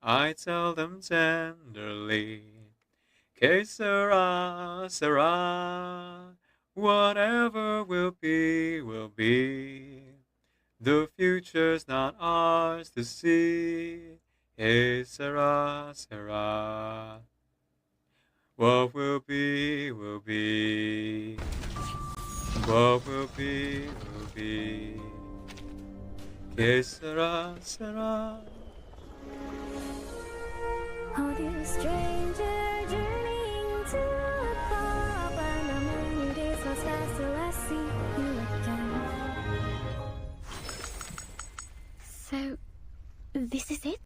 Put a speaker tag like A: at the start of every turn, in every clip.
A: I tell them tenderly, que sera, sera, whatever will be, will be. The future's not ours to see, que sera, sera. What will be, will be. What will be, will be. Que sera, sera.
B: Oh, dear stranger, journeying to a far and a many days pass fast till I see you again. So, this is it?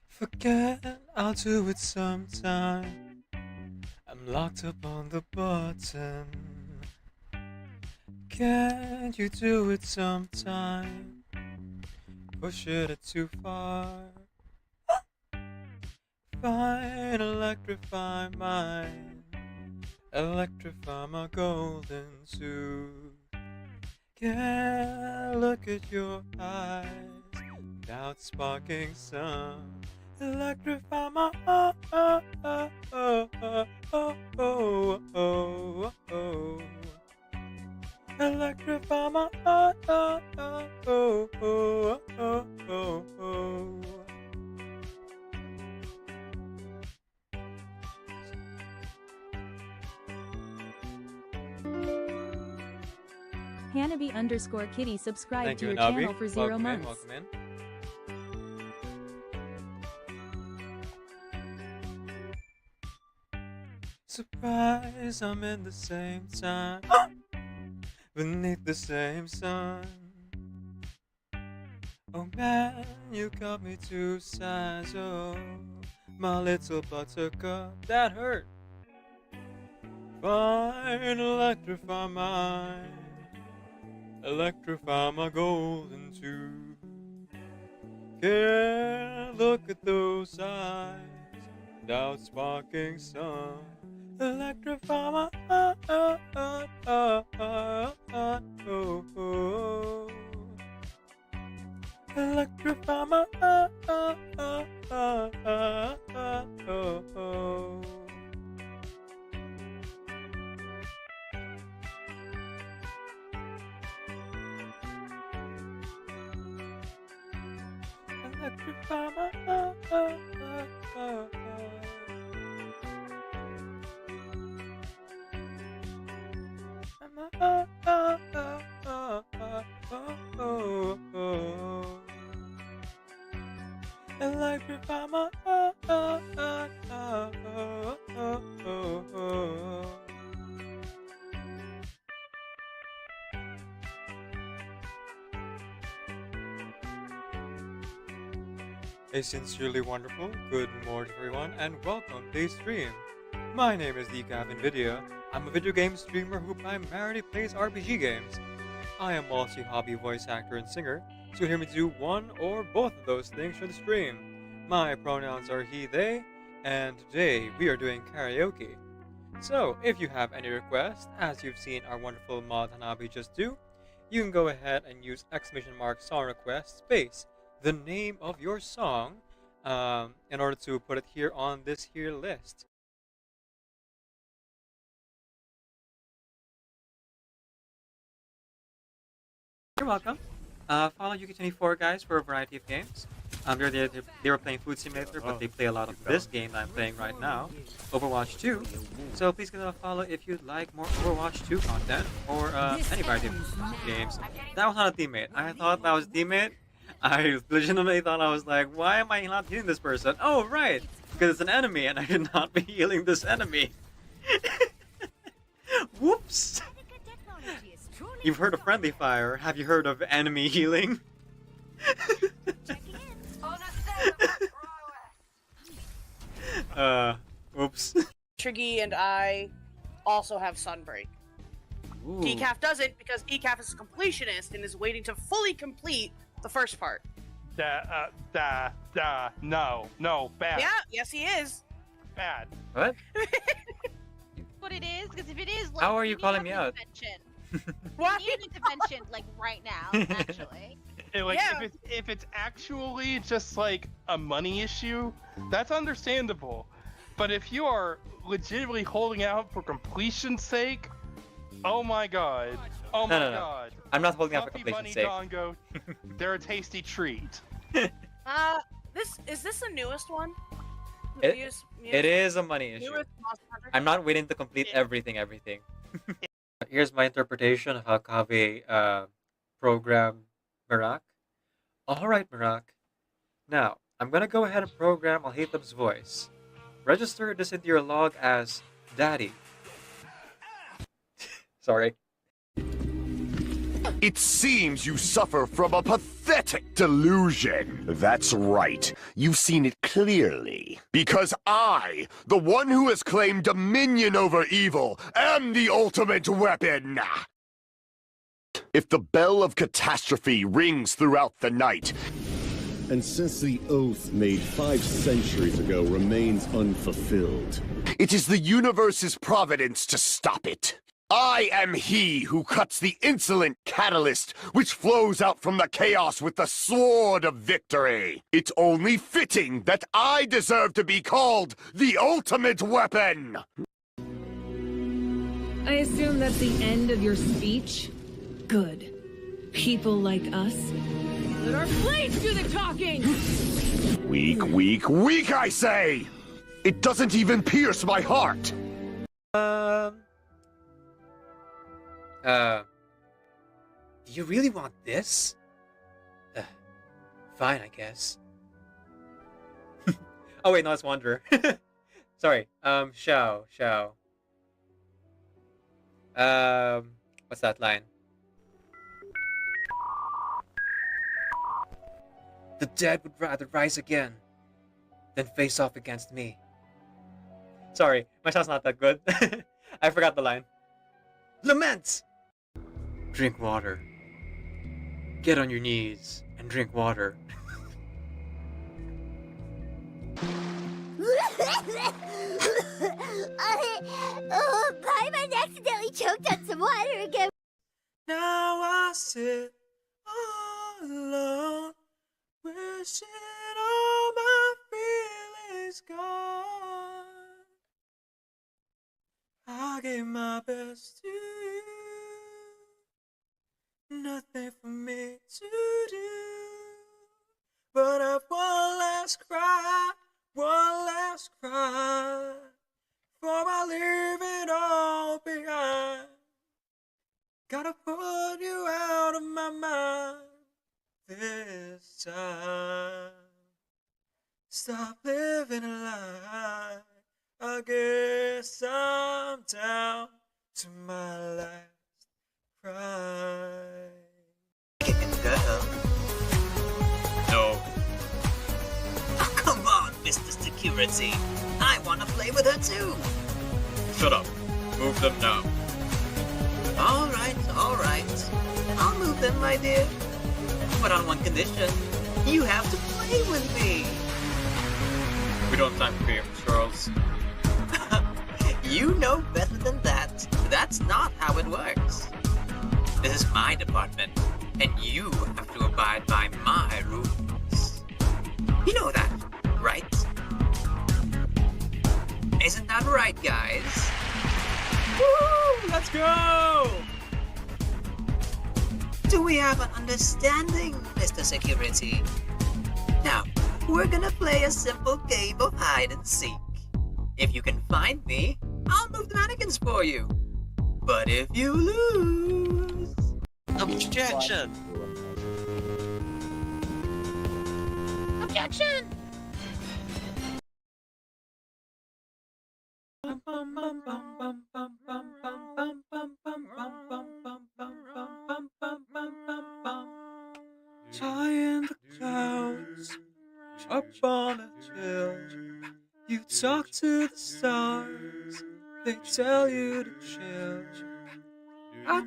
A: Forget, I'll do it sometime. I'm locked up on the button. Can't you do it sometime? Push it too far. Fine, electrify mine. Electrify my golden suit. Can't look at your eyes without sparking some. Electrify my Electrify my
C: Hanabi_Kitty subscribe
A: Thank
C: to
A: you,
C: your
A: Nabi.
C: channel for 0
A: Welcome
C: months.
A: in, welcome in. Surprise, I'm in the same time, beneath the same sun. Oh man, you got me too size, oh, my little buttercup, that hurt. Fine, electrify mine, electrify my golden tube. Can't look at those eyes without sparking some. Electrify my Electrify my Electrify Electrify my A sincerely wonderful good morning everyone and welcome to the stream. My name is Gavin Video. I'm a video game streamer who primarily plays RPG games. I am also a hobby voice actor and singer, so you'll hear me do one or both of those things for the stream. My pronouns are he, they, and today we are doing karaoke. So if you have any requests, as you've seen our wonderful mod Hanabi just do, you can go ahead and use !! song request space the name of your song in order to put it here on this here list. You're welcome. Follow Yuki24 guys for a variety of games. They were playing Food Simulator, but they play a lot of this game that I'm playing right now, Overwatch 2. So please give them a follow if you'd like more Overwatch 2 content or any variety of games. That was not a teammate. I thought that was a teammate. I legitimately thought I was like, why am I not healing this person? Oh, right, because it's an enemy and I should not be healing this enemy. Whoops. You've heard of friendly fire. Have you heard of enemy healing? Oops.
D: Triggy and I also have Sunbreak. Ooh.
E: Decaf doesn't because Decaf is a completionist and is waiting to fully complete the first part.
F: No, bad.
E: Yeah, yes he is.
F: Bad.
D: What?
G: What it is? Because if it is, like,
D: How are you
G: need to
D: calling
G: have
D: me
G: an
D: out?
G: intervention.
E: Why?
G: You need an intervention, like, right now, actually.
F: Like,
E: Yeah.
F: if it's actually just like a money issue, that's understandable. But if you are legitimately holding out for completion's sake, oh my god. Oh my
D: No.
F: god.
D: I'm not holding out for
F: Fluffy
D: completion's
F: Bunny
D: sake.
F: Dongo, they're a tasty treat.
E: Is this the newest one?
D: It is a money issue.
E: Newest Monster Hunter?
D: I'm not willing to complete everything. Here's my interpretation of how Kave programmed Merak. Alright, Merak. Now, I'm gonna go ahead and program Alhaithab's voice. Register this into your log as Daddy. Sorry.
H: It seems you suffer from a pathetic delusion. That's right. You've seen it clearly. Because I, the one who has claimed dominion over evil, am the ultimate weapon. If the bell of catastrophe rings throughout the night,
I: and since the oath made 5 centuries ago remains unfulfilled,
H: it is the universe's providence to stop it. I am he who cuts the insolent catalyst which flows out from the chaos with the sword of victory. It's only fitting that I deserve to be called the ultimate weapon.
J: I assume that's the end of your speech? Good. People like us? Let our blades do the talking!
H: Weak, I say! It doesn't even pierce my heart!
D: Do you really want this? Fine, I guess. Oh wait, no, it's Wanderer. Sorry, Xiao. What's that line? The dead would rather rise again than face off against me. Sorry, my sound's not that good. I forgot the line. Lament! Drink water. Get on your knees and drink water.
B: Paimon accidentally choked on some water again.
A: Now I sit all alone, wishing all my feelings gone. I gave my best to you, nothing for me to do, but I've one last cry, before I leave it all behind. Gotta put you out of my mind this time. Stop living a lie. I guess I'm down to my last cry.
K: Girl.
D: No.
K: Oh, come on, Mr. Security. I want to play with her too.
D: Shut up. Move them now.
K: All right. I'll move them, my dear. But on one condition. You have to play with me.
D: We don't have time for games, Charles.
K: You know better than that. That's not how it works. This is my department, and you have to abide by my rules. You know that, right? Isn't that right, guys?
A: Woo! Let's go!
K: Do we have an understanding, Mr. Security? Now, we're gonna play a simple game of hide and seek. If you can find me, I'll move the mannequins for you. But if you lose...
L: Objection!
G: Objection!
A: High in the clouds, up on a hill, you talk to the stars, they tell you to chill. I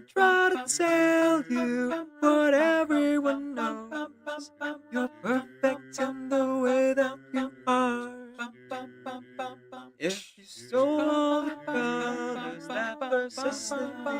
D: sell you what everyone knows. You're perfect in the way that you are. If you stole all the colors that persist in me.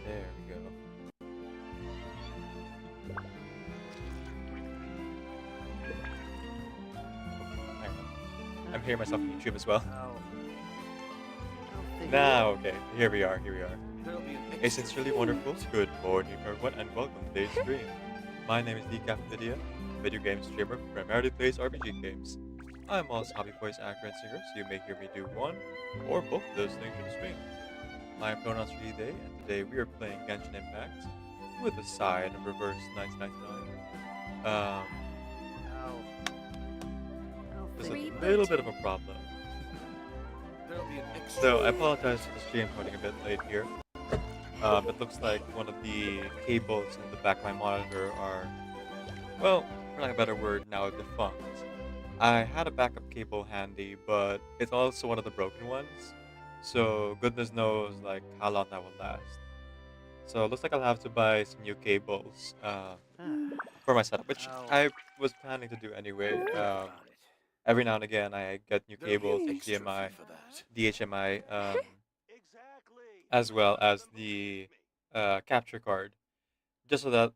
D: There we go. Hang on. I'm hearing myself on YouTube as well. Now, okay, here we are. A sincerely wonderful good morning, everyone, and welcome to today's stream. My name is Decaf Video, video game streamer who primarily plays RPG games. I am also a hobby voice actor and singer, so you may hear me do one or both of those things in the stream. My pronouns are he, they, and today we are playing Genshin Impact with a side of reverse 1999. There's a little bit of a problem. So I apologize for the stream running a bit late here. It looks like one of the cables in the back of my monitor are, well, for lack of a better word, now defunct. I had a backup cable handy, but it's also one of the broken ones. So goodness knows like how long that will last. So it looks like I'll have to buy some new cables for my setup, which I was planning to do anyway. Every now and again I get new cables, HDMI, DHMI, as well as the capture card, just so that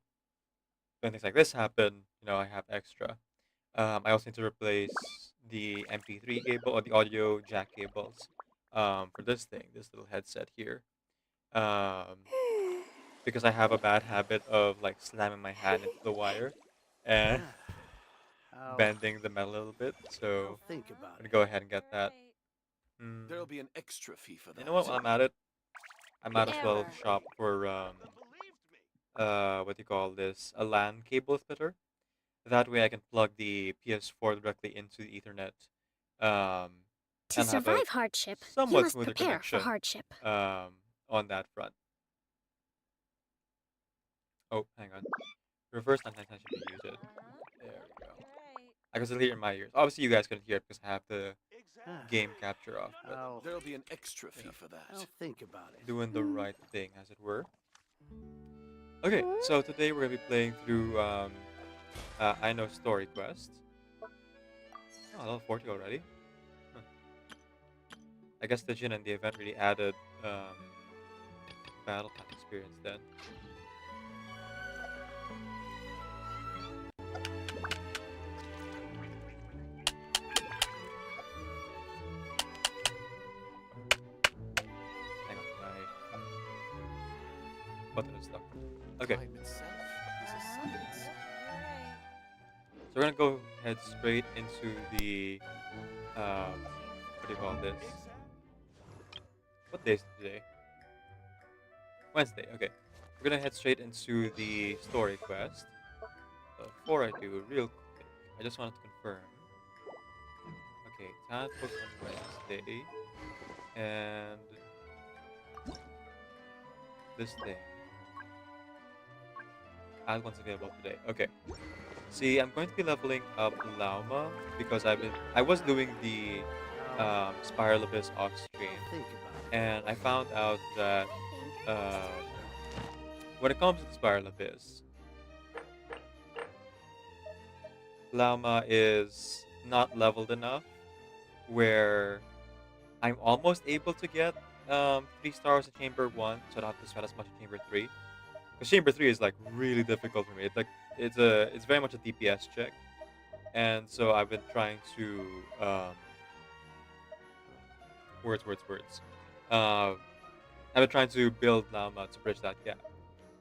D: when things like this happen, I have extra. I also need to replace the MP3 cable or the audio jack cables for this little headset here. Because I have a bad habit of like slamming my hand into the wire and bending the metal a little bit. So I'm gonna go ahead and get that.
H: There'll be an extra fee for that.
D: You know what? While I'm at it, I might as well shop for what do you call this? A LAN cable splitter. That way I can plug the PS4 directly into the Ethernet.
B: To
D: And have a
B: survive hardship, you
D: somewhat
B: must
D: smoother
B: prepare for
D: connection
B: hardship.
D: on that front. Oh, hang on. Reverse 99 should be muted. There we go. I can still hear it in my ears. Obviously, you guys couldn't hear it because I have the game capture off. But
H: There'll be an extra fee for that.
M: I'll think about it.
D: doing the right thing, as it were. Okay, so today we're gonna be playing through Aino story quest. Oh, level 40 already. Huh. I guess the Jin and the event really added battle pass experience then. Hang on, my button is stuck. Okay.
H: Time itself is a science.
D: So we're gonna go head straight into the what do you call this? What day is it today? Wednesday, okay. We're gonna head straight into the story quest. Before I do, real quick, I just wanted to confirm. Okay, talent book on Wednesday. And this thing. Add one's available today. Okay. See, I'm going to be leveling up Lauma because I was doing the Spiral Abyss off stream, and I found out that when it comes to the Spiral Abyss, Lauma is not leveled enough where I'm almost able to get 3 stars in Chamber 1, so I don't have to sweat as much in Chamber 3. Because Chamber 3 is like really difficult for me. It's very much a DPS check, and so I've been trying to words. Uh, I've been trying to build Llama to bridge that gap.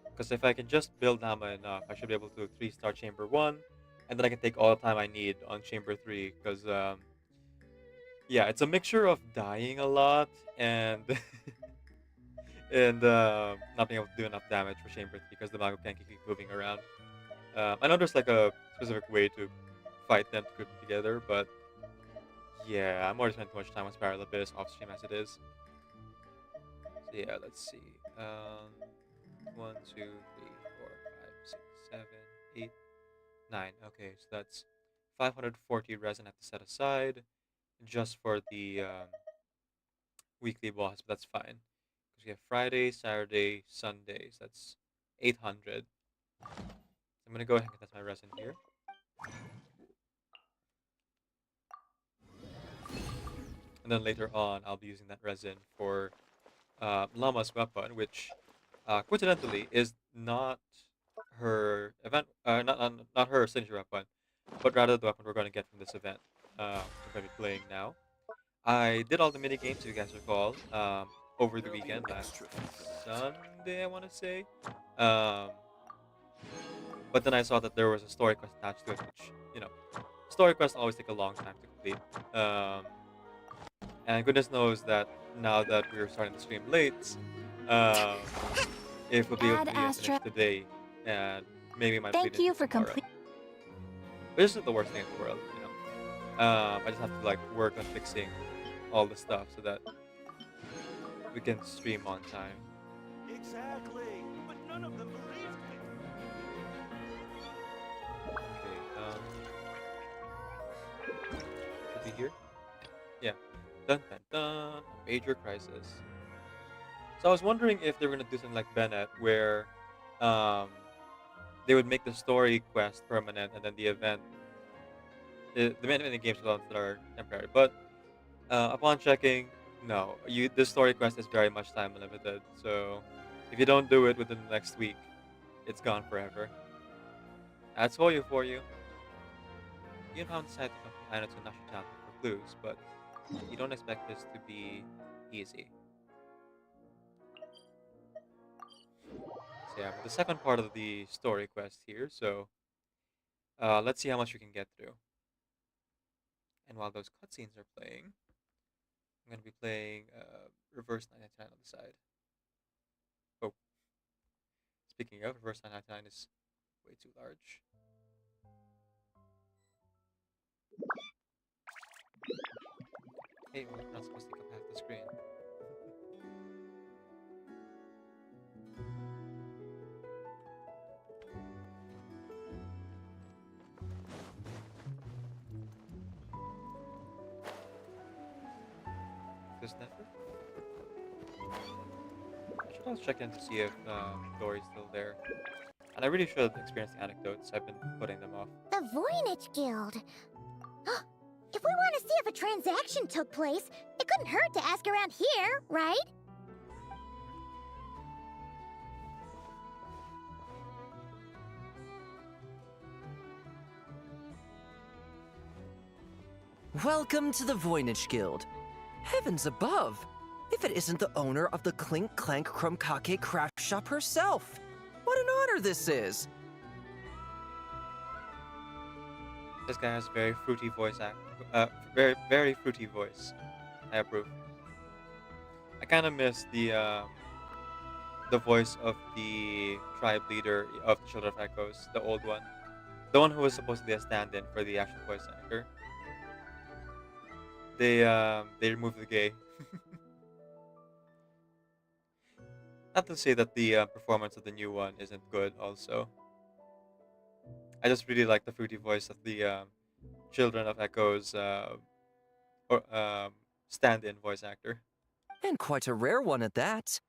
D: Because if I can just build Llama enough, I should be able to 3-star Chamber 1, and then I can take all the time I need on Chamber 3. Because, yeah, it's a mixture of dying a lot and and not being able to do enough damage for Chamber 3 because the Mago can keep moving around. I know there's like a specific way to fight them to group them together, but yeah, I'm already spending too much time on Spiral Abyss off stream as it is. So yeah, let's see. 1, 2, 3, 4, 5, 6, 7, 8, 9. Okay, so that's 540 resin I have to set aside just for the weekly boss, but that's fine. Because we have Friday, Saturday, Sunday, so that's 800. I'm gonna go ahead and test my resin here. And then later on, I'll be using that resin for Llama's weapon, which coincidentally is not her event, not her signature weapon, but rather the weapon we're going to get from this event. We're going to be playing now. I did all the mini games, if you guys recall, over the weekend last Sunday, I want to say. But then I saw that there was a story quest attached to it, which, you know, story quests always take a long time to complete. And goodness knows that now that we're starting to stream late, if we'll be able to finish today, and maybe might
B: Thank you for
D: completing. But this isn't the worst thing in the world, you know. I just have to like work on fixing all the stuff so that we can stream on time.
L: Exactly, but none of them believed me.
D: Okay, should be here? Yeah. Dun dun dun, a major crisis. So I was wondering if they were gonna do something like Bennett, where they would make the story quest permanent, and then the event, the many games that are temporary. But upon checking, no, the story quest is very much time limited. So if you don't do it within the next week, it's gone forever. That's Hoyo for you. You know how decided to come to Aino to Nashitown for clues, but you don't expect this to be easy. So yeah, the second part of the story quest here, so let's see how much we can get through. And while those cutscenes are playing, I'm going to be playing Reverse 999 on the side. Oh. Speaking of, Reverse 999 is way too large. Hey, we're not supposed to take up half the screen. This network? I should also check in to see if Dory's still there. And I really should experience the anecdotes. I've been putting them off.
B: The Voynich Guild. If we want to see if a transaction took place, it couldn't hurt to ask around here, right?
M: Welcome to the Voynich Guild. Heavens above! If it isn't the owner of the Clink Clank Krumkake craft shop herself! What an honor this is!
D: This guy has very fruity voice very fruity voice. I approve. I kind of miss the voice of the tribe leader of the Children of Echoes, the old one. The one who was supposed to be a stand-in for the actual voice actor. They removed the gay. Not to say that the performance of the new one isn't good also. I just really like the fruity voice of the Children of Echoes stand-in voice actor.
M: And quite a rare one at that.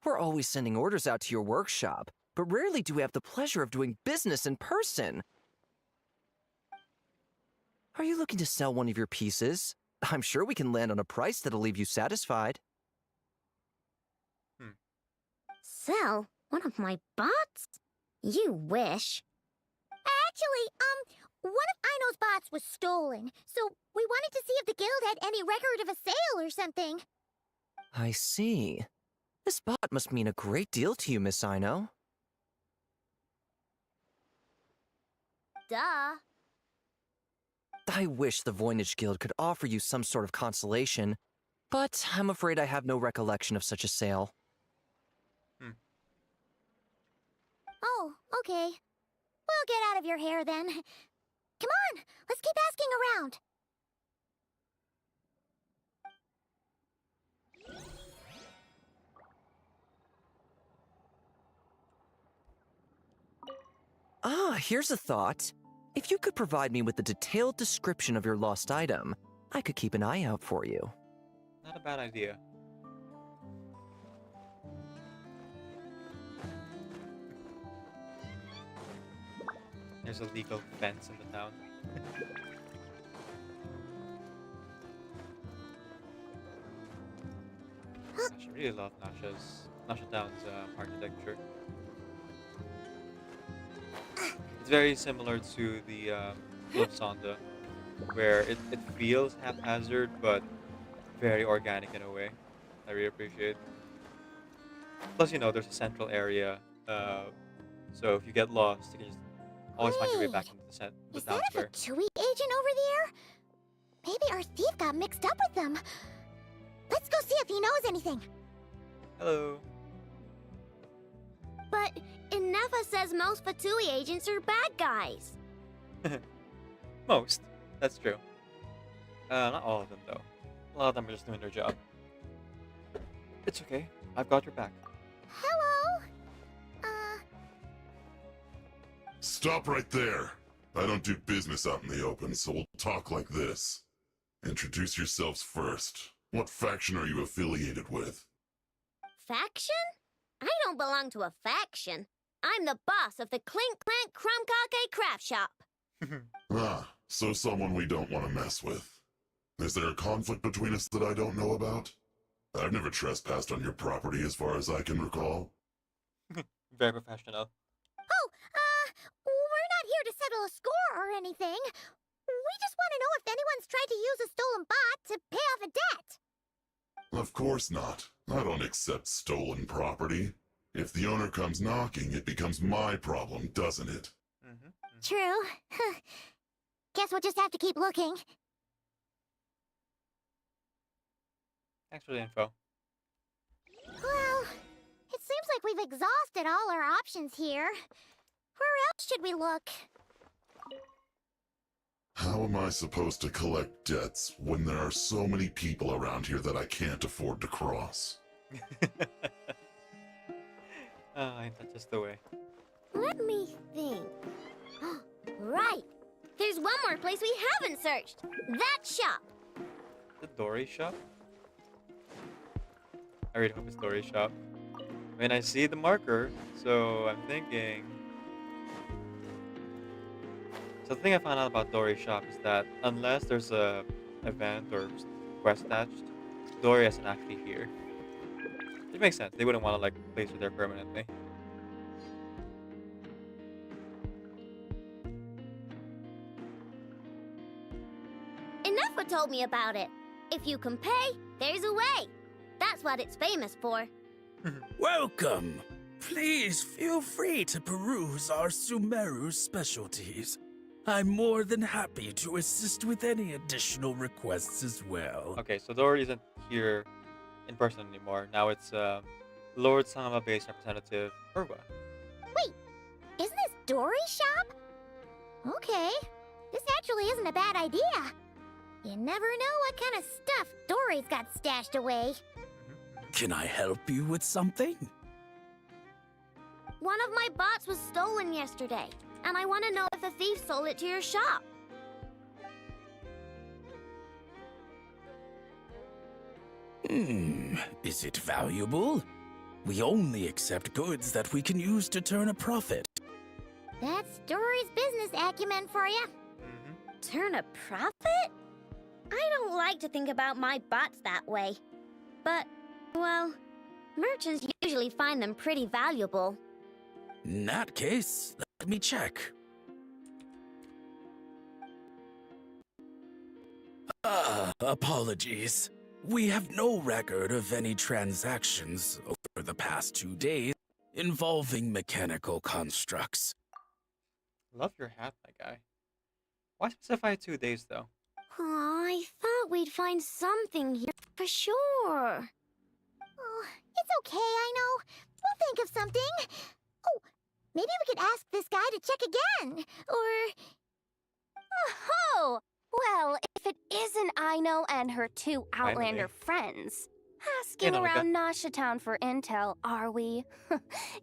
M: We're always sending orders out to your workshop, but rarely do we have the pleasure of doing business in person. Are you looking to sell one of your pieces? I'm sure we can land on a price that'll leave you satisfied.
B: Sell one of my bots? You wish. Actually, one of Aino's bots was stolen, so we wanted to see if the guild had any record of a sale or something.
M: I see. This bot must mean a great deal to you, Miss Aino.
B: Duh.
M: I wish the Voynich Guild could offer you some sort of consolation, but I'm afraid I have no recollection of such a sale.
B: Oh, okay. We'll get out of your hair then. Come on, let's keep asking around.
M: Ah, here's a thought. If you could provide me with a detailed description of your lost item, I could keep an eye out for you.
D: Not a bad idea. There's a legal fence in the town. Gosh, I really love Nasha Town's architecture. It's very similar to the Sonda, where it feels haphazard, but very organic in a way. I really appreciate. Plus, you know, there's a central area, so if you get lost, you can just always find your way back into the
B: Is
D: town
B: that a
D: square.
B: Fatui agent over there? Maybe our thief got mixed up with them. Let's go see if he knows anything.
D: Hello.
B: But Inefa says most Fatui agents are bad guys.
D: Most. That's true. Not all of them, though. A lot of them are just doing their job. It's okay. I've got your back.
B: Hello?
N: Stop right there. I don't do business out in the open, so we'll talk like this. Introduce yourselves first. What faction are you affiliated with?
B: Faction? I don't belong to a faction. I'm the boss of the Clink Clank Crumkake Craft Shop.
N: Ah, so someone we don't want to mess with. Is there a conflict between us that I don't know about? I've never trespassed on your property as far as I can recall.
D: Very professional.
B: Oh, we're not here to settle a score or anything. We just want to know if anyone's tried to use a stolen bot to pay off a debt.
N: Of course not. I don't accept stolen property. If the owner comes knocking, it becomes my problem, doesn't it?
B: True. Guess we'll just have to keep looking.
D: Thanks for the info.
B: Well, it seems like we've exhausted all our options here. Where else should we look?
N: How am I supposed to collect debts when there are so many people around here that I can't afford to cross?
D: Ain't that just the way?
B: Let me think. Right! There's one more place we haven't searched. That shop.
D: The Dory shop? I really hope it's Dory shop. I mean, I see the marker, so I'm thinking... So the thing I found out about Dory shop is that unless there's a event or quest attached, Dory isn't actually here. It makes sense. They wouldn't want to like place her there permanently.
B: Inefa told me about it. If you can pay, there's a way. That's what it's famous for.
O: Welcome. Please feel free to peruse our Sumeru specialties. I'm more than happy to assist with any additional requests as well.
D: Okay, so Dory isn't here in person anymore. Now it's Lord Sama-based representative Urwa.
B: Wait, isn't this Dory's shop? Okay, this actually isn't a bad idea. You never know what kind of stuff Dory's got stashed away.
O: Can I help you with something?
B: One of my bots was stolen yesterday, and I want to know if the thief sold it to your shop.
O: Is it valuable? We only accept goods that we can use to turn a profit.
B: That's Dory's business acumen for you. Turn a profit? I don't like to think about my bots that way. But, well, merchants usually find them pretty valuable.
O: In that case, let me check. Apologies. We have no record of any transactions over the past 2 days involving mechanical constructs.
D: Love your hat, my guy. Why specify 2 days, though?
B: Aw, I thought we'd find something here for sure. Oh, it's okay, I know. We'll think of something. Oh, maybe we could ask this guy to check again. Or... Oh, well, if it isn't Aino and her 2 Outlander friends. Asking around Nasha Town for intel, are we?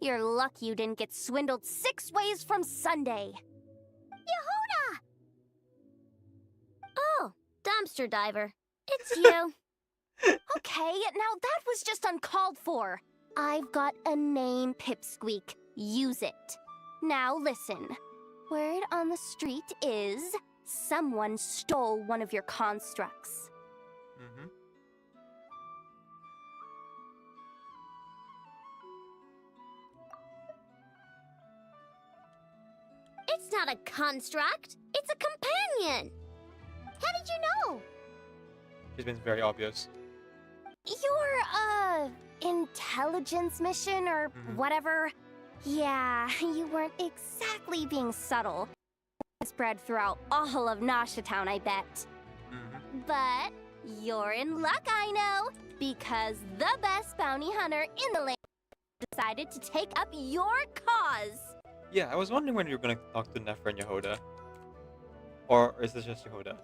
B: You're lucky you didn't get swindled 6 ways from Sunday. Yehuda! Oh, dumpster diver. It's you. Okay, now that was just uncalled for. I've got a name, Pipsqueak. Use it. Now listen. Word on the street is someone stole one of your constructs.
D: Mm-hmm.
B: It's not a construct. It's a companion. How did you know?
D: She's been very obvious.
B: Your, intelligence mission or whatever. Yeah, you weren't exactly being subtle. Spread throughout all of Nasha Town, I bet. But you're in luck, I know, because the best bounty hunter in the land decided to take up your cause.
D: Yeah, I was wondering when you were gonna talk to Nefer and Yehuda. Or is this just Yehuda?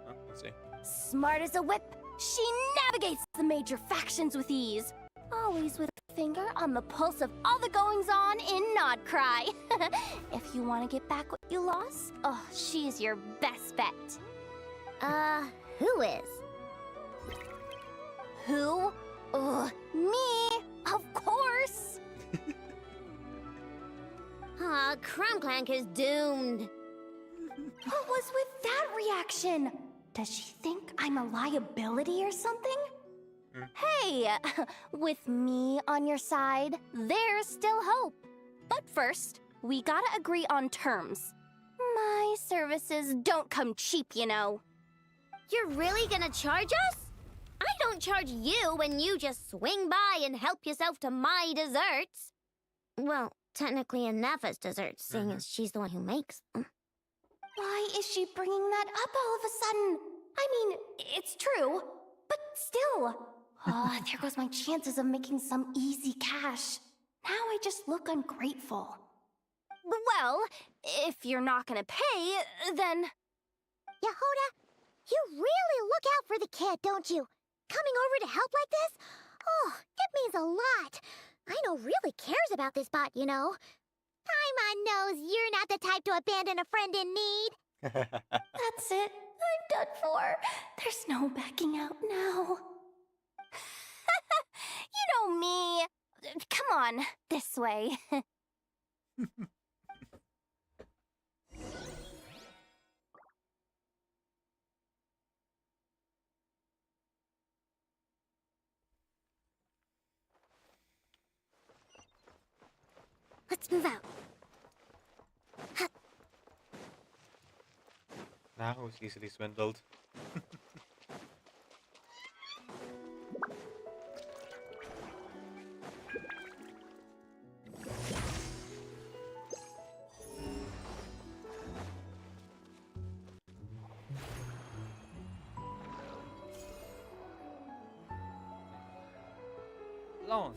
D: Huh? Let's see.
B: Smart as a whip, she navigates the major factions with ease. Always with a finger on the pulse of all the goings-on in Nodcry. If you want to get back what you lost, oh, she's your best bet. Who is? Who? Me, of course. Crumclank is doomed. What was with that reaction? Does she think I'm a liability or something? Hey, with me on your side, there's still hope. But first, we gotta agree on terms. My services don't come cheap, you know. You're really gonna charge us? I don't charge you when you just swing by and help yourself to my desserts. Well, technically Nefa's desserts, seeing as she's the one who makes them. Why is she bringing that up all of a sudden? I mean, it's true, but still. Oh, there goes my chances of making some easy cash. Now I just look ungrateful. Well, if you're not gonna pay, then... Yehuda, you really look out for the kid, don't you? Coming over to help like this? Oh, it means a lot. Aino really cares about this bot, you know. Paimon knows you're not the type to abandon a friend in need. That's it. I'm done for. There's no backing out now. You know me. Come on, this way. Let's move out.
D: Now who's easily swindled? Launch.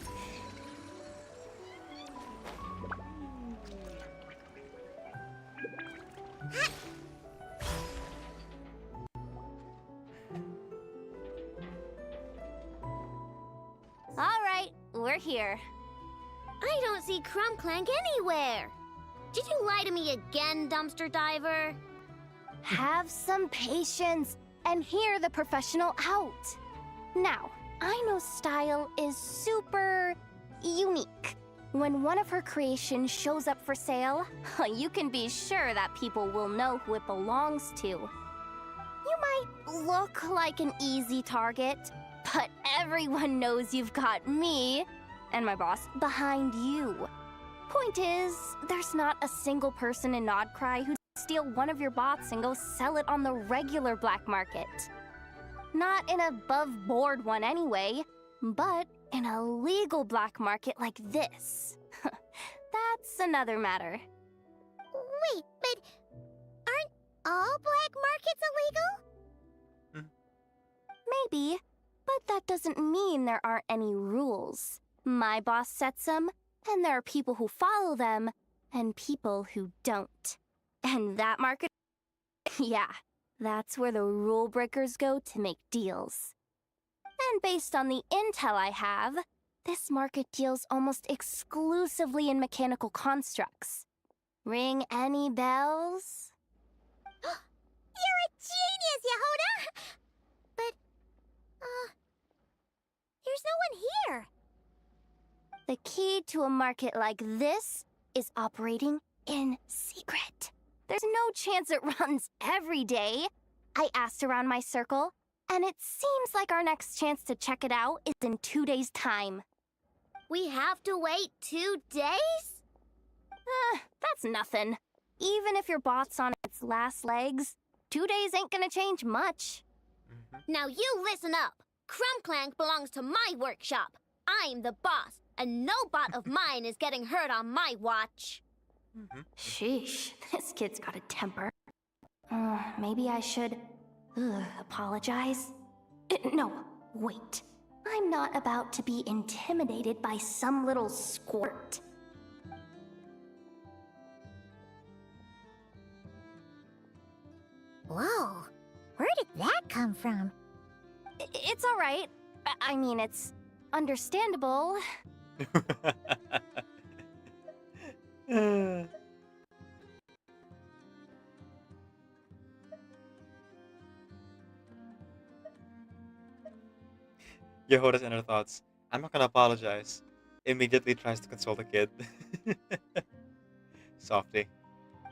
B: All right, we're here. I don't see Crumclank anywhere. Did you lie to me again, dumpster diver? Have some patience and hear the professional out. Now, Aino's style is super unique. When one of her creations shows up for sale, you can be sure that people will know who it belongs to. You might look like an easy target, but everyone knows you've got me and my boss behind you. Point is, there's not a single person in Nodcry who'd steal one of your bots and go sell it on the regular black market. Not an above-board one anyway, but in a legal black market like this. That's another matter.
P: Wait, but aren't all black markets illegal?
B: Maybe, but that doesn't mean there aren't any rules. My boss sets them, and there are people who follow them, and people who don't. And that market, yeah, that's where the rule breakers go to make deals. And based on the intel I have, this market deals almost exclusively in mechanical constructs. Ring any bells?
P: You're a genius, Yehuda! But, there's no one here.
B: The key to a market like this is operating in secret. There's no chance it runs every day. I asked around my circle, and it seems like our next chance to check it out is in 2 days' time.
P: We have to wait 2 days?
B: That's nothing. Even if your bot's on its last legs, 2 days ain't gonna change much.
P: Now you listen up. Crumbclank belongs to my workshop. I'm the boss, and no bot of mine is getting hurt on my watch.
B: Sheesh, this kid's got a temper. Maybe I should apologize? No, wait. I'm not about to be intimidated by some little squirt.
P: Whoa, where did that come from?
B: It's all right. I mean, it's understandable.
D: Yehuda's inner thoughts. I'm not gonna apologize. Immediately tries to console the kid. Softly.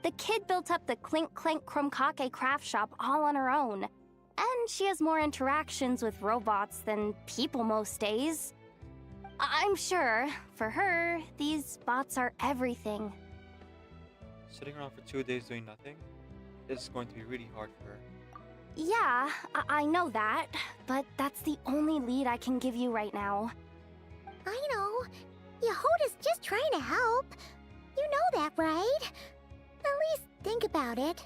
B: The kid built up the Clink Clank Krumkake craft shop all on her own. And she has more interactions with robots than people most days. I'm sure, for her, these bots are everything.
D: Sitting around for 2 days doing nothing is going to be really hard for her.
B: Yeah, I know that, but that's the only lead I can give you right now.
P: I know. Yehuda's just trying to help. You know that, right? At least think about it.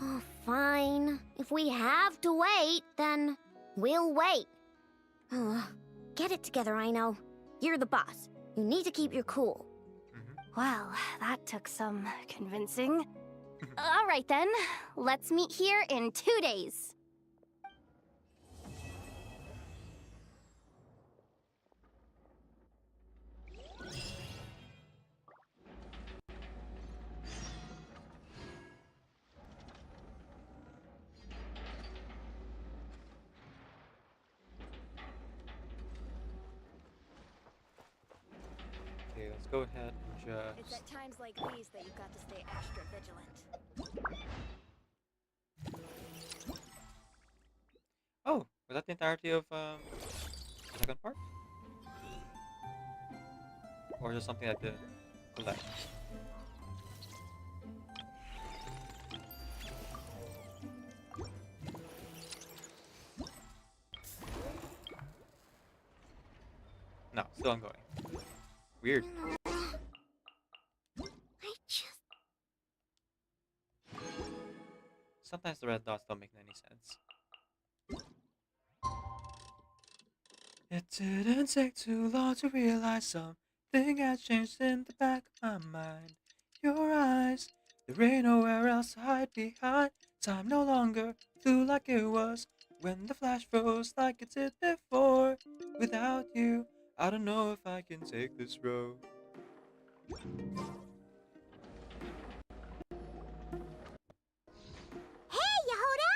B: Oh, fine. If we have to wait, then we'll wait. Get it together, Aino. You're the boss. You need to keep your cool. Well, that took some convincing. All right, then. Let's meet here in 2 days.
D: Okay, let's go ahead and just...
Q: It's at times like these that you've got to stay extra vigilant.
D: Oh, was that the entirety of the second part? Or just something I did collect? No, still ongoing. Weird. Sometimes the red dots don't make any sense. It didn't take too long to realize something had changed in the back of my mind. Your eyes, there ain't nowhere else to hide behind. Time no longer flew like it was when the flash froze like it did before. Without you, I don't know if I can take this road.
P: Hey, Yehuda!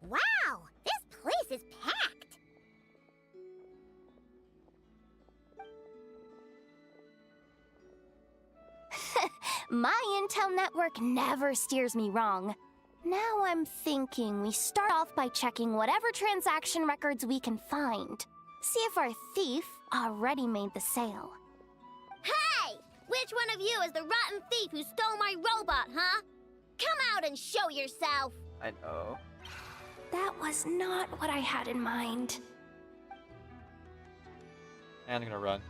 P: Wow, this place is packed.
B: My intel network never steers me wrong. Now I'm thinking we start off by checking whatever transaction records we can find. See if our thief already made the sale.
P: Hey! Which one of you is the rotten thief who stole my robot, huh? Come out and show yourself!
D: I know.
R: That was not what I had in mind.
D: And I'm gonna run.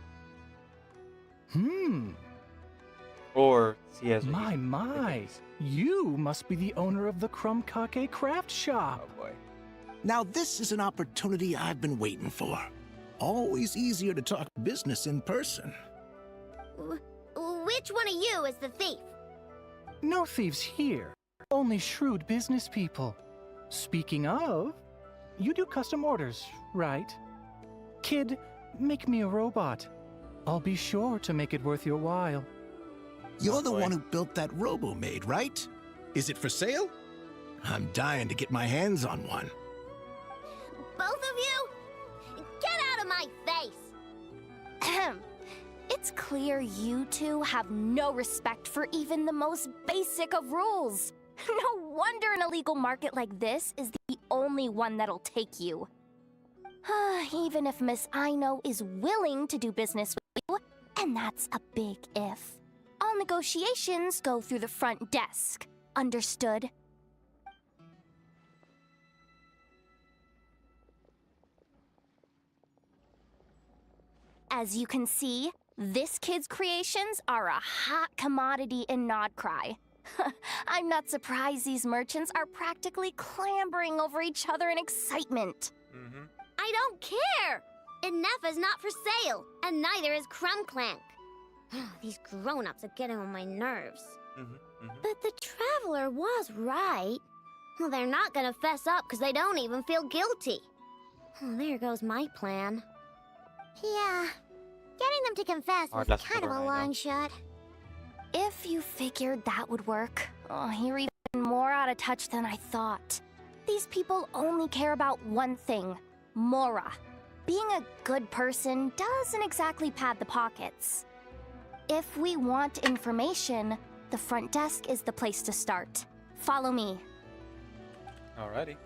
S: Or
D: see as
S: my. You must be the owner of the Crumb Kake craft shop.
D: Oh boy.
T: Now this is an opportunity I've been waiting for. Always easier to talk business in person.
P: Which one of you is the thief?
S: No thieves here. Only shrewd business people. Speaking of, you do custom orders, right? Kid, make me a robot. I'll be sure to make it worth your while.
T: You're the one who built that robo-maid, right? Is it for sale? I'm dying to get my hands on one.
P: Both of you? Get out of my face!
R: It's clear you two have no respect for even the most basic of rules. No wonder an illegal market like this is the only one that'll take you. Even if Miss Aino is willing to do business with you, and that's a big if. All negotiations go through the front desk. Understood? As you can see, this kid's creations are a hot commodity in Nodcry. I'm not surprised these merchants are practically clambering over each other in excitement.
P: I don't care! Enough is not for sale, and neither is Crumb Clank. These grown-ups are getting on my nerves. But the Traveler was right. Well, they're not gonna fess up because they don't even feel guilty. There goes my plan. Yeah, getting them to confess was kind of a long shot.
R: If you figured that would work, you're even more out of touch than I thought. These people only care about one thing, Mora. Being a good person doesn't exactly pad the pockets. If we want information, the front desk is the place to start. Follow me.
D: Alrighty.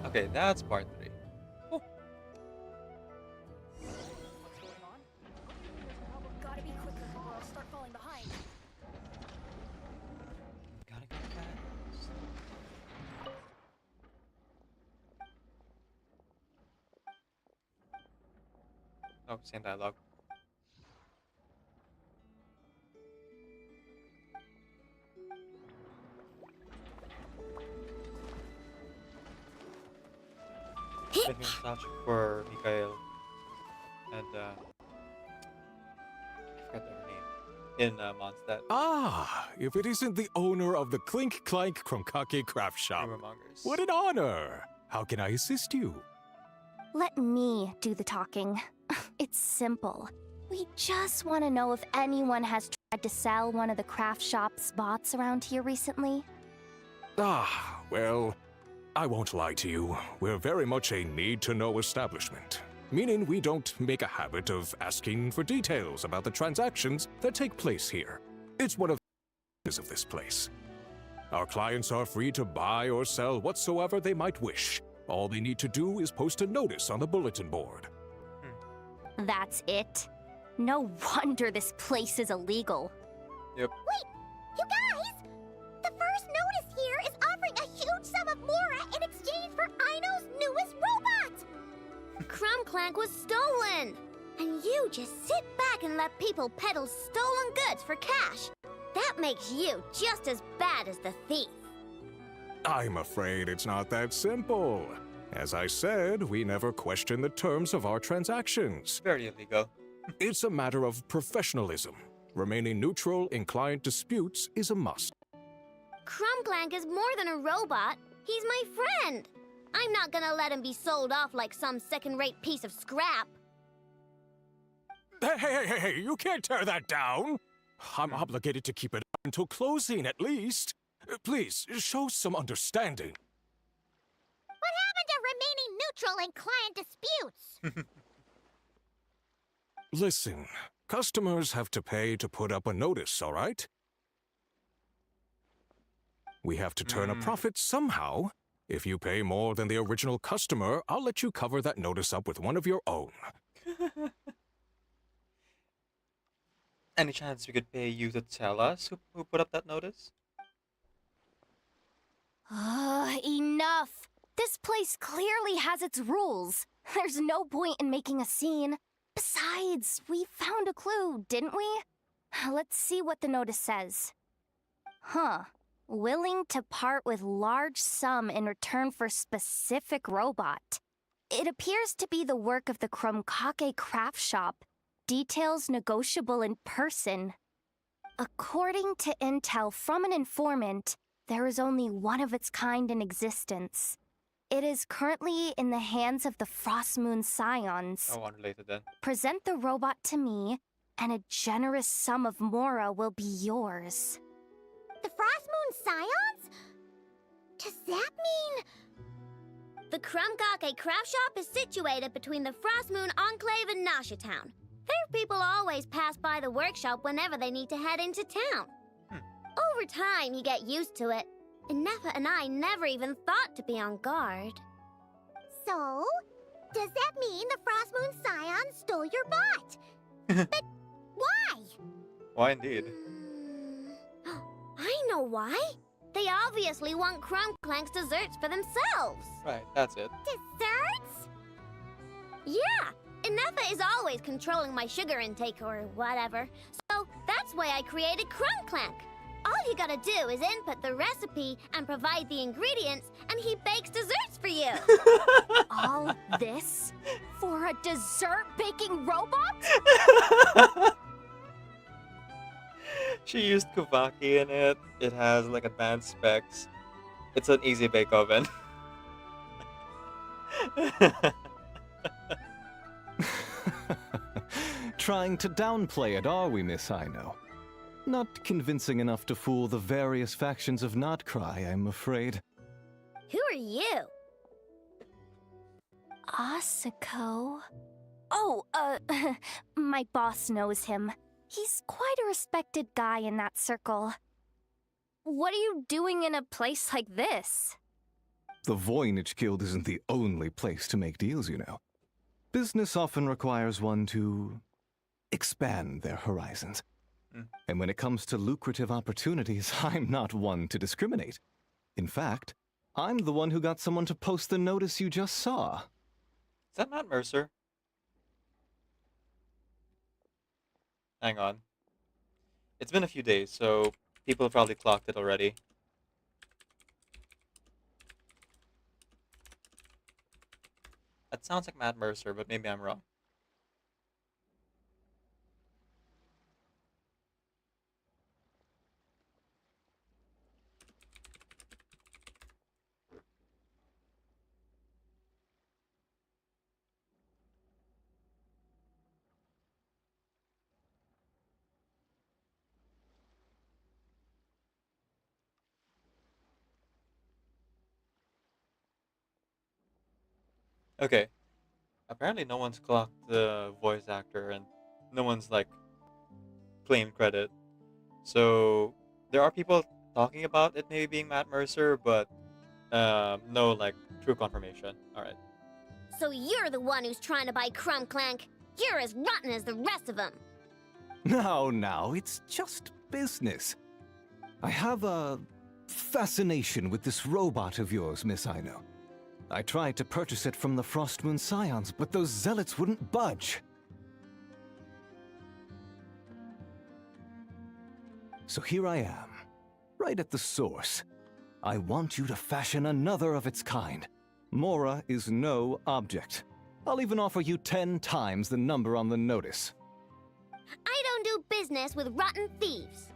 D: Okay, that's part 3.
Q: Gotta be quicker or I'll start falling behind.
D: Gotta go fast. Oh, same dialogue. Taking a search for Mikhail and I forgot their name in Mondstadt.
U: Ah, if it isn't the owner of the Clink Clank Kromkake craft shop. What an honor! How can I assist you?
R: Let me do the talking. It's simple. We just want to know if anyone has tried to sell one of the craft shop's bots around here recently.
U: Ah, well, I won't lie to you. We're very much a need-to-know establishment, meaning we don't make a habit of asking for details about the transactions that take place here. It's one of the of this place. Our clients are free to buy or sell whatsoever they might wish. All they need to do is post a notice on the bulletin board.
R: That's it? No wonder this place is illegal.
D: Yep.
P: Wait, you guys! The first notice here is offering a huge sum of Mora in exchange for Aino's newest robot! Crumb Clank was stolen! And you just sit back and let people peddle stolen goods for cash. That makes you just as bad as the thief.
U: I'm afraid it's not that simple. As I said, we never question the terms of our transactions.
D: Very illegal.
U: It's a matter of professionalism. Remaining neutral in client disputes is a must.
P: Crumb Clank is more than a robot. He's my friend. I'm not gonna let him be sold off like some second-rate piece of scrap.
U: Hey, you can't tear that down! I'm obligated to keep it up until closing, at least. Please, show some understanding.
P: What happened to remaining neutral in client disputes?
U: Listen, customers have to pay to put up a notice, all right? We have to turn a profit somehow. If you pay more than the original customer, I'll let you cover that notice up with one of your own.
D: Any chance we could pay you to tell us who put up that notice?
R: Enough! This place clearly has its rules. There's no point in making a scene. Besides, we found a clue, didn't we? Let's see what the notice says. Huh. Willing to part with large sum in return for specific robot. It appears to be the work of the Krumkake craft shop. Details negotiable in person. According to intel from an informant, there is only one of its kind in existence. It is currently in the hands of the Frost Moon Scions.
D: Oh, unrelated then.
R: Present the robot to me, and a generous sum of Mora will be yours.
P: The Frost Moon Scions? Does that mean... The Krumkake craft shop is situated between the Frost Moon Enclave and Nasha Town. Their people always pass by the workshop whenever they need to head into town. Over time, you get used to it. And Nefa and I never even thought to be on guard. So, does that mean the Frost Moon Scion stole your bot? But why?
D: Why indeed?
P: I know why. They obviously want Crumclank's desserts for themselves.
D: Right, that's it.
P: Desserts? Yeah, and Nefa is always controlling my sugar intake or whatever. So that's why I created Crumclank. All you gotta do is input the recipe and provide the ingredients, and he bakes desserts for you.
R: All this for a dessert baking robot?
D: She used Kuvaki in it. It has like advanced specs. It's an easy bake oven.
C: Trying to downplay it, are we, Miss Aino? Not convincing enough to fool the various factions of Notcry, I'm afraid.
P: Who are you?
R: Asako. Oh, my boss knows him. He's quite a respected guy in that circle. What are you doing in a place like this?
C: The Voynich Guild isn't the only place to make deals, you know. Business often requires one to expand their horizons. And when it comes to lucrative opportunities, I'm not one to discriminate. In fact, I'm the one who got someone to post the notice you just saw.
D: Is that Matt Mercer? Hang on. It's been a few days, so people have probably clocked it already. That sounds like Matt Mercer, but maybe I'm wrong. Okay. Apparently no one's clocked the voice actor and no one's like claimed credit. So there are people talking about it maybe being Matt Mercer, but no like true confirmation. Alright.
P: So you're the one who's trying to buy Crumclank. You're as rotten as the rest of them.
C: Now, it's just business. I have a fascination with this robot of yours, Miss Aino. I tried to purchase it from the Frostmoon Scions, but those zealots wouldn't budge. So here I am, right at the source. I want you to fashion another of its kind. Mora is no object. I'll even offer you 10 times the number on the notice.
P: I don't do business with rotten thieves.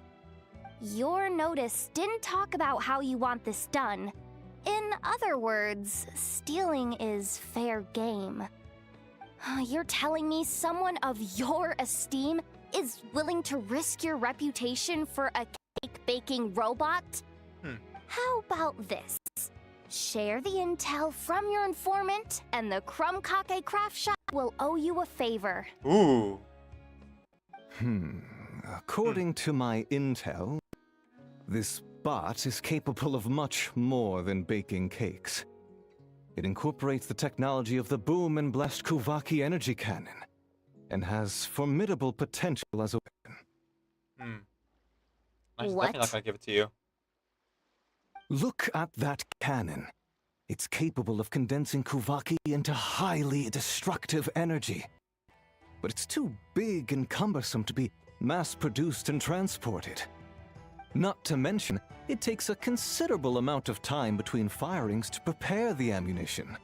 R: Your notice didn't talk about how you want this done. In other words, stealing is fair game. You're telling me someone of your esteem is willing to risk your reputation for a cake-baking robot? How about this? Share the intel from your informant, and the Krumkake craft shop will owe you a favor.
D: Ooh.
C: According to my intel, this bot is capable of much more than baking cakes. It incorporates the technology of the Boom and Blessed Kuvaki energy cannon, and has formidable potential as a weapon.
D: I'm definitely not gonna give it to you.
C: Look at that cannon. It's capable of condensing Kuvaki into highly destructive energy. But it's too big and cumbersome to be mass-produced and transported. Not to mention, it takes a considerable amount of time between firings to prepare the ammunition.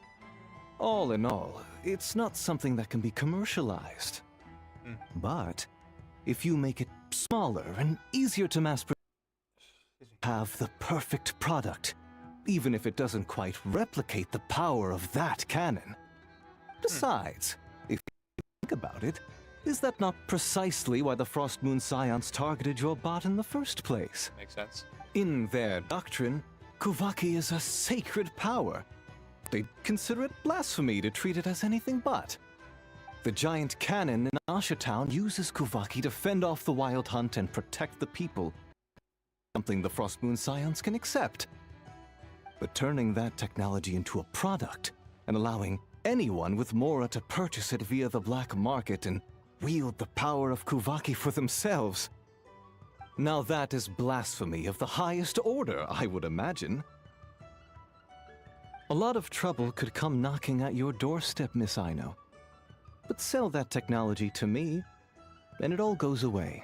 C: All in all, it's not something that can be commercialized. But if you make it smaller and easier to mass produce, have the perfect product, even if it doesn't quite replicate the power of that cannon. Besides, if you think about it, is that not precisely why the Frost Moon Scions targeted your bot in the first place?
D: Makes sense.
C: In their doctrine, Kuvaki is a sacred power. They'd consider it blasphemy to treat it as anything but. The giant cannon in Asha Town uses Kuvaki to fend off the wild hunt and protect the people. Something the Frost Moon Scions can accept. But turning that technology into a product and allowing anyone with Mora to purchase it via the black market and wield the power of Kuvaki for themselves. Now that is blasphemy of the highest order, I would imagine. A lot of trouble could come knocking at your doorstep, Miss Aino. But sell that technology to me, and it all goes away.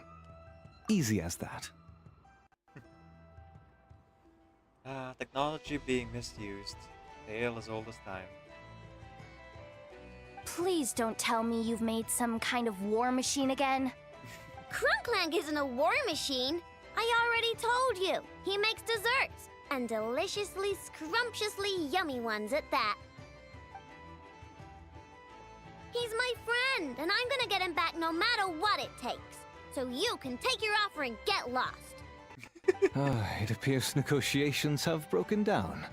C: Easy as that.
D: Technology being misused. Tale as old as time.
R: Please don't tell me you've made some kind of war machine again.
P: Crunklank isn't a war machine. I already told you. He makes desserts, and deliciously, scrumptiously yummy ones at that. He's my friend, and I'm gonna get him back no matter what it takes. So you can take your offer and get lost.
C: It appears negotiations have broken down.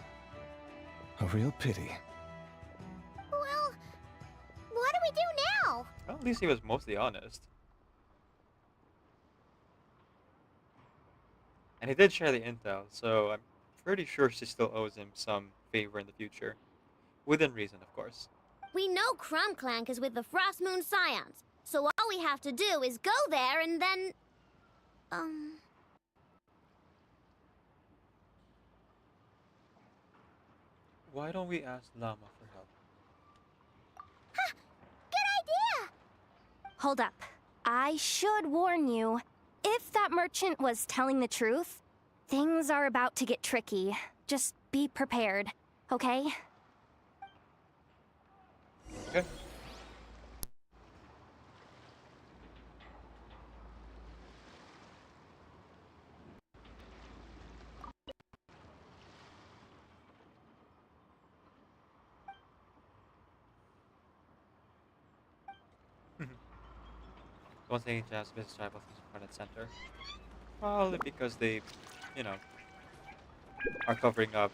C: A real pity.
P: Well, what do we do now?
D: Well, at least he was mostly honest. And he did share the intel, so I'm pretty sure she still owes him some favor in the future. Within reason, of course.
P: We know Crunklank is with the Frost Moon Scions, so all we have to do is go there and then...
D: Why don't we ask Llama for help?
P: Good idea!
R: Hold up. I should warn you. If that merchant was telling the truth, things are about to get tricky. Just be prepared, okay?
D: Okay. Once they just visit tribal front and center. Probably because they, you know, are covering up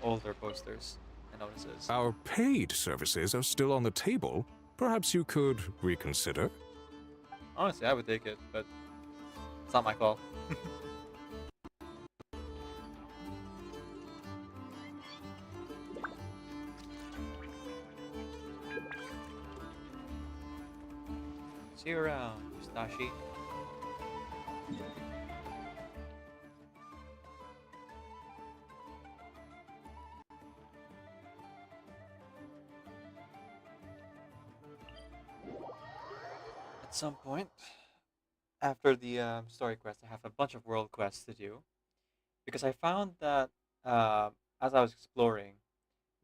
D: older posters and notices.
U: Our paid services are still on the table. Perhaps you could reconsider?
D: Honestly, I would take it, but it's not my call. See you around, Mustashi. At some point, after the story quest, I have a bunch of world quests to do. Because I found that as I was exploring,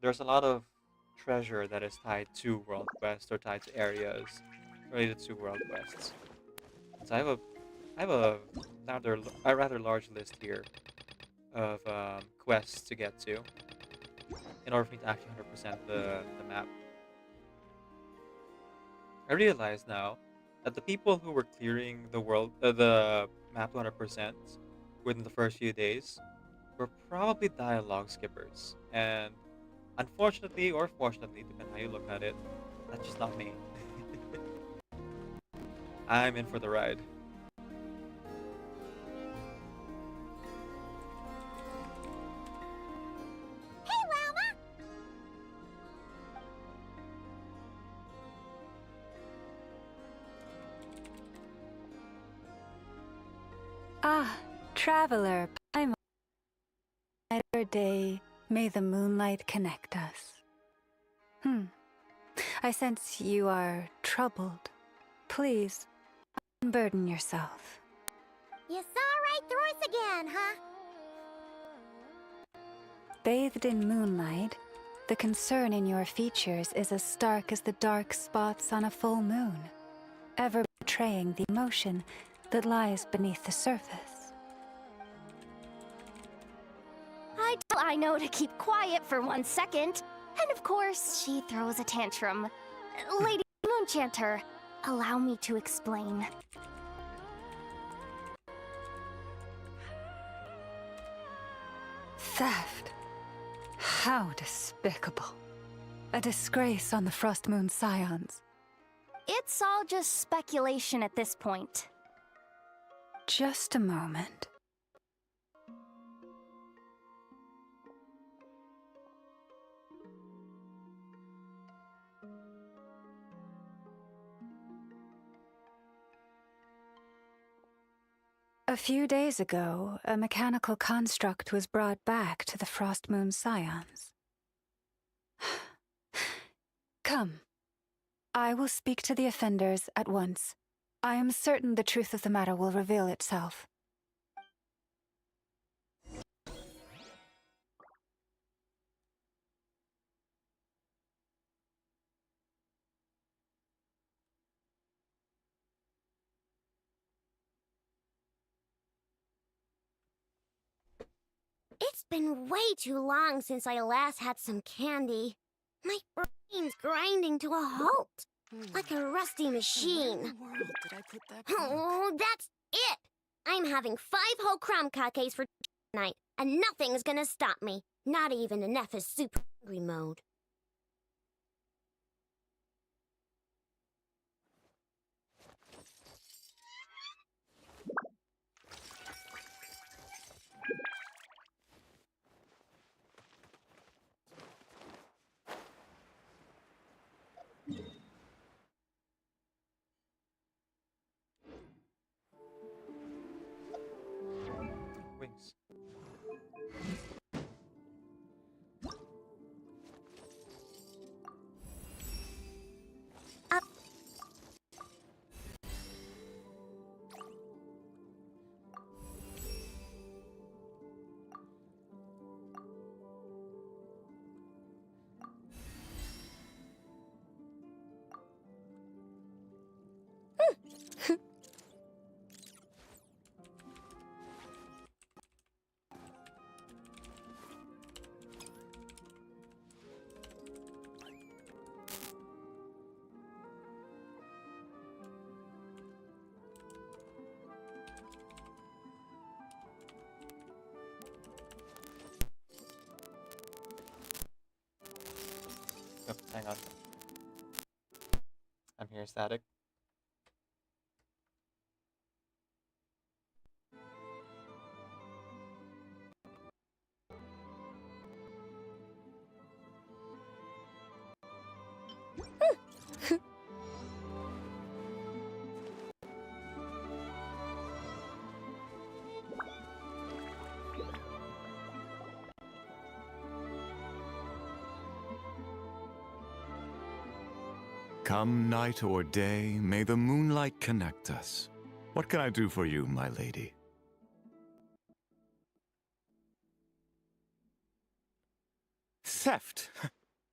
D: there's a lot of treasure that is tied to world quests or tied to areas related to world quests. So I have a rather large list here of quests to get to in order for me to actually 100% the map. I realize now that the people who were clearing the map 100% within the first few days were probably dialogue skippers, and unfortunately or fortunately, depending how you look at it, that's just not me. I'm in for the ride.
P: Hey, Llama!
F: Ah, traveler, night or day, may the moonlight connect us. I sense you are troubled. Please, unburden yourself.
P: You saw right through us again, huh?
F: Bathed in moonlight, the concern in your features is as stark as the dark spots on a full moon, ever betraying the emotion that lies beneath the surface.
R: I tell Aino to keep quiet for 1 second, and of course, she throws a tantrum. Lady Moonchanter, allow me to explain.
F: Theft. How despicable. A disgrace on the Frost Moon Scions.
R: It's all just speculation at this point.
F: Just a moment. A few days ago, a mechanical construct was brought back to the Frost Moon Scions. Come. I will speak to the offenders at once. I am certain the truth of the matter will reveal itself.
P: It's been way too long since I last had some candy. My brain's grinding to a halt, like a rusty machine. Oh, that's it! I'm having 5 whole crumb cupcakes for tonight, and nothing's gonna stop me. Not even Nefa's super hungry mode.
A: Wings. Oh, hang on. I'm here, static.
V: Come night or day, may the moonlight connect us. What can I do for you, my lady?
U: Theft!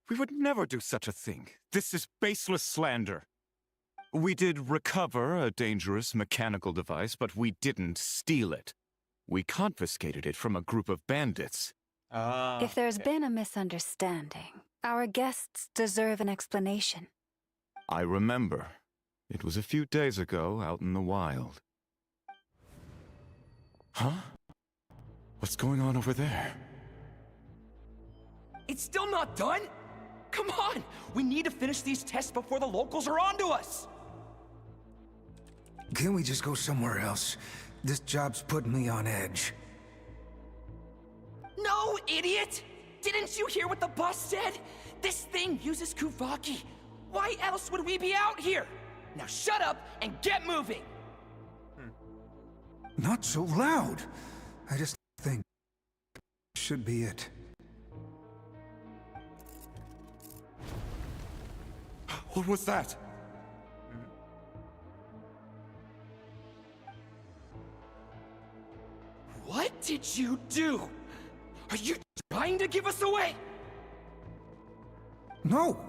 U: We would never do such a thing. This is baseless slander. We did recover a dangerous mechanical device, but we didn't steal it. We confiscated it from a group of bandits.
F: If there's been a misunderstanding, our guests deserve an explanation.
V: I remember. It was a few days ago out in the wild. Huh? What's going on over there?
W: It's still not done? Come on! We need to finish these tests before the locals are onto us!
X: Can't we just go somewhere else? This job's putting me on edge.
W: No, idiot! Didn't you hear what the boss said? This thing uses Kuvaki. Why else would we be out here? Now shut up and get moving!
X: Not so loud. I just think Should be it.
V: What was that?
W: What did you do? Are you trying to give us away?
X: No,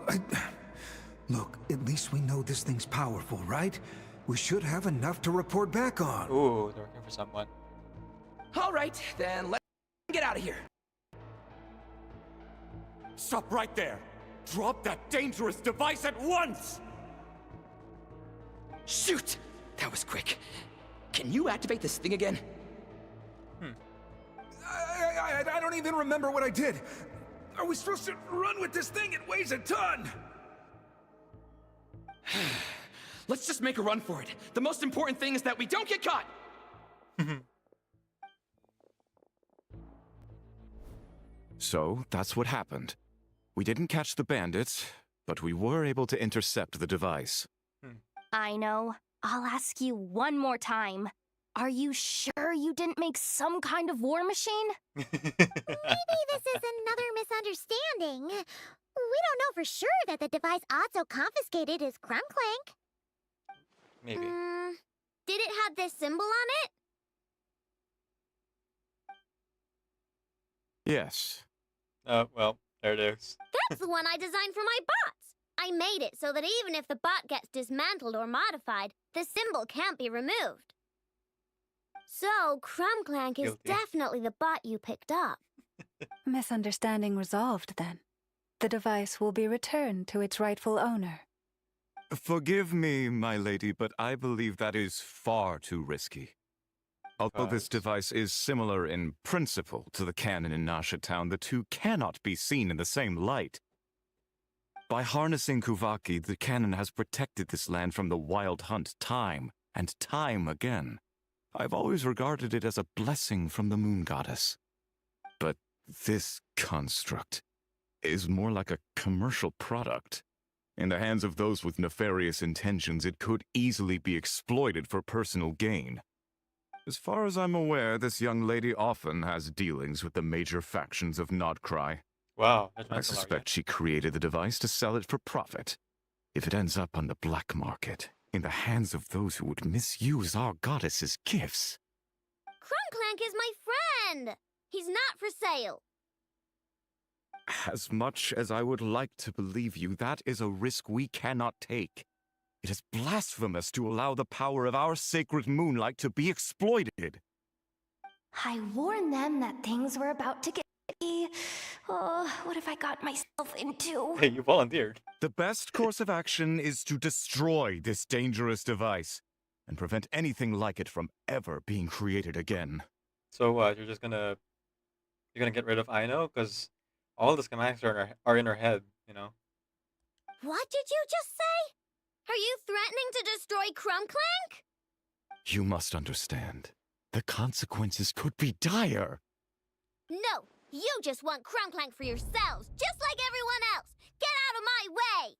X: Look, at least we know this thing's powerful, right? We should have enough to report back on.
D: Ooh, they're looking for someone.
W: All right, then let's get out of here.
V: Stop right there! Drop that dangerous device at once!
W: Shoot! That was quick. Can you activate this thing again?
X: I don't even remember what I did. Are we supposed to run with this thing? It weighs a ton!
W: Let's just make a run for it. The most important thing is that we don't get caught!
V: So, that's what happened. We didn't catch the bandits, but we were able to intercept the device.
R: I know. I'll ask you one more time. Are you sure you didn't make some kind of war machine?
P: Maybe this is another misunderstanding. We don't know for sure that the device Otto confiscated is Crumclank.
D: Maybe.
P: Did it have this symbol on it?
V: Yes.
D: Well, there it is.
P: That's the one I designed for my bots. I made it so that even if the bot gets dismantled or modified, the symbol can't be removed. So, Crumclank is definitely the bot you picked up.
F: Misunderstanding resolved, then. The device will be returned to its rightful owner.
V: Forgive me, my lady, but I believe that is far too risky. Although this device is similar in principle to the cannon in Nasha Town, the two cannot be seen in the same light. By harnessing Kuvaki, the cannon has protected this land from the wild hunt time and time again. I've always regarded it as a blessing from the moon goddess. But this construct is more like a commercial product. In the hands of those with nefarious intentions, it could easily be exploited for personal gain. As far as I'm aware, this young lady often has dealings with the major factions of Nodcry.
D: Wow.
V: I suspect she created the device to sell it for profit. If it ends up on the black market, in the hands of those who would misuse our goddess's gifts.
P: Crumclank is my friend! He's not for sale.
V: As much as I would like to believe you, that is a risk we cannot take. It is blasphemous to allow the power of our sacred moonlight to be exploited.
R: I warned them that things were about to get me. Oh, what have I got myself into?
D: Hey, you volunteered.
V: The best course of action is to destroy this dangerous device and prevent anything like it from ever being created again.
D: So what? You're gonna get rid of Aino? Because all the schematics are in her head, you know.
P: What did you just say? Are you threatening to destroy Crumclank?
V: You must understand. The consequences could be dire.
P: No, you just want Crumclank for yourselves, just like everyone else. Get out of my way!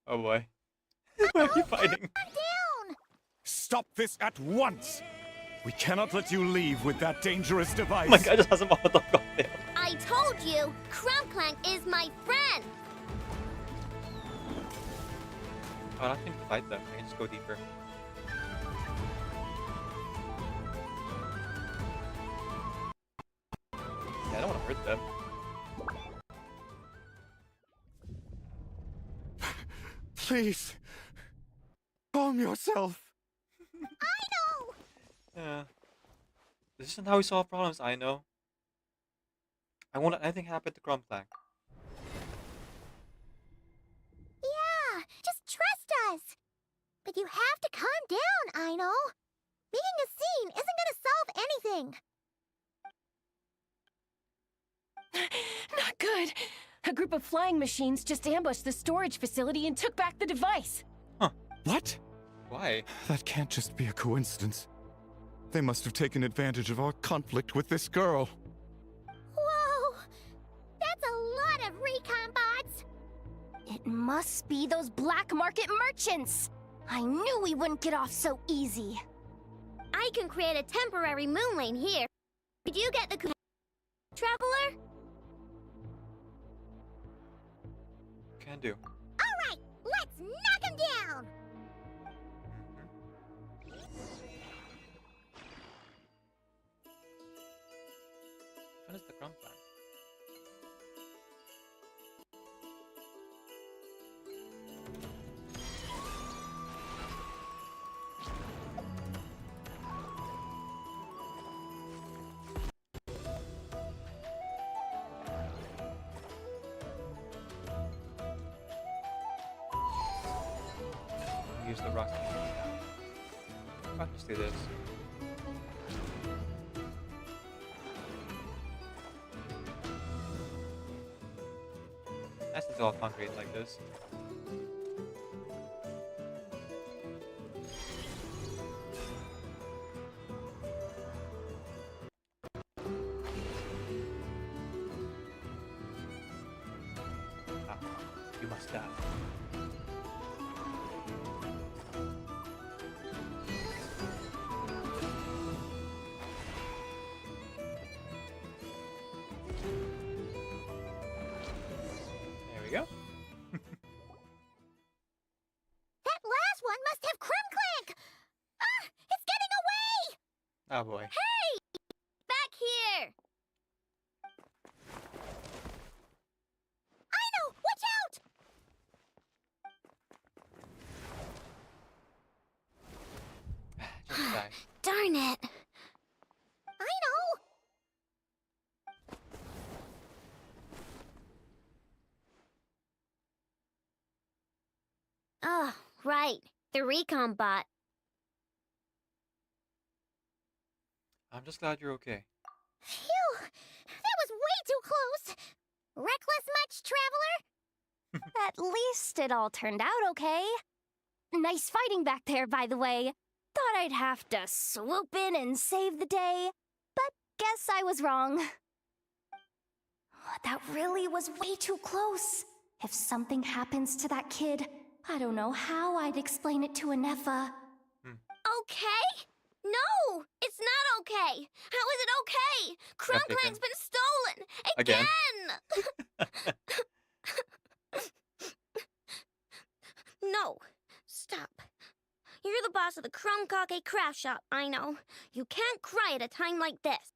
D: Oh boy. Why are you fighting?
P: Down!
V: Stop this at once! We cannot let you leave with that dangerous device.
D: Oh my god, I just has a Molotov cocktail.
P: I told you, Crumclank is my friend!
D: Oh, I don't think to fight them. I can just go deeper. Yeah, I don't want to hurt them.
V: Please, calm yourself.
D: Yeah. This isn't how we solve problems, I know. I won't let anything happen to Crumclank.
P: Yeah, just trust us. But you have to calm down, Aino. Making a scene isn't gonna solve anything.
E: Not good. A group of flying machines just ambushed the storage facility and took back the device.
V: What?
D: Why?
V: That can't just be a coincidence. They must have taken advantage of our conflict with this girl.
P: Whoa! That's a lot of recon bots!
R: It must be those black market merchants. I knew we wouldn't get off so easy.
P: I can create a temporary moon lane here. Could you get the traveler?
A: Can do.
P: Alright, let's knock him down!
A: What is the crumb plant? Use the rocks. I'll just do this. That's all concrete like this. Ah, you must die. There we go.
P: That last one must have Clank! Ah! It's getting away!
A: Oh boy.
P: Hey! Back here! Aino! Watch out!
A: Just die.
P: Darn it! Aino! Oh, right. The recon bot.
A: I'm just glad you're okay.
P: Phew! That was way too close! Reckless much, traveler?
R: At least it all turned out okay. Nice fighting back there, by the way. Thought I'd have to swoop in and save the day, but guess I was wrong. That really was way too close. If something happens to that kid, I don't know how I'd explain it to Anefa.
P: Okay? No! It's not okay! How is it okay? Crumblank's been stolen!
A: Again.
P: No. Stop. You're the boss of the Crumb-Kake craft shop, I know. You can't cry at a time like this.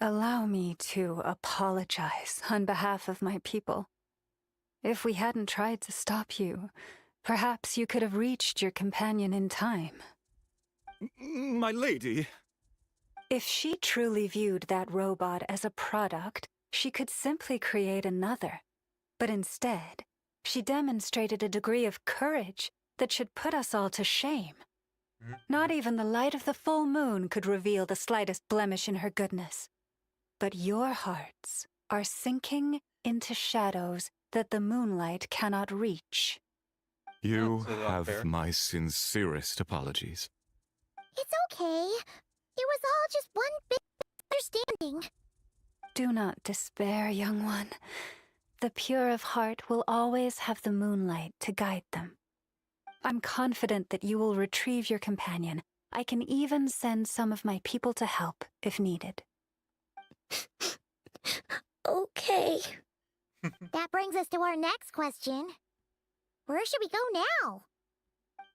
F: Allow me to apologize on behalf of my people. If we hadn't tried to stop you, perhaps you could have reached your companion in time.
V: My lady.
F: If she truly viewed that robot as a product, she could simply create another. But instead, she demonstrated a degree of courage that should put us all to shame. Not even the light of the full moon could reveal the slightest blemish in her goodness. But your hearts are sinking into shadows that the moonlight cannot reach.
V: You have my sincerest apologies.
P: It's okay. It was all just one big misunderstanding.
F: Do not despair, young one. The pure of heart will always have the moonlight to guide them. I'm confident that you will retrieve your companion. I can even send some of my people to help if needed.
P: Okay. That brings us to our next question. Where should we go now?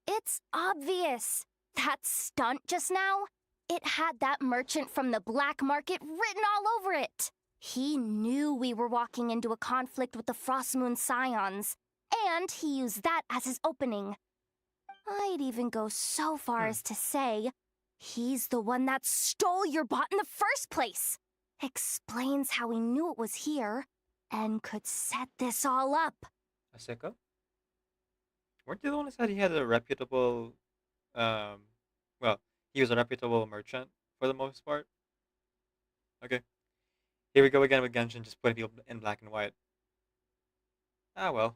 R: It's obvious. That stunt just now, it had that merchant from the black market written all over it. He knew we were walking into a conflict with the Frostmoon Scions, and he used that as his opening. I'd even go so far as to say, he's the one that stole your bot in the first place. Explains how he knew it was here, and could set this all up.
A: Aseko? Weren't you the one that said he had a reputable, well, he was a reputable merchant for the most part? Okay. Here we go again with Genshin, just putting people in black and white. Ah, well.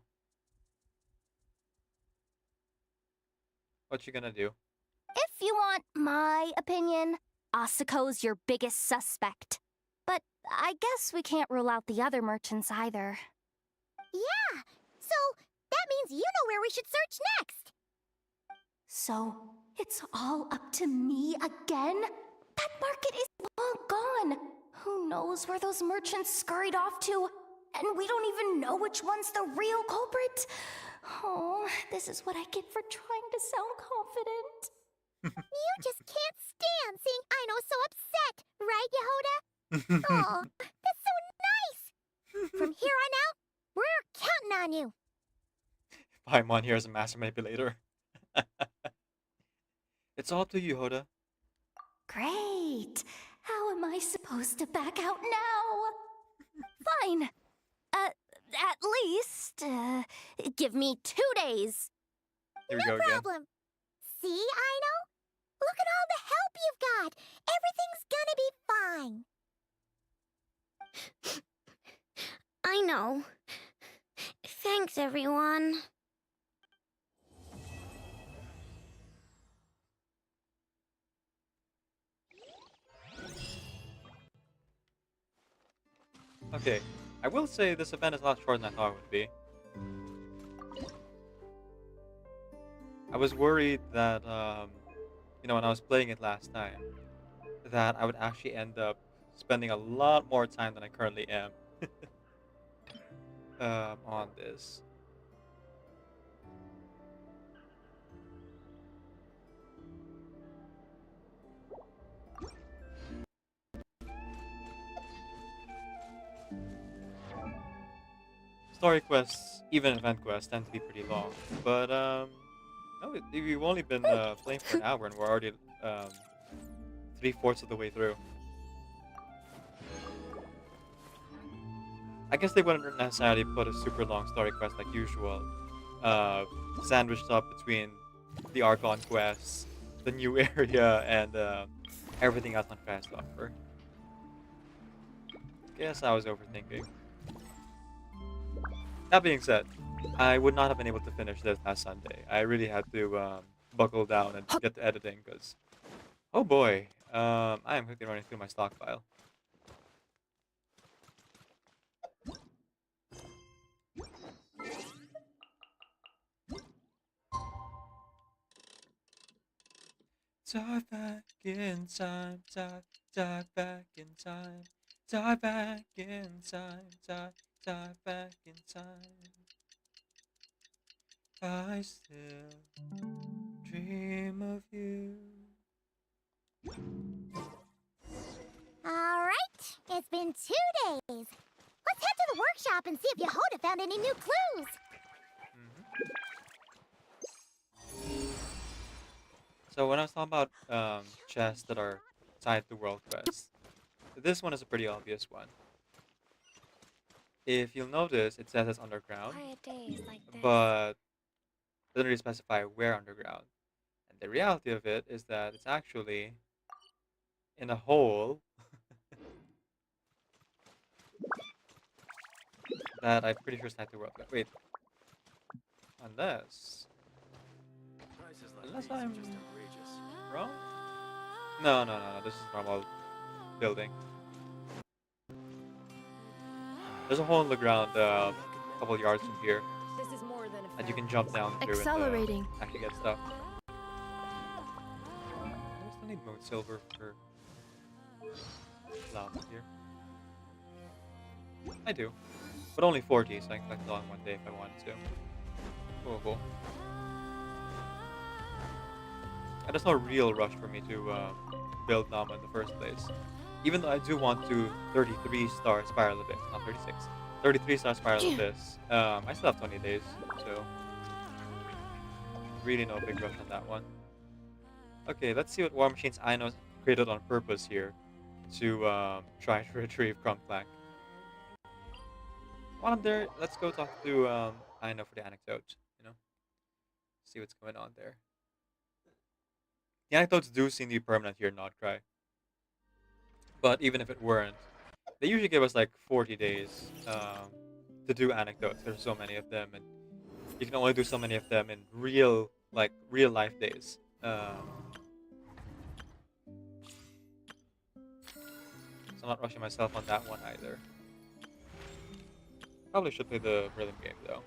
A: What you gonna do?
R: If you want my opinion, Asako's your biggest suspect. But I guess we can't rule out the other merchants either.
P: Yeah, so that means you know where we should search next.
R: So, it's all up to me again? That market is long gone. Who knows where those merchants scurried off to? And we don't even know which one's the real culprit. Oh, this is what I get for trying to sound confident.
P: You just can't stand seeing Aino so upset, right, Yehoda? Oh, that's so nice! From here on out, we're counting on you.
D: Paimon here is a master manipulator. It's all to you, Hoda.
R: Great. How am I supposed to back out now? Fine. At least, give me 2 days.
D: Here we go again.
P: No problem. See, Aino? Look at all the help you've got. Everything's gonna be fine. I know. Thanks, everyone.
D: Okay, I will say this event is a lot shorter than I thought it would be. I was worried that, you know, when I was playing it last time, that I would actually end up spending a lot more time than I currently am on this. Story quests, even event quests, tend to be pretty long. But, no, we've only been playing for an hour and we're already 3/4 of the way through. I guess they wouldn't necessarily put a super long story quest like usual, sandwiched up between the Archon quests, the new area, and everything else on Fast Offer. Guess I was overthinking. That being said, I would not have been able to finish this last Sunday. I really had to buckle down and get to editing because, oh boy, I am quickly running through my stockpile. Dive back in time, dive back in time, dive back in time, dive back in time. I still dream of you.
P: Alright, it's been 2 days. Let's head to the workshop and see if Yehoda found any new clues.
D: So when I was talking about chests that are tied to world quests, this one is a pretty obvious one. If you'll notice, it says it's underground, but it doesn't really specify where underground. And the reality of it is that it's actually in a hole that I'm pretty sure is tied to world quest. Wait, unless I'm wrong? No, this is normal building. There's a hole in the ground a couple yards from here
E: This is more than a
D: that you can jump down through
E: Accelerating.
D: and actually get stuff. I still need moon silver for lava here. I do, but only 40, so I can collect it all in one day if I wanted to. Cool. And there's no real rush for me to build Nama in the first place. Even though I do want to 33-star Spiral Abyss, not 36. 33-star Spiral Abyss. I still have 20 days, so really no big rush on that one. Okay, let's see what War Machines Aino created on purpose here to try to retrieve Crumbclank. While I'm there, let's go talk to Aino for the anecdote, you know? See what's going on there. The anecdotes do seem to be permanent here in Notcry. But even if it weren't, they usually give us like 40 days to do anecdotes. There's so many of them, and you can only do so many of them in real life days. So I'm not rushing myself on that one either. Probably should play the rhythm game though.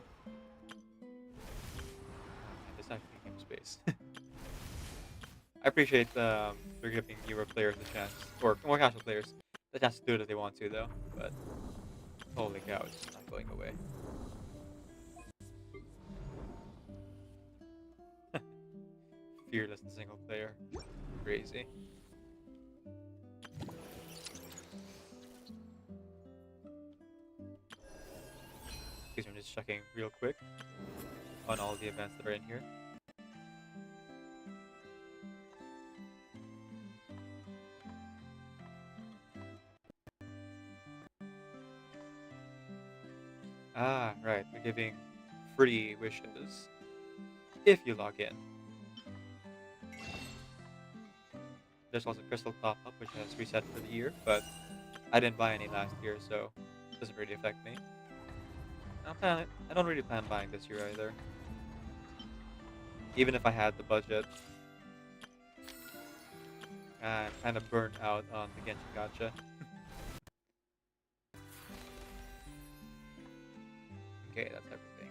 D: This actually game space. I appreciate for giving newer players a chance, or more casual players, the chance to do it if they want to, though. But holy cow, it's just not going away. Fearless in single player. Crazy. Excuse me, I'm just checking real quick on all the events that are in here. Ah, right, we're giving free wishes if you log in. There's also Crystal Top-Up, which has reset for the year, but I didn't buy any last year, so it doesn't really affect me. I don't really plan buying this year either. Even if I had the budget. I'm kind of burnt out on the Genshin Gacha. Okay, that's everything.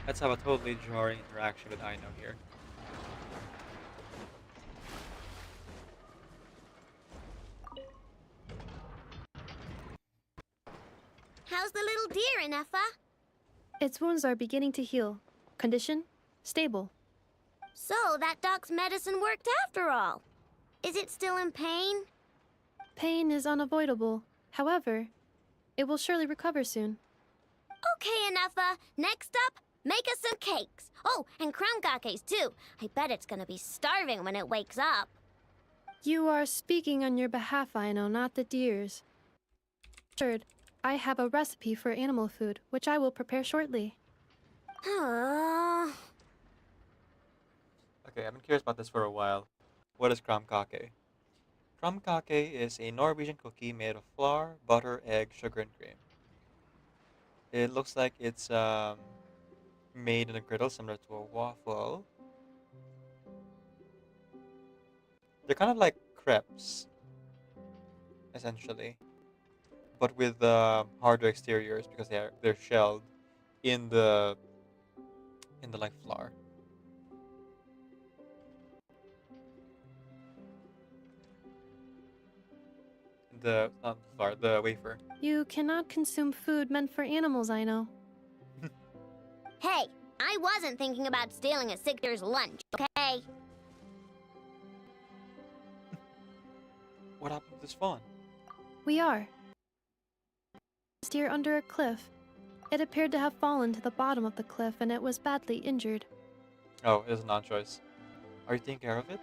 D: Let's have a totally jarring interaction with Aino here.
P: How's the little deer, Inefa?
G: Its wounds are beginning to heal. Condition? Stable.
P: So, that doc's medicine worked after all. Is it still in pain?
G: Pain is unavoidable. However, it will surely recover soon.
P: Okay, Inefa. Next up, make us some cakes. Oh, and crown kakes too. I bet it's gonna be starving when it wakes up.
G: You are speaking on your behalf, Aino, not the deer's. Third, I have a recipe for animal food, which I will prepare shortly.
P: Aww.
D: Okay, I've been curious about this for a while. What is krumkake? Krumkake is a Norwegian cookie made of flour, butter, egg, sugar, and cream. It looks like it's made in a griddle similar to a waffle. They're kind of like crepes, essentially, but with harder exteriors because they're shelled in the like flour. Not the flour, the wafer.
G: You cannot consume food meant for animals, Aino.
P: Hey, I wasn't thinking about stealing a sick deer's lunch, okay?
D: What happened to this fawn?
G: We are. Deer under a cliff. It appeared to have fallen to the bottom of the cliff and it was badly injured.
D: Oh, it is a non-choice. Are you taking care of it?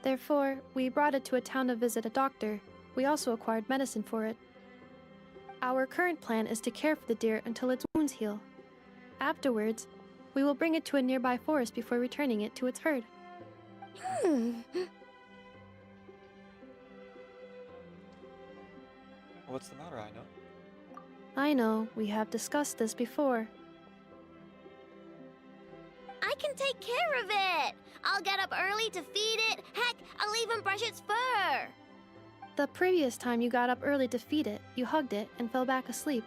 G: Therefore, we brought it to a town to visit a doctor. We also acquired medicine for it. Our current plan is to care for the deer until its wounds heal. Afterwards, we will bring it to a nearby forest before returning it to its herd.
D: What's the matter, Aino?
G: I know, we have discussed this before.
P: I can take care of it. I'll get up early to feed it. Heck, I'll even brush its fur.
G: The previous time you got up early to feed it, you hugged it and fell back asleep.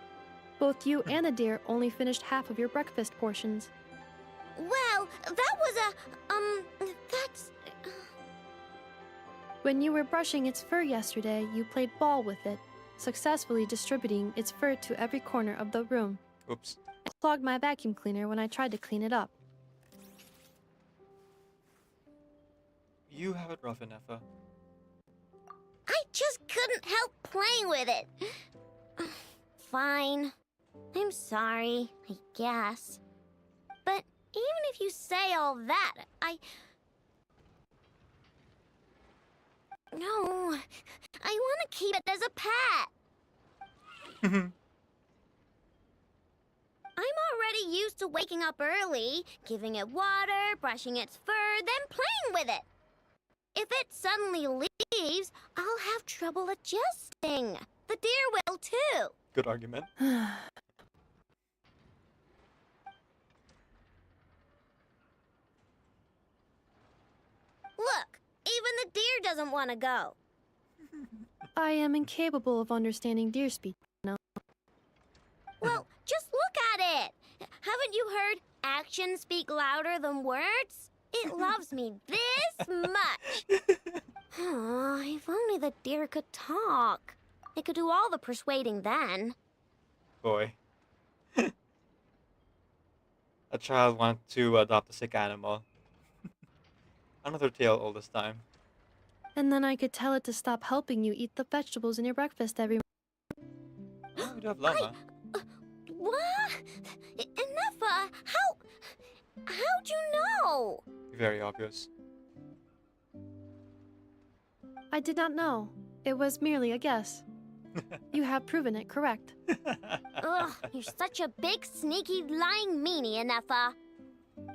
G: Both you and the deer only finished half of your breakfast portions.
P: Well, that was that's...
G: When you were brushing its fur yesterday, you played ball with it, successfully distributing its fur to every corner of the room.
D: Oops.
G: I clogged my vacuum cleaner when I tried to clean it up.
D: You have it rough, Inefa.
P: I just couldn't help playing with it. Fine. I'm sorry, I guess. But even if you say all that, No, I want to keep it as a pet. I'm already used to waking up early, giving it water, brushing its fur, then playing with it. If it suddenly leaves, I'll have trouble adjusting. The deer will too.
D: Good argument.
P: Look, even the deer doesn't want to go.
G: I am incapable of understanding deer speech now.
P: Well, just look at it. Haven't you heard actions speak louder than words? It loves me this much. Oh, if only the deer could talk. It could do all the persuading then.
A: Boy. A child wants to adopt a sick animal. Another tale all this time.
G: And then I could tell it to stop helping you eat the vegetables in your breakfast every morning.
A: Oh, we do have llama.
P: What? Enough, how'd you know?
A: Very obvious.
G: I did not know. It was merely a guess. You have proven it correct.
P: Ugh, you're such a big, sneaky, lying meanie, Enough.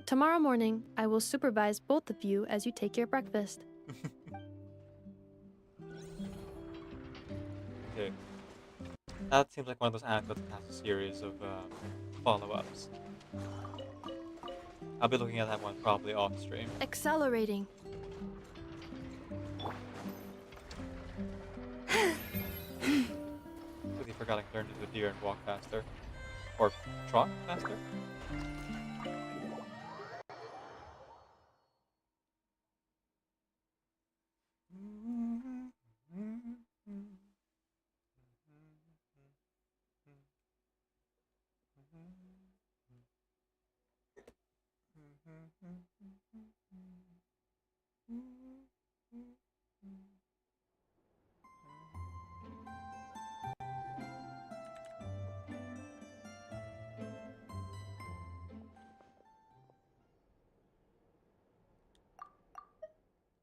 G: Tomorrow morning, I will supervise both of you as you take your breakfast.
A: Okay. That seems like one of those anecdotes that has a series of follow-ups. I'll be looking at that one probably off stream.
G: Accelerating.
A: Really forgot I can turn into a deer and walk faster. Or trot faster?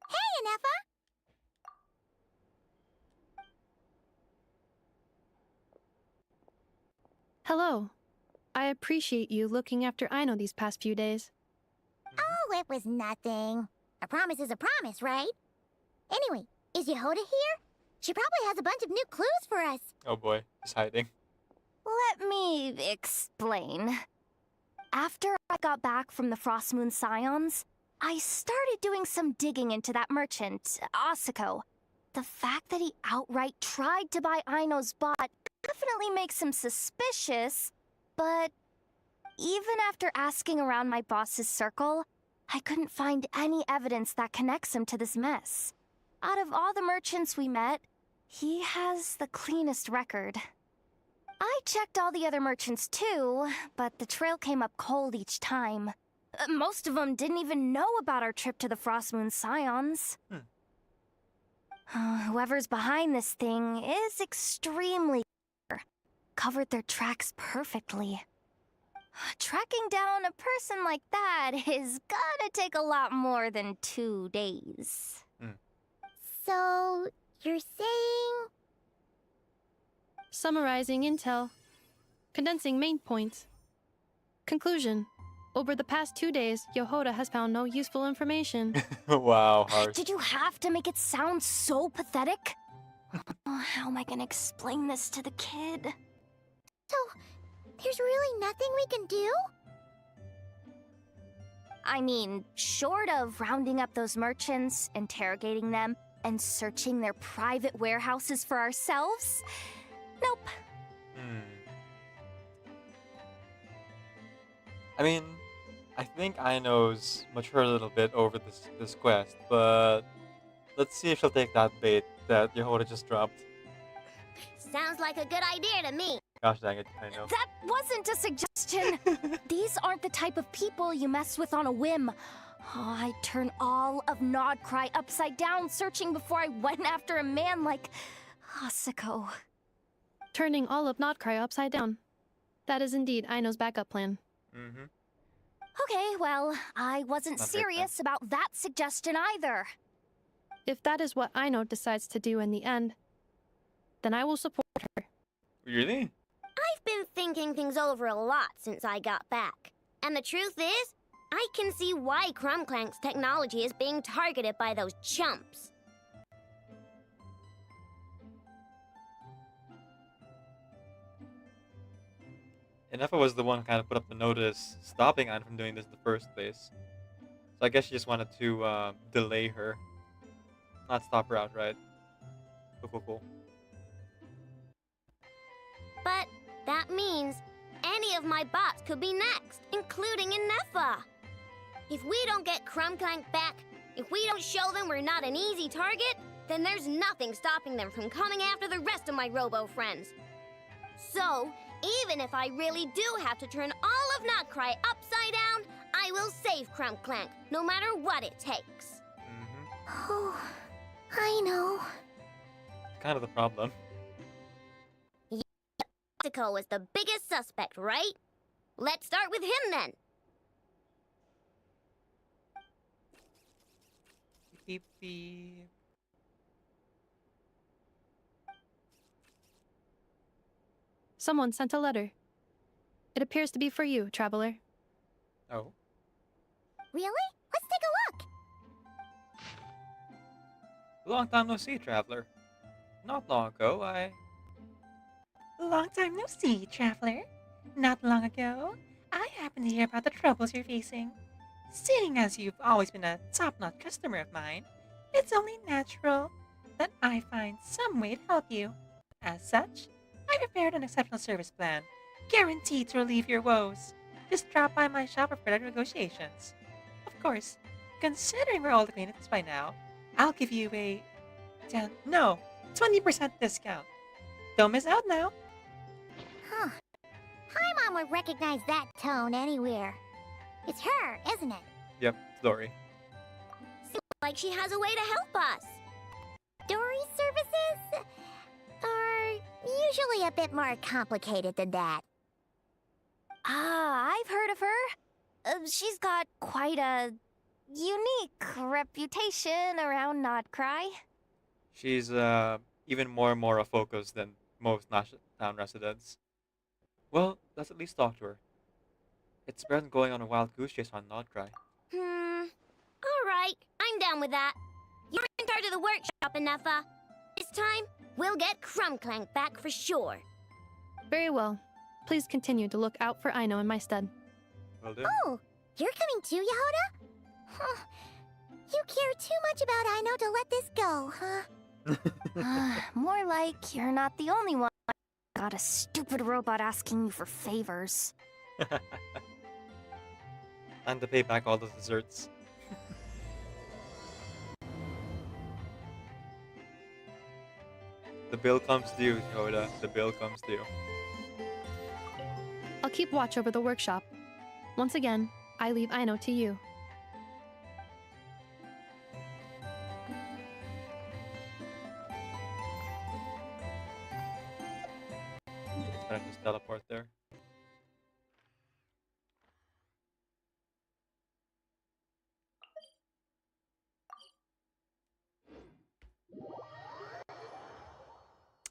P: Hey, Enough.
G: Hello. I appreciate you looking after Aino these past few days.
P: Oh, it was nothing. A promise is a promise, right? Anyway, is Yehoda here? She probably has a bunch of new clues for us.
A: Oh boy, he's hiding.
R: Let me explain. After I got back from the Frost Moon Scions, I started doing some digging into that merchant, Asako. The fact that he outright tried to buy Aino's bot definitely makes him suspicious, but even after asking around my boss's circle, I couldn't find any evidence that connects him to this mess. Out of all the merchants we met, he has the cleanest record. I checked all the other merchants too, but the trail came up cold each time. Most of them didn't even know about our trip to the Frost Moon Scions. Whoever's behind this thing is extremely clever. Covered their tracks perfectly. Tracking down a person like that is gonna take a lot more than 2 days.
P: So, you're saying...
G: Summarizing intel. Condensing main points. Conclusion. Over the past 2 days, Yehoda has found no useful information.
A: Wow, harsh.
R: Did you have to make it sound so pathetic? How am I gonna explain this to the kid?
P: So, there's really nothing we can do?
R: I mean, short of rounding up those merchants, interrogating them, and searching their private warehouses for ourselves? Nope.
A: I mean, I think Aino's matured a little bit over this quest, but let's see if she'll take that bait that Yehoda just dropped.
P: Sounds like a good idea to me.
A: Gosh dang it, Aino.
R: That wasn't a suggestion! These aren't the type of people you mess with on a whim. Oh, I'd turn all of Nodcry upside down searching before I went after a man like Asako.
G: Turning all of Nodcry upside down. That is indeed Aino's backup plan.
R: Okay, well, I wasn't serious about that suggestion either.
G: If that is what Aino decides to do in the end, then I will support her.
A: Really?
P: I've been thinking things over a lot since I got back. And the truth is, I can see why Crumclank's technology is being targeted by those chumps.
A: Inefa was the one who kind of put up the notice stopping Aino from doing this in the first place. So I guess she just wanted to delay her. Not stop her outright.
D: Cool.
P: But that means any of my bots could be next, including Inefa. If we don't get Crumbclank back, if we don't show them we're not an easy target, then there's nothing stopping them from coming after the rest of my robo friends. So, even if I really do have to turn all of Notcry upside down, I will save Crumbclank, no matter what it takes.
B: Oh, I know.
D: Kind of the problem.
P: Tico was the biggest suspect, right? Let's start with him then.
D: Beep beep.
G: Someone sent a letter. It appears to be for you, Traveler.
D: Oh.
P: Really? Let's take a look.
D: Long time no see, Traveler. Not long ago,
H: Long time no see, Traveler. Not long ago, I happened to hear about the troubles you're facing. Seeing as you've always been a top-notch customer of mine, it's only natural that I find some way to help you. As such, I prepared an exceptional service plan, guaranteed to relieve your woes. Just drop by my shop for further negotiations. Of course, considering we're all acquainted by now, I'll give you a 20% discount. Don't miss out now.
B: Huh. Paimon would recognize that tone anywhere. It's her, isn't it?
D: Yep, Dory.
P: Seems like she has a way to help us.
B: Dory's services are usually a bit more complicated than that.
R: Ah, I've heard of her. She's got quite a unique reputation around Notcry.
D: She's even more a focus than most town residents. Well, let's at least talk to her. It's better than going on a wild goose chase on Notcry.
P: Alright, I'm down with that. You're in charge of the workshop, Inefa. This time, we'll get Crumbclank back for sure.
G: Very well. Please continue to look out for Aino in my stead.
D: Will do.
B: Oh, you're coming too, Yehoda? Huh. You care too much about Aino to let this go, huh?
R: More like you're not the only one. Got a stupid robot asking you for favors.
D: And to pay back all the desserts. The bill comes due, Yoda. The bill comes due.
G: I'll keep watch over the workshop. Once again, I leave Aino to you.
D: It's better to just teleport there.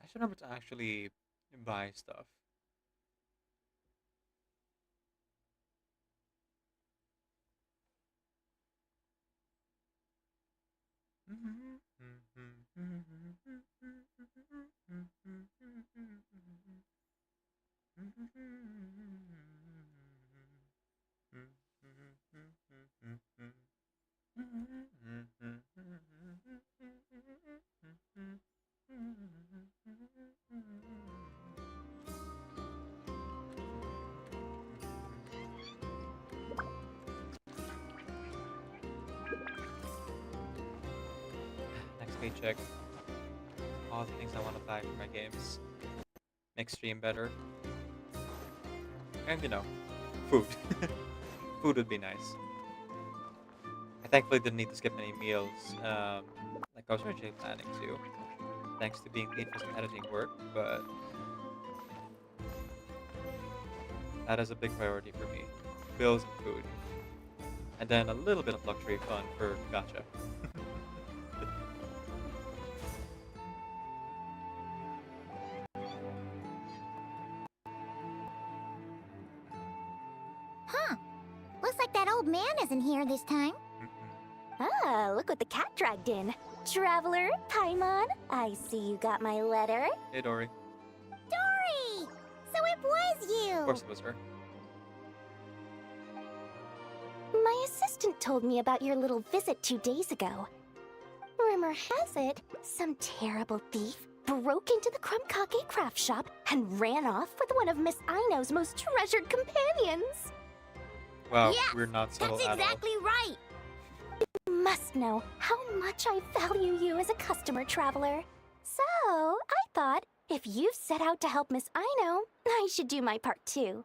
D: I should remember to actually buy stuff. Next paycheck. All the things I want to buy for my games. Make stream better. And, you know, food. Food would be nice. I thankfully didn't need to skip any meals, like I was originally planning to, thanks to being paid for some editing work, but that is a big priority for me. Bills and food. And then a little bit of luxury fun for gacha.
B: Huh. Looks like that old man isn't here this time.
R: Ah, look what the cat dragged in. Traveler, Paimon, I see you got my letter.
D: Hey, Dory.
B: Dory! So it was you!
D: Of course it was her.
R: My assistant told me about your little visit 2 days ago. Rumor has it, some terrible thief broke into the crumb kake craft shop and ran off with one of Miss Aino's most treasured companions.
A: Wow,
P: Yes,
A: we're not subtle
P: that's
A: at all.
P: exactly right.
R: You must know how much I value you as a customer, traveler. So, I thought, if you've set out to help Miss Aino, I should do my part too.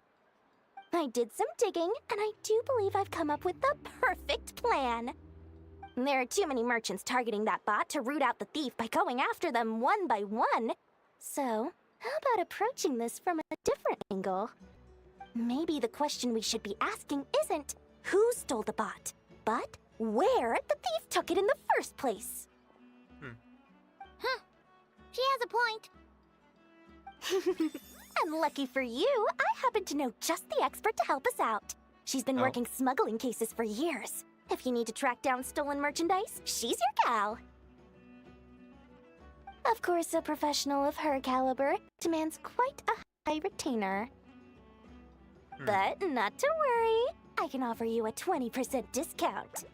R: I did some digging, and I do believe I've come up with the perfect plan. There are too many merchants targeting that bot to root out the thief by going after them one by one. So, how about approaching this from a different angle? Maybe the question we should be asking isn't who stole the bot, but where the thief took it in the first place.
P: Huh. She has a point.
R: And lucky for you, I happen to know just the expert to help us out. She's been working smuggling cases for years. If you need to track down stolen merchandise, she's your gal. Of course, a professional of her caliber demands quite a high retainer. But not to worry, I can offer you a 20% discount.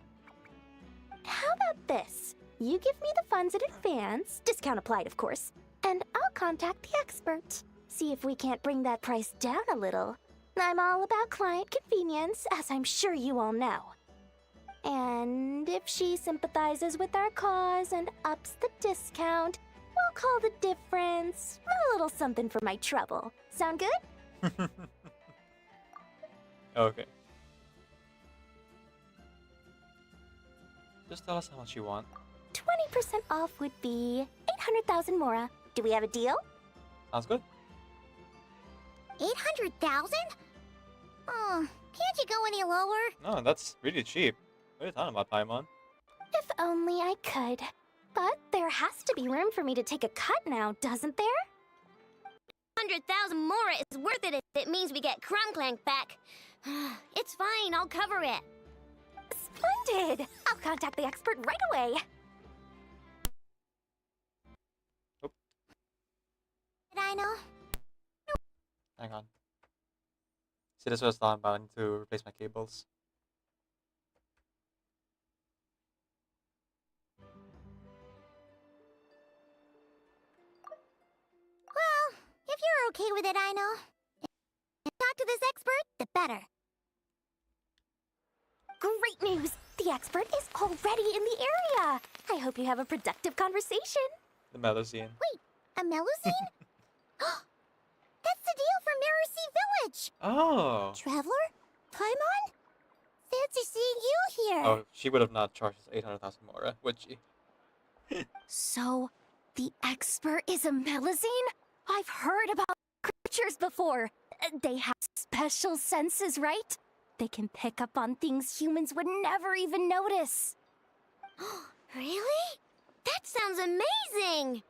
R: How about this? You give me the funds in advance, discount applied of course, and I'll contact the expert. See if we can't bring that price down a little. I'm all about client convenience, as I'm sure you all know. And if she sympathizes with our cause and ups the discount, we'll call the difference a little something for my trouble. Sound good?
A: Okay. Just tell us how much you want.
R: 20% off would be 800,000 mora. Do we have a deal?
A: Sounds good.
P: 800,000? Oh, can't you go any lower?
A: No, that's really cheap. What are you talking about, Paimon?
R: If only I could. But there has to be room for me to take a cut now, doesn't there?
P: 100,000 more is worth it if it means we get Crumb Clank back. It's fine, I'll cover it.
R: Splendid! I'll contact the expert right away.
P: Did I know?
A: Hang on. See, this was talking about. I need to replace my cables.
P: Well, if you're okay with it, I know. Talk to this expert, the better.
R: Great news! The expert is already in the area. I hope you have a productive conversation.
A: The Melusine.
P: Wait, a Melusine? That's the deal from Mercy Village!
A: Oh!
P: Traveler? Paimon? Fancy seeing you here!
A: Oh, she would have not charged us 800,000 more, would she?
R: So, the expert is a Melusine? I've heard about creatures before. They have special senses, right? They can pick up on things humans would never even notice.
P: Really? That sounds amazing!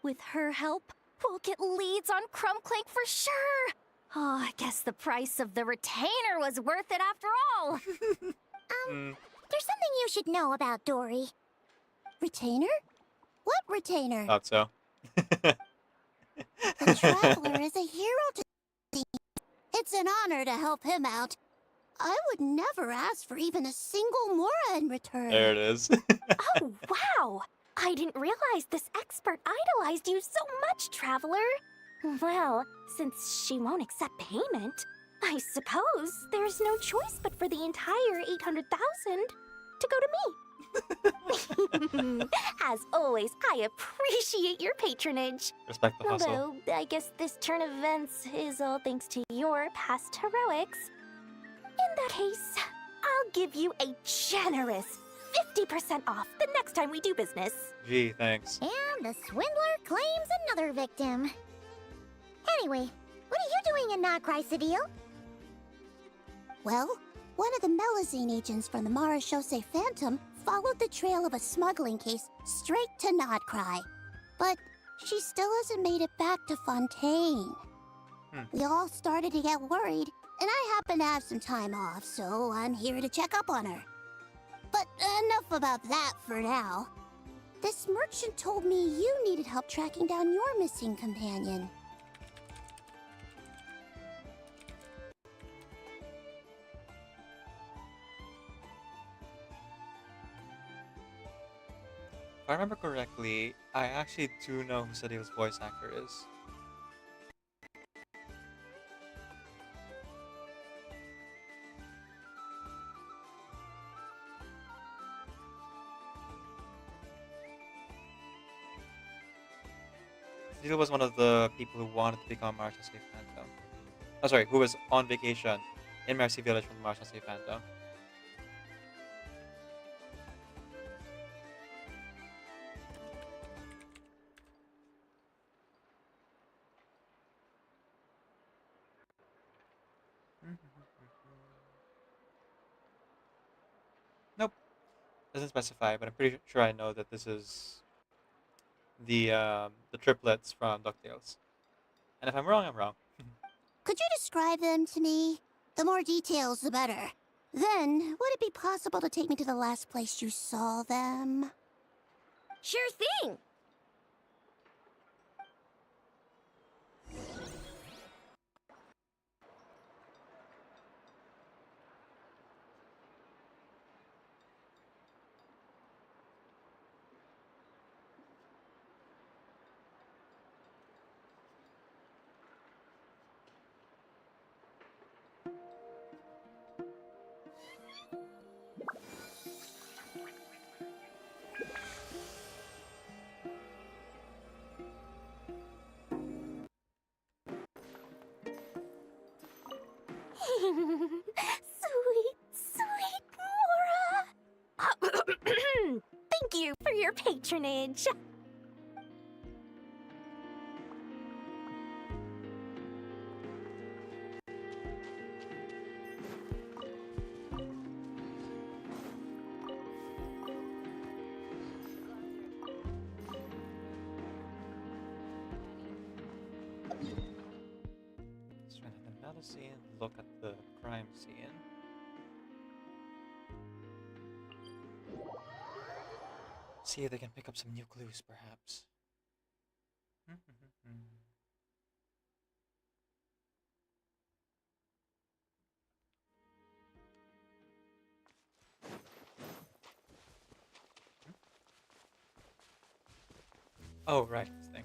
R: With her help, we'll get leads on Crumbclank for sure. Oh, I guess the price of the retainer was worth it after all.
P: There's something you should know about Dory. Retainer? What retainer?
A: Thought so.
P: The Traveler is a hero to me. It's an honor to help him out. I would never ask for even a single mora in return.
A: There it is.
R: Oh, wow! I didn't realize this expert idolized you so much, Traveler. Well, since she won't accept payment, I suppose there's no choice but for the entire 800,000 to go to me. As always, I appreciate your patronage.
A: Respect the hustle.
R: Although, I guess this turn of events is all thanks to your past heroics. In that case, I'll give you a generous 50% off the next time we do business.
A: Gee, thanks.
P: And the swindler claims another victim. Anyway, what are you doing in Notcry, Cedille? Well, one of the Melusine agents from the Marechaussee Phantom followed the trail of a smuggling case straight to Notcry. But she still hasn't made it back to Fontaine. We all started to get worried, and I happen to have some time off, so I'm here to check up on her. But enough about that for now. This merchant told me you needed help tracking down your missing companion.
A: I remember correctly, I actually do know who Sadil's voice actor is. Sadil was one of the people who wanted to become Marshall Safe Phantom. Oh, sorry, who was on vacation in Mercy Village with Marshall Safe Phantom. Nope, doesn't specify, but I'm pretty sure I know that this is the triplets from DuckTales. And if I'm wrong, I'm wrong.
P: Could you describe them to me? The more details, the better. Then, would it be possible to take me to the last place you saw them?
B: Sure thing!
P: Sweet, sweet Mora!
R: Thank you for your patronage.
A: Let's try another scene, look at the crime scene. See if they can pick up some new clues, perhaps. Oh, right, this thing.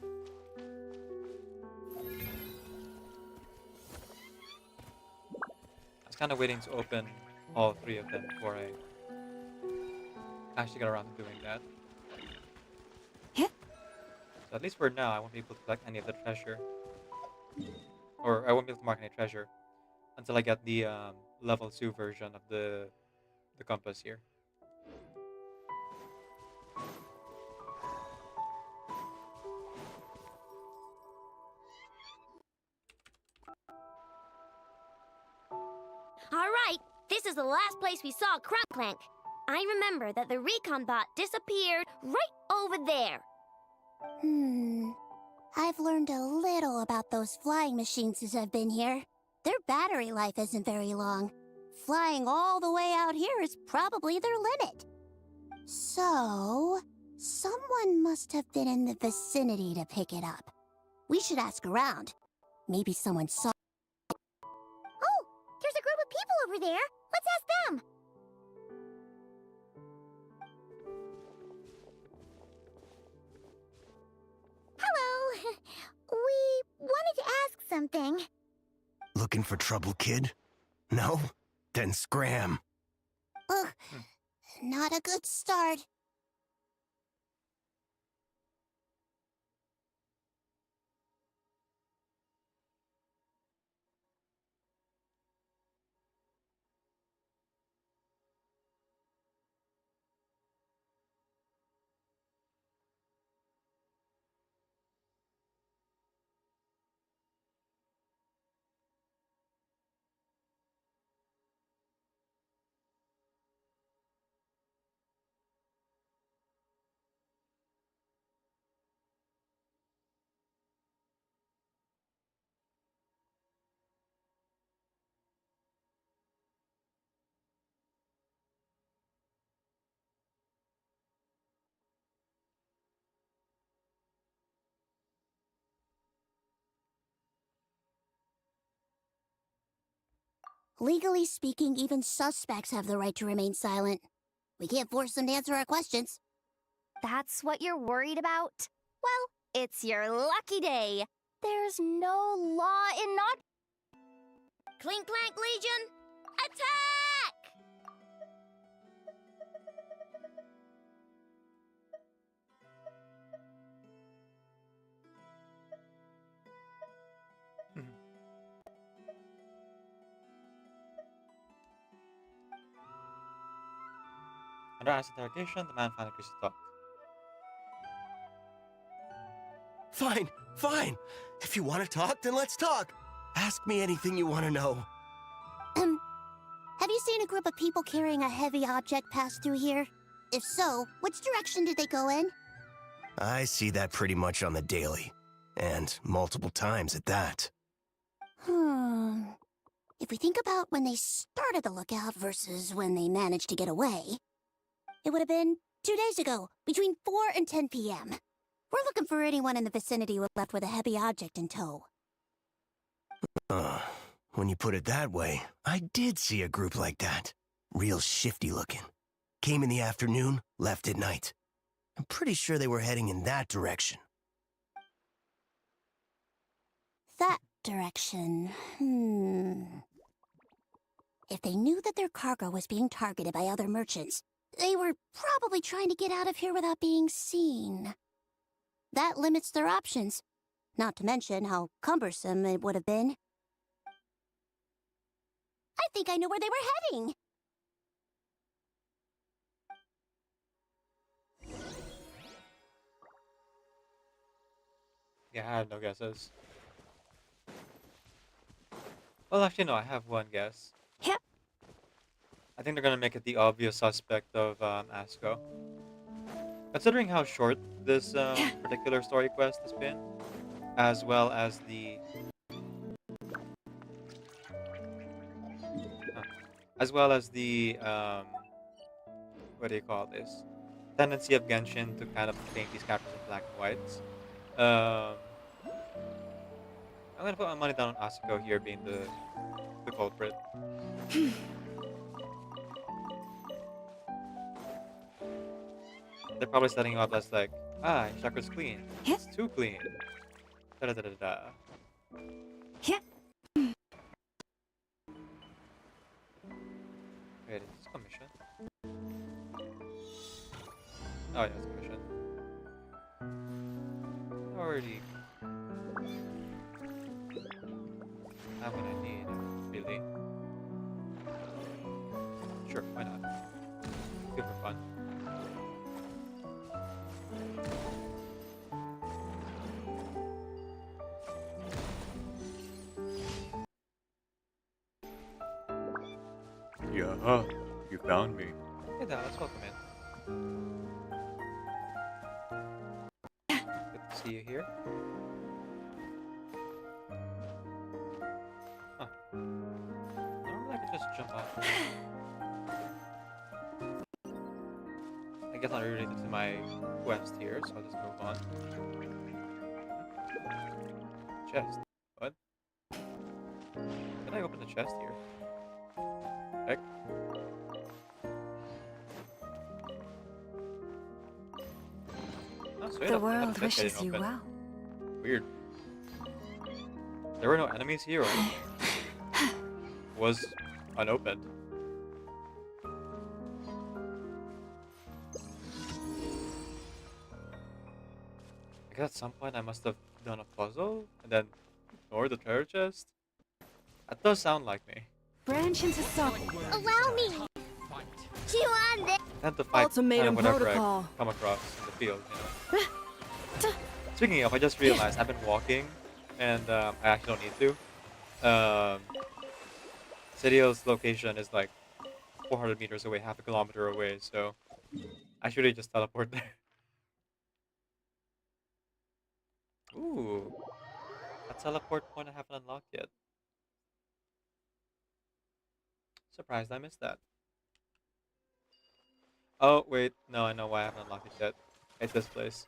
A: I was kind of waiting to open all three of them before I actually got around to doing that. So at least for now, I won't be able to collect any of the treasure. Or I won't be able to mark any treasure until I get the level 2 version of the compass here.
P: Alright, this is the last place we saw Clank. I remember that the recon bot disappeared right over there. I've learned a little about those flying machines since I've been here. Their battery life isn't very long. Flying all the way out here is probably their limit. So, someone must have been in the vicinity to pick it up. We should ask around. Maybe someone saw. Oh, there's a group of people over there. Let's ask them. Hello. We wanted to ask something.
T: Looking for trouble, kid? No? Then scram.
P: Ugh, not a good start. Legally speaking, even suspects have the right to remain silent. We can't force them to answer our questions.
R: that's what you're worried about? Well, it's your lucky day. There's no law in not.
P: Clink Clank Legion, attack!
D: Under Ice interrogation, the man finally agrees to talk.
I: Fine, fine. If you want to talk, then let's talk. Ask me anything you want to know.
J: Have you seen a group of people carrying a heavy object pass through here? If so, which direction did they go in?
I: I see that pretty much on the daily. And multiple times at that.
J: If we think about when they started the lookout versus when they managed to get away, it would have been 2 days ago, between 4 and 10 p.m. We're looking for anyone in the vicinity who left with a heavy object in tow.
I: When you put it that way, I did see a group like that. Real shifty looking. Came in the afternoon, left at night. I'm pretty sure they were heading in that direction.
J: That direction, If they knew that their cargo was being targeted by other merchants, they were probably trying to get out of here without being seen. That limits their options, not to mention how cumbersome it would have been. I think I know where they were heading.
D: Yeah, I have no guesses. Well, actually, no, I have one guess.
J: Yep.
D: I think they're gonna make it the obvious suspect of Asko. Considering how short this particular story quest has been, as well as the what do you call this? Tendency of Genshin to kind of paint these characters in black and whites. I'm gonna put my money down on Asuko here being the culprit. They're probably setting him up as like, his chakra's clean. It's too clean. Da da da da da. Wait, is this commission? Oh yeah, it's commission. Already have what I need, really. Sure, why not? Good for fun. Yeah, you found me. Hey there, let's welcome in. Good to see you here. Huh. Normally I could just jump off. I guess not related to my quest here, so I'll just move on. Chest. What? Can I open the chest here? Heck. Oh, sweet.
F: The world wishes you
D: open.
F: well.
D: Weird. There were no enemies here. Or was unopened. I guess at some point I must have done a puzzle and then ignored the treasure chest. That does sound like me.
F: Branch into socket.
P: Allow me! You on this?
D: I tend to fight
F: Ultimatum
D: kind of whatever
F: protocol.
D: I come across in the field, you know. Speaking of, I just realized I've been walking, and I actually don't need to. Sidio's location is like 400 meters away, half a kilometer away, so I should really just teleport there. Ooh, a teleport point I haven't unlocked yet. Surprised I missed that. Oh, wait. No, I know why I haven't unlocked it yet. It's this place.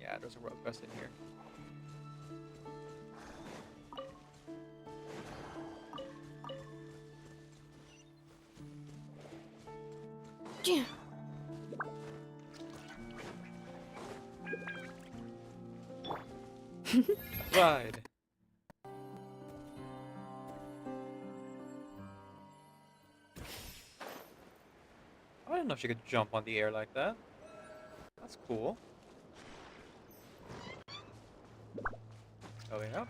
D: Yeah, there's a world quest in here. Ride. I didn't know she could jump on the air like that. That's cool. Going up.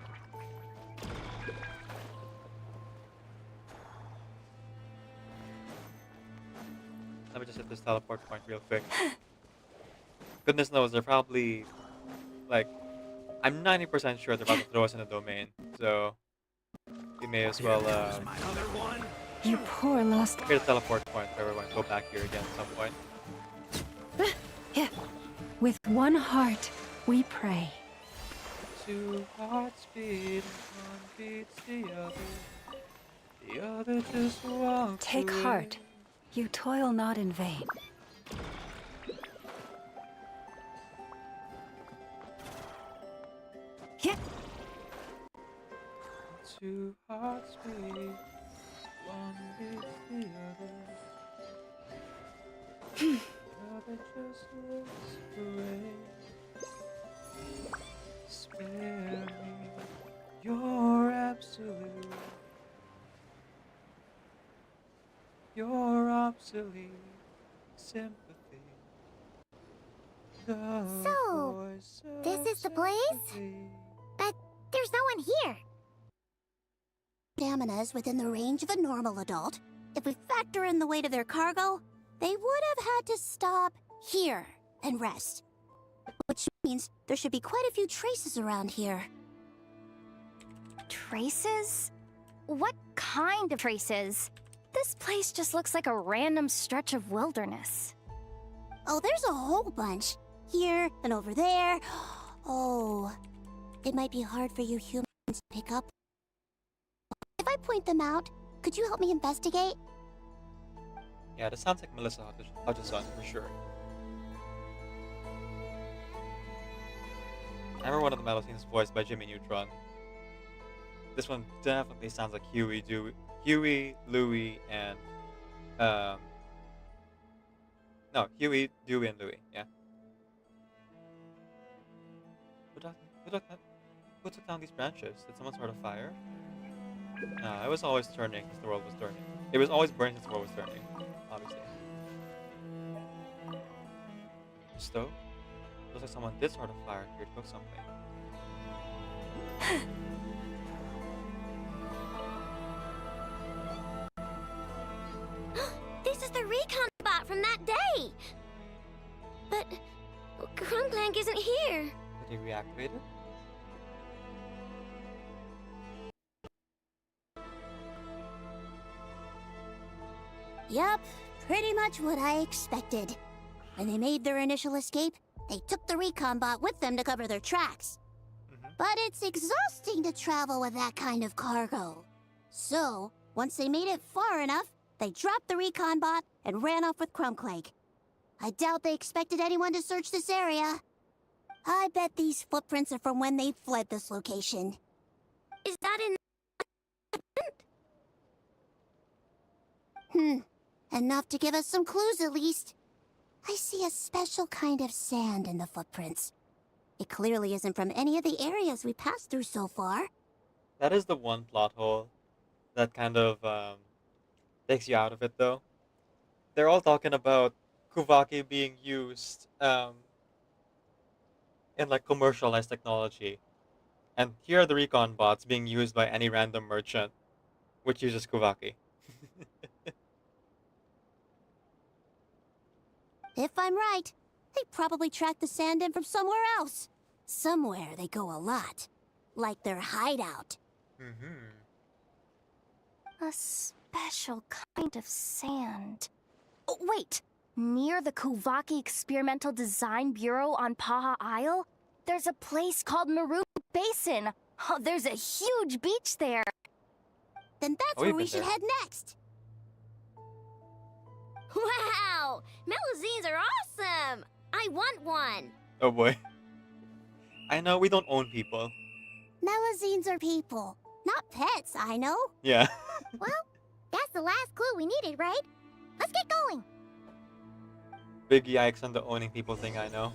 D: Let me just hit this teleport point real quick. Goodness knows, they're probably, like, I'm 90% sure they're about to throw us in a domain, so we may as well,
F: You poor lost.
D: hit a teleport point for everyone. Go back here again at some point.
F: With one heart, we pray.
D: Two hearts beat, one beats the other just walks
F: Take
D: away.
F: heart. You toil not in vain.
D: Two hearts beat, one beats the other. The other just looks away. Spare me your absolute, your obsolete sympathy.
P: So, this is the place? But there's no one here.
J: Stamina is within the range of a normal adult. If we factor in the weight of their cargo, they would have had to stop here and rest. Which means there should be quite a few traces around here.
R: Traces? What kind of traces? This place just looks like a random stretch of wilderness.
J: Oh, there's a whole bunch. Here and over there. Oh, it might be hard for you humans to pick up. If I point them out, could you help me investigate?
D: Yeah, this sounds like Melissa Hutchison for sure. I remember one of the metal scenes voiced by Jimmy Neutron. This one definitely sounds like Huey, Louie, and no, Huey, Dewey, and Louie. Yeah. Who took down these branches? Did someone start a fire? No, it was always turning since the world was turning. It was always burning since the world was turning, obviously. Stove? Looks like someone did start a fire here to cook something.
P: This is the recon bot from that day. But Crumbclank isn't here.
D: Did he reactivate it?
J: Yup, pretty much what I expected. When they made their initial escape, they took the recon bot with them to cover their tracks. But it's exhausting to travel with that kind of cargo. So, once they made it far enough, they dropped the recon bot and ran off with Crumbclank. I doubt they expected anyone to search this area. I bet these footprints are from when they fled this location.
P: Is that
J: Enough to give us some clues at least. I see a special kind of sand in the footprints. It clearly isn't from any of the areas we passed through so far.
D: That is the one plot hole that kind of takes you out of it, though. They're all talking about Kuvaki being used in like commercialized technology, and here are the recon bots being used by any random merchant, which uses Kuvaki.
J: If I'm right, they probably tracked the sand in from somewhere else. Somewhere they go a lot. Like their hideout.
R: A special kind of sand. Oh, wait! Near the Kuvaki Experimental Design Bureau on Paha Isle, there's a place called Maru Basin. Oh, there's a huge beach there.
J: Then that's where we should head next.
P: Wow! Melazines are awesome! I want one!
D: Oh boy. I know we don't own people.
J: Melazines are people, not pets, I know.
D: Yeah.
P: Well, that's the last clue we needed, right? Let's get going!
D: Big yikes on the owning people thing, I know.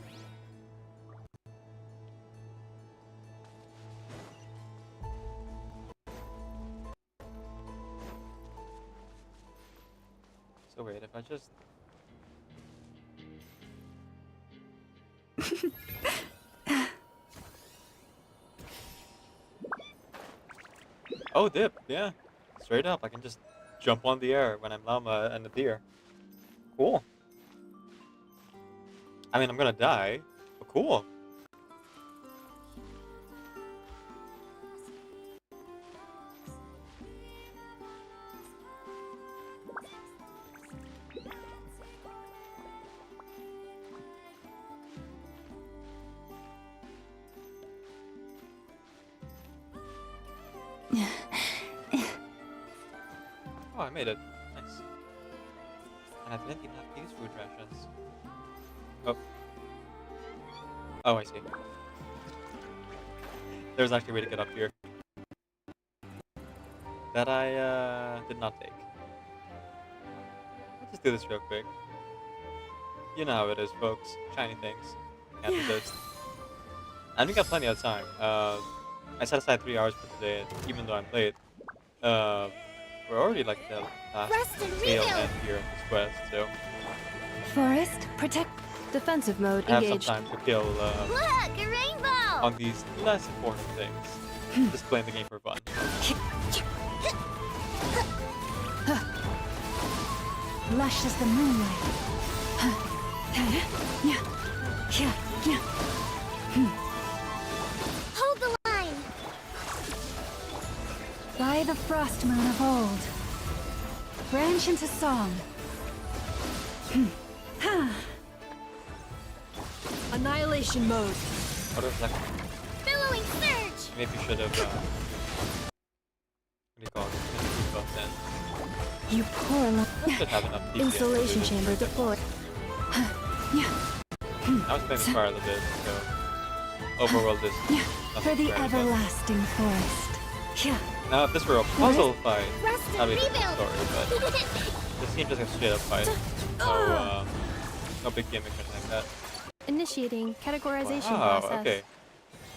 D: I just... Oh, dip, yeah. Straight up, I can just jump on the air when I'm llama and a deer. Cool. I mean, I'm gonna die, but cool. Oh, I made it. Nice. And I didn't even have these food rations. Oh. Oh, I see. There's actually a way to get up here. That I, did not take. Let's just do this real quick. You know how it is, folks. Shiny things. Can't resist. And we got plenty of time. I set aside 3 hours for today, even though I'm late. We're already like the last tail end here of this quest, so...
G: Forest, protect. Defensive mode
D: I have
G: engaged.
D: some time to kill,
P: Look, a rainbow!
D: on these less important things. Just playing the game for fun.
F: Lush as the moonlight.
P: Hold the line!
F: By the frost moon of old. Branch into song.
G: Annihilation mode.
D: What is that?
P: Billowing surge!
D: Maybe you should have, what do you call it? Introduced us in.
F: You poor
D: I should have enough DPS
G: Insulation
D: to do this.
G: chamber deployed.
D: I was playing fire a little bit, so overworld is
F: For
D: nothing
F: the
D: very fun.
F: everlasting forest.
D: Now, if this were a puzzle fight,
P: Rest
D: that'd
P: and
D: be a different
P: rebuild!
D: story, but this seems like a straight up fight. No big gimmick or anything like that.
G: Initiating categorization
D: Wow,
G: process.
D: okay.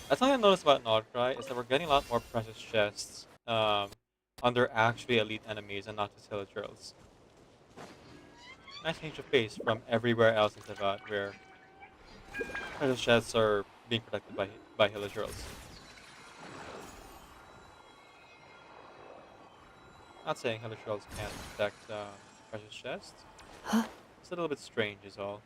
D: That's something I noticed about Nordcry, is that we're getting a lot more precious chests under actually elite enemies and not just hillagers. Nice change of pace from everywhere else in Tevat, where precious chests are being protected by hillagers. Not saying hillagers can't protect precious chests. It's a little bit strange is all.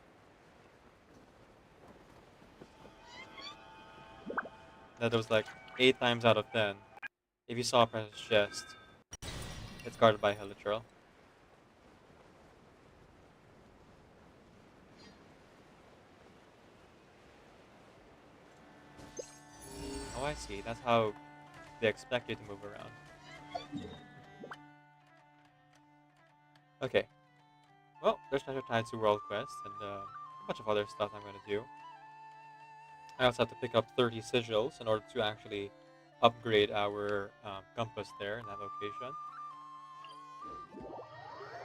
D: That was like 8 times out of 10. If you saw a precious chest, it's guarded by a hilichurl. Oh, I see. That's how they expect you to move around. Okay. Well, there's treasure tied to World Quest and a bunch of other stuff I'm going to do. I also have to pick up 30 sigils in order to actually upgrade our compass there in that location.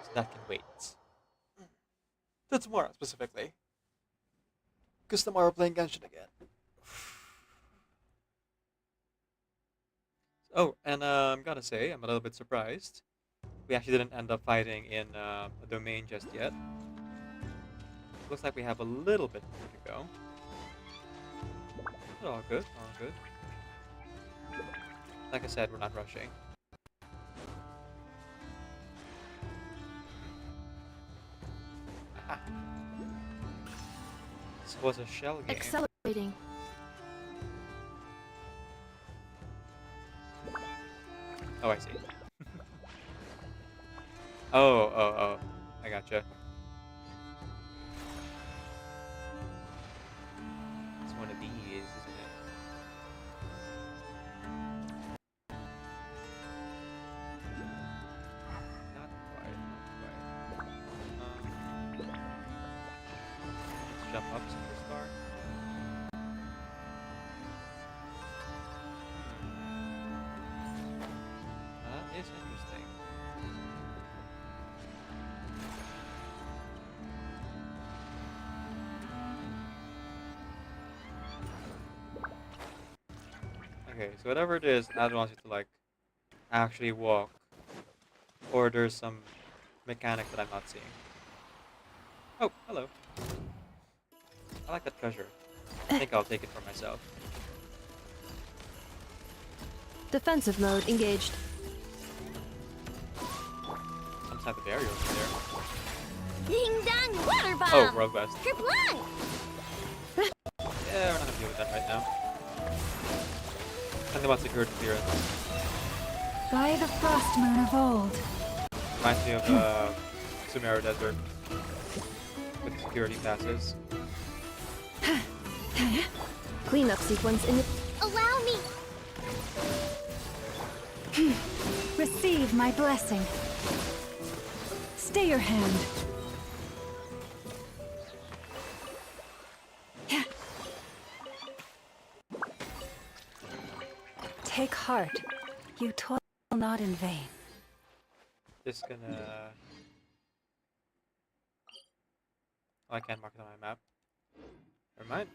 D: So that can wait. Till tomorrow, specifically. Because tomorrow we're playing Genshin again. Oh, and gotta say, I'm a little bit surprised. We actually didn't end up fighting in a domain just yet. Looks like we have a little bit more to go. But all good, all good. Like I said, we're not rushing. Ah. This was a shell game.
G: Accelerating.
D: Oh, I see. Oh. I gotcha. It's one of these, isn't it? Not quite, not quite. Let's jump up, superstar. That is interesting. Okay, so whatever it is, Ad wants you to like actually walk, or there's some mechanic that I'm not seeing. Oh, hello. I like that treasure. I think I'll take it for myself.
G: Defensive mode engaged.
D: Some type of barrier over there.
P: Ding dong, water bomb!
D: Oh, Rogue West.
P: Kerplunk!
D: Yeah, we're not gonna deal with that right now. Something about security clearance.
F: By the frost moon of old.
D: Reminds me of Sumeru Desert. With the security passes.
G: Cleanup sequence in the...
P: Allow me!
F: Receive my blessing. Stay your hand. Take heart. You toil not in vain.
D: Just gonna... Oh, I can't mark it on my map. Never mind.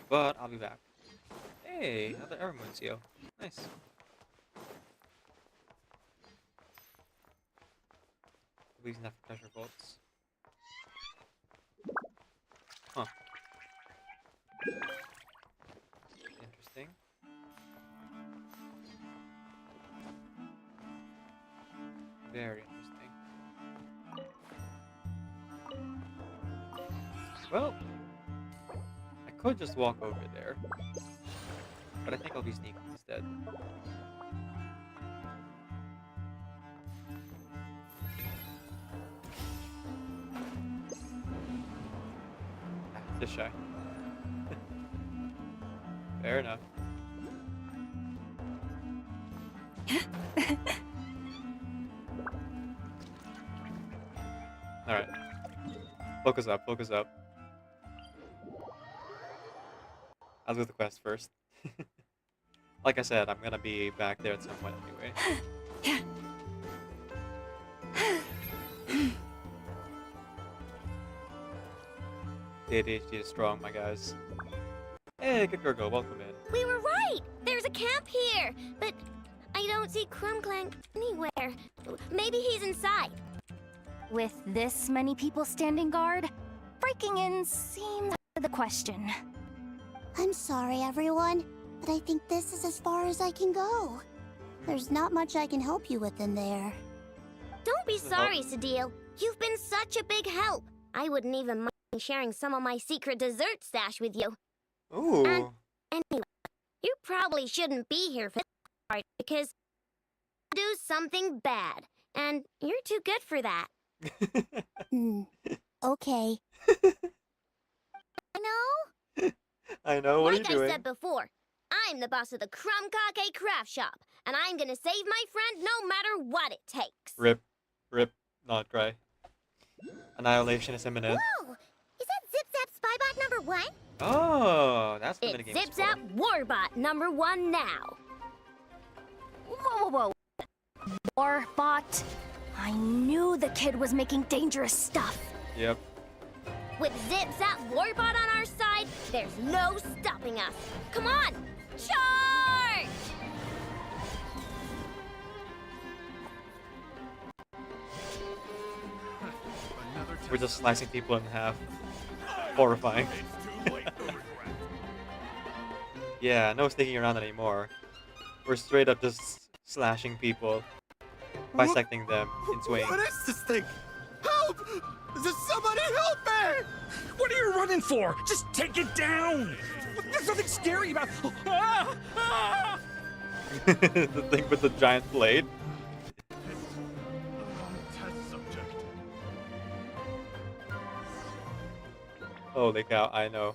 D: But I'll be back. Hey, another Evermoon seal. Nice. Leaves enough treasure vaults. Huh. Interesting. Very interesting. Well, I could just walk over there, but I think I'll be sneaky instead. Just shy. Fair enough. Alright. Focus up, focus up. I'll do the quest first. Like I said, I'm gonna be back there at some point anyway. The ADHD is strong, my guys. Hey, good Gurgle, welcome in.
P: We were right! There's a camp here! But I don't see Crumclank anywhere. Maybe he's inside.
R: With this many people standing guard, breaking in seems out of the question.
J: I'm sorry, everyone, but I think this is as far as I can go. There's not much I can help you with in there.
P: Don't be sorry, Sadil. You've been such a big help. I wouldn't even mind sharing some of my secret dessert stash with you.
A: Ooh.
P: And anyway, you probably shouldn't be here for this part because you do something bad, and you're too good for that.
J: Okay.
P: I know?
A: I know, what are you
P: Like
A: doing?
P: I said before, I'm the boss of the Crumcake Craft Shop, and I'm gonna save my friend no matter what it takes.
D: Rip. Rip. Not cry. Annihilation is imminent.
P: Whoa! Is that Zip Zap Spybot number 1?
D: Oh, that's the
P: It's
D: minigame.
P: Zip Zap Warbot number 1 now.
R: Whoa, whoa, whoa. Warbot. I knew the kid was making dangerous stuff.
D: Yep.
P: With Zip Zap Warbot on our side, there's no stopping us. Come on, charge!
D: We're just slicing people in half. Horrifying. Yeah, no sneaking around anymore. We're straight up just slashing people, bisecting them in twain.
O: What is this thing? Help! Does somebody help me? What are you running for? Just take it down! There's nothing scary about... Ah! Ah!
D: The thing with the giant blade. Holy cow, I know.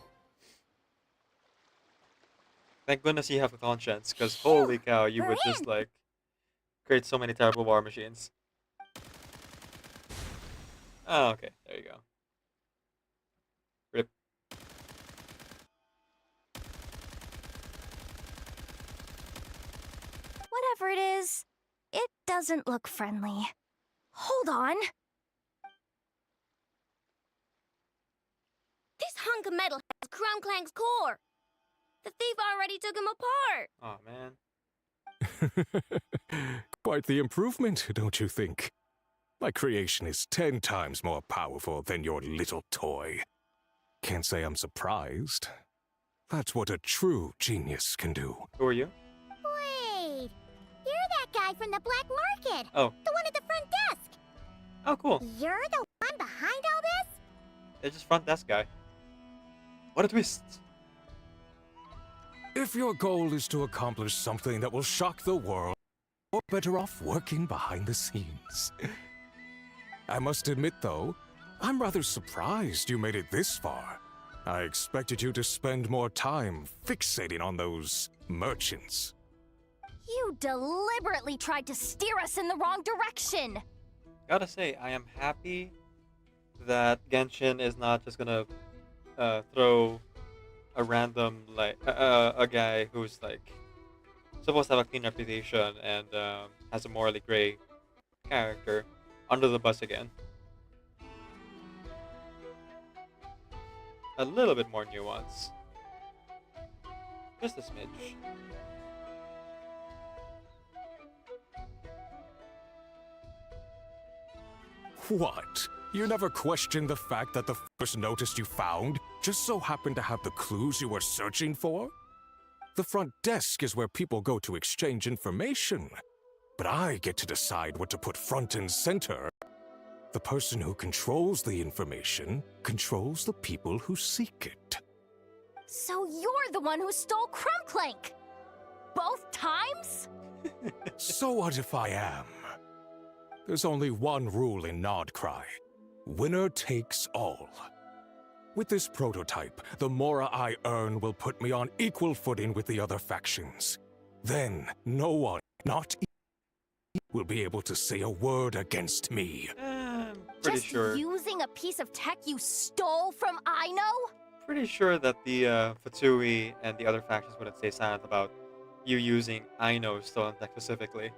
D: Thank goodness you have a conscience, because holy cow, you would just, like, create so many terrible war machines. Oh, okay, there you go. Rip.
R: Whatever it is, it doesn't look friendly. Hold on.
P: This hunk of metal has Crumclank's core. The thief already took him apart.
D: Oh, man.
U: Quite the improvement, don't you think? My creation is 10 times more powerful than your little toy. Can't say I'm surprised. That's what a true genius can do.
A: Who are you?
P: Wait, you're that guy from the black market.
A: Oh.
P: The one at the front desk.
A: Oh, cool.
P: You're the one behind all this?
A: It's just front desk guy. What a twist.
U: If your goal is to accomplish something that will shock the world, you're better off working behind the scenes. I must admit, though, I'm rather surprised you made it this far. I expected you to spend more time fixating on those merchants.
R: You deliberately tried to steer us in the wrong direction!
A: Gotta say, I am happy that Genshin is not just gonna throw a random, like, a guy who's, like, supposed to have a clean reputation and has a morally gray character under the bus again. A little bit more nuance. Just a smidge.
U: What? You never questioned the fact that the first notice you found just so happened to have the clues you were searching for? The front desk is where people go to exchange information. But I get to decide what to put front and center. The person who controls the information controls the people who seek it.
R: So you're the one who stole Crumclank! Both times?
U: So what if I am? There's only one rule in Nodcry. Winner takes all. With this prototype, the Mora I earn will put me on equal footing with the other factions. Then, no one, not even, will be able to say a word against me.
A: Pretty
R: Just
A: sure.
R: using a piece of tech you stole from Aino?
A: Pretty sure that the Fatui and the other factions wouldn't stay silent about you using Aino's stolen tech specifically.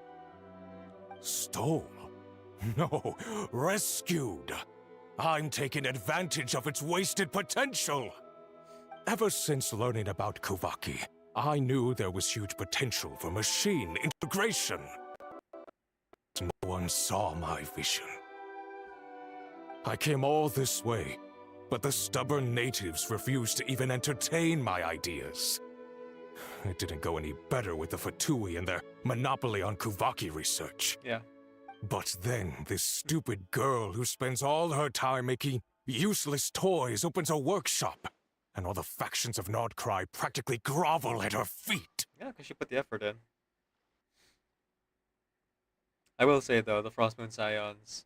U: Stole? No, rescued. I'm taking advantage of its wasted potential. Ever since learning about Kuvaki, I knew there was huge potential for machine integration. No one saw my vision. I came all this way, but the stubborn natives refused to even entertain my ideas. It didn't go any better with the Fatui and their monopoly on Kuvaki research.
A: Yeah.
U: But then this stupid girl who spends all her time making useless toys opens a workshop, and all the factions of Nodcry practically grovel at her feet.
A: Yeah, because she put the effort in. I will say, though, the Frostmoon Scions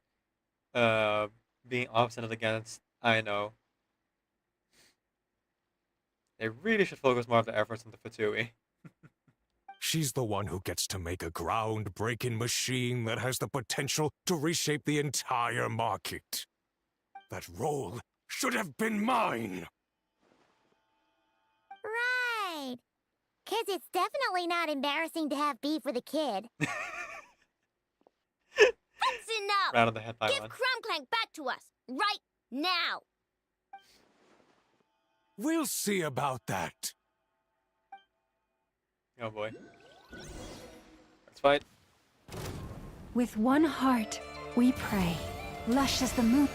A: being obstinate against Aino, they really should focus more of their efforts on the Fatui.
U: She's the one who gets to make a groundbreaking machine that has the potential to reshape the entire market. That role should have been mine!
P: Right. 'Cause it's definitely not embarrassing to have beef with a kid. That's enough!
A: Right on the head by
P: Give
A: one.
P: Crumclank back to us, right now!
U: We'll see about that.
A: Oh boy. Let's fight.
F: With one heart, we pray. Lush as the moon.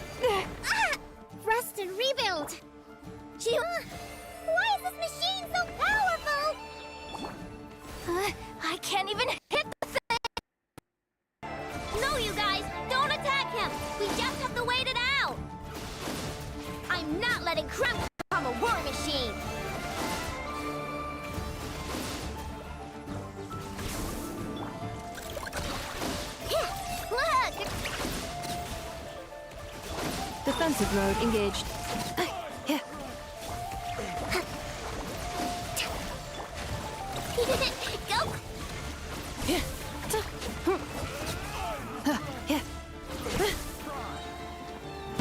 P: Rust and rebuild! Jima, why is this machine so powerful?
R: I can't even hit the thing!
P: No, you guys, don't attack him! We just have to wait it out! I'm not letting Crumb become a war machine! Look!
G: Defensive mode engaged.
P: Go!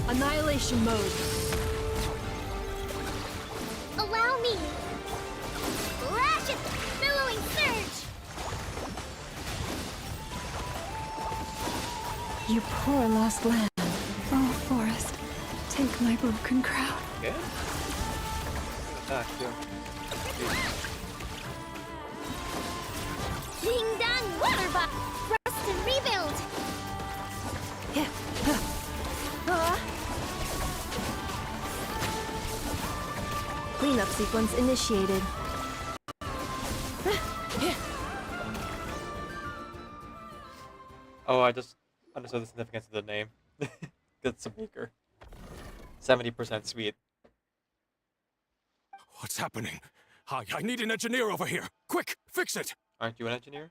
G: Annihilation mode.
P: Allow me! Lash it! Billowing surge!
F: You poor lost lamb. Oh, forest, take my broken crown.
A: Okay. Attack, too.
P: Ding dong water buff! Rust and rebuild!
E: Cleanup sequence initiated.
D: Oh, I just understood the significance of the name. That's a baker. 70% sweet.
U: What's happening? I need an engineer over here. Quick, fix it.
D: Aren't you an engineer?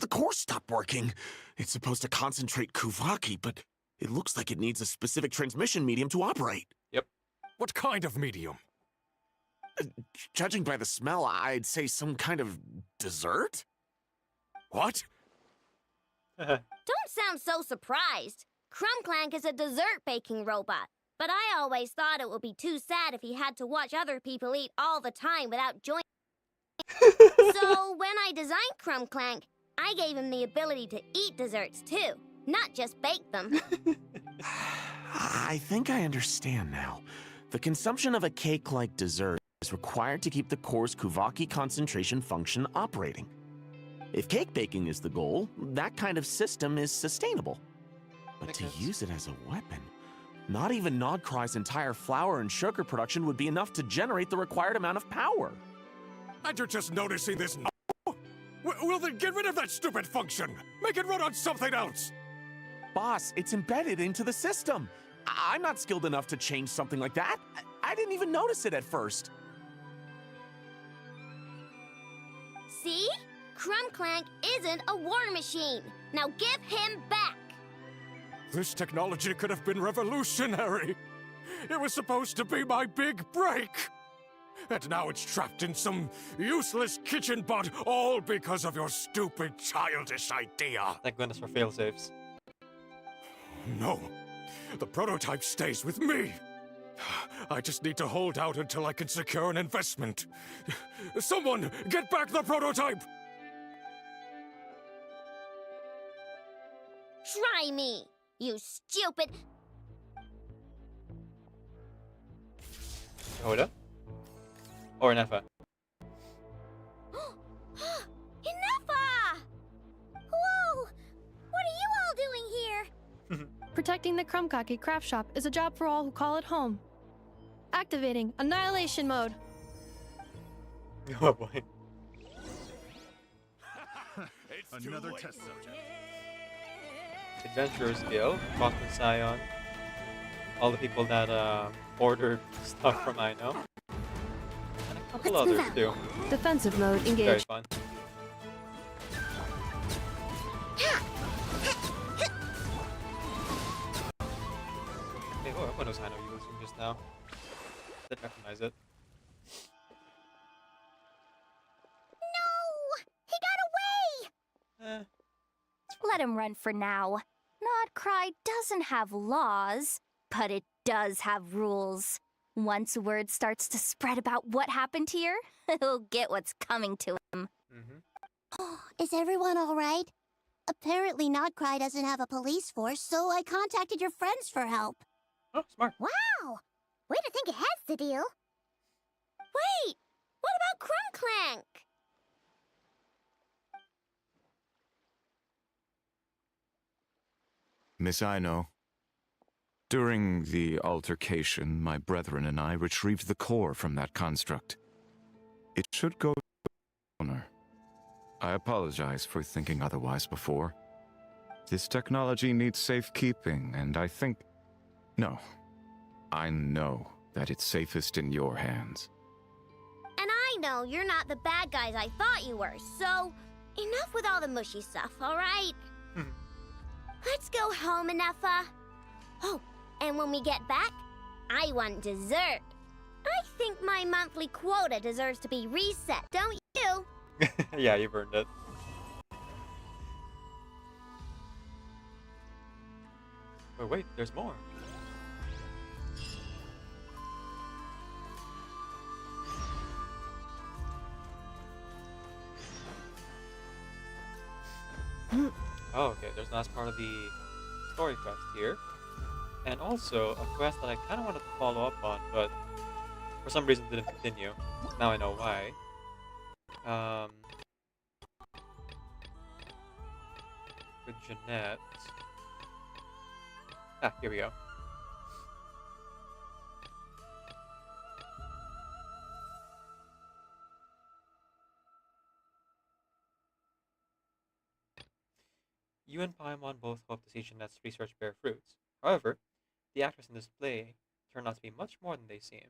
K: The core stopped working. It's supposed to concentrate Kuvaki, but it looks like it needs a specific transmission medium to operate.
D: Yep.
U: What kind of medium?
K: Judging by the smell, I'd say some kind of dessert?
U: What?
P: Don't sound so surprised. Crumbclank is a dessert baking robot, but I always thought it would be too sad if he had to watch other people eat all the time without joining. So when I designed Crumbclank, I gave him the ability to eat desserts too, not just bake them.
K: I think I understand now. The consumption of a cake-like dessert is required to keep the core's Kuvaki concentration function operating. If cake baking is the goal, that kind of system is sustainable. But to use it as a weapon, not even Nodcry's entire flour and sugar production would be enough to generate the required amount of power.
U: And you're just noticing this now? Well then get rid of that stupid function! Make it run on something else!
K: Boss, it's embedded into the system. I'm not skilled enough to change something like that. I didn't even notice it at first.
P: See? Crumbclank isn't a war machine. Now give him back.
U: This technology could have been revolutionary. It was supposed to be my big break. And now it's trapped in some useless kitchen bot, all because of your stupid, childish idea.
D: Thank goodness for failsafes.
U: No. The prototype stays with me. I just need to hold out until I can secure an investment. Someone, get back the prototype!
P: Try me, you stupid...
D: Hoda? Or Nefa?
P: Inefa! Whoa! What are you all doing here?
G: Protecting the Krumkaki craft shop is a job for all who call it home. Activating Annihilation Mode.
D: Oh boy.
T: Another test subject.
D: Adventurers Guild, Cosmic Scion, all the people that ordered stuff from Aino, and a couple others too.
G: Defensive mode
D: Very
G: engaged.
D: fun. Hey, oh, everyone knows Aino you was using just now. Didn't recognize it.
P: No! He got away!
R: Let him run for now. Nodcry doesn't have laws, but it does have rules. Once word starts to spread about what happened here, he'll get what's coming to him.
J: Is everyone all right? Apparently Nodcry doesn't have a police force, so I contacted your friends for help.
D: Oh, smart.
P: Wow! Way to think ahead, Sadil. Wait! What about Crumbclank?
V: Miss Aino, during the altercation, my brethren and I retrieved the core from that construct. It should go to the owner. I apologize for thinking otherwise before. This technology needs safekeeping, and I think... No. I know that it's safest in your hands.
P: And I know you're not the bad guys I thought you were, so enough with all the mushy stuff, alright? Let's go home, Inefa. Oh, and when we get back, I want dessert. I think my monthly quota deserves to be reset, don't you?
D: Yeah, you've earned it. But wait, there's more. Oh, okay, there's the last part of the story quest here. And also a quest that I kind of wanted to follow up on, but for some reason didn't continue. Now I know why. With Jeanette. Ah, here we go. You and Paimon both hope to see Jeanette's research bear fruits. However, the actors in this play turn out to be much more than they seem.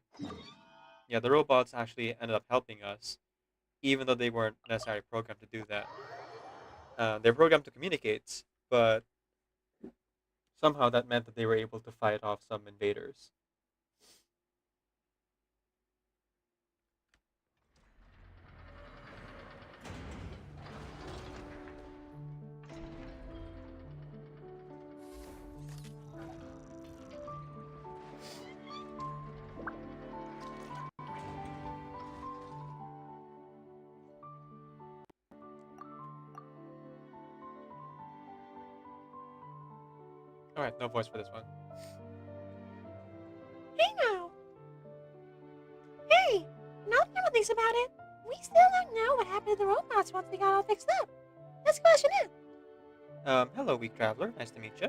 D: Yeah, the robots actually ended up helping us, even though they weren't necessarily programmed to do that. They're programmed to communicate, but somehow that meant that they were able to fight off some invaders. Alright, no voice for this one.
H: Hey now! Hey! Now that everyone thinks about it, we still don't know what happened to the robots once they got all fixed up. Let's question it.
D: Hello, weak traveler. Nice to meet you.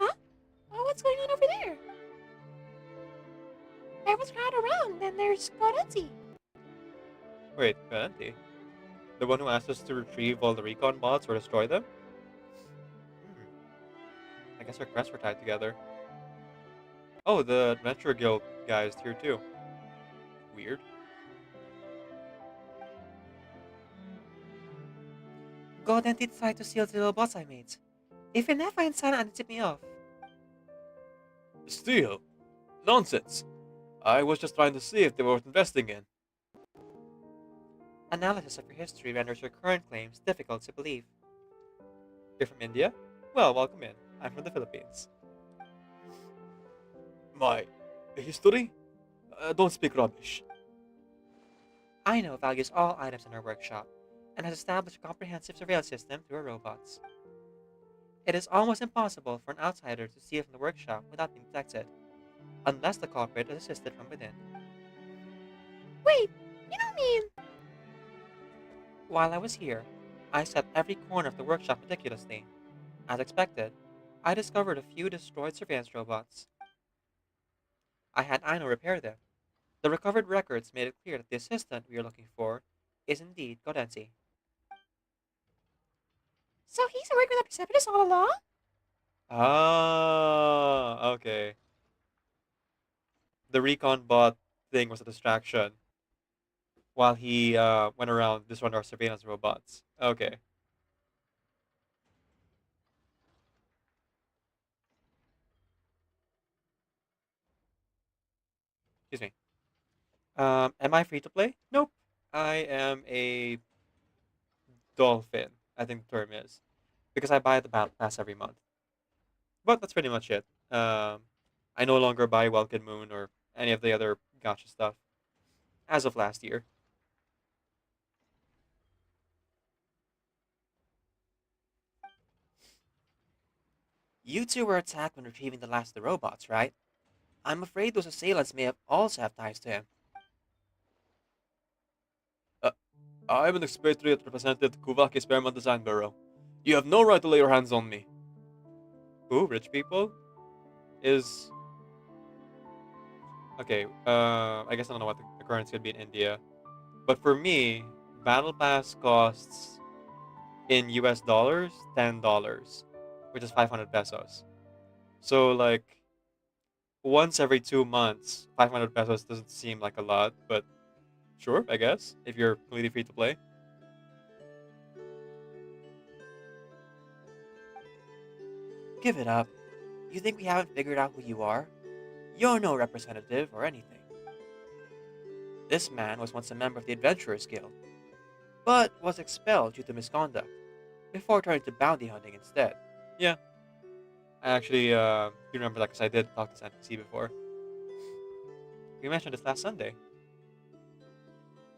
H: Huh? Oh, what's going on over there? Everyone's crowded around, and there's Gorenzi.
D: Wait, Valenti? The one who asked us to retrieve all the recon bots or destroy them? I guess our quests were tied together. Oh, the Adventure Guild guy is here too. Weird.
H: Gorenzi tried to steal the little bots I made. If enough, I inside and tip me off.
L: Steal? Nonsense. I was just trying to see if they were worth investing in.
H: Analysis of your history renders your current claims difficult to believe.
D: You're from India? Well, welcome in. I'm from the Philippines.
L: My history? Don't speak rubbish.
H: Aino values all items in her workshop and has established a comprehensive surveillance system through her robots. It is almost impossible for an outsider to steal from the workshop without being detected, unless the culprit is assisted from within. Wait, you don't mean... While I was here, I set every corner of the workshop meticulously. As expected, I discovered a few destroyed surveillance robots. I had Aino repair them. The recovered records made it clear that the assistant we are looking for is indeed Gorenzi. So he's working with the Persepolis all along?
D: Ah, okay. The recon bot thing was a distraction while he went around destroying our surveillance robots. Okay. Excuse me. Am I free to play? Nope. I am a dolphin, I think the term is, because I buy the battle pass every month. But that's pretty much it. I no longer buy Welkin Moon or any of the other gacha stuff as of last year.
H: You two were attacked when retrieving the last of the robots, right? I'm afraid those assailants may have also have ties to him.
L: I'm an expatriate representative of the Kuvaki Experiment Design Bureau. You have no right to lay your hands on me.
D: Who? Rich people? Is... Okay, I guess I don't know what the currency would be in India. But for me, Battle Pass costs, in US dollars, $10, which is 500 pesos. So, like, once every 2 months, 500 pesos doesn't seem like a lot, but sure, I guess, if you're completely free to play.
H: Give it up. You think we haven't figured out who you are? You're no representative or anything. This man was once a member of the Adventurers Guild, but was expelled due to misconduct, before turning to bounty hunting instead.
D: Yeah. I actually do remember that because I did talk to this NPC before. We mentioned this last Sunday.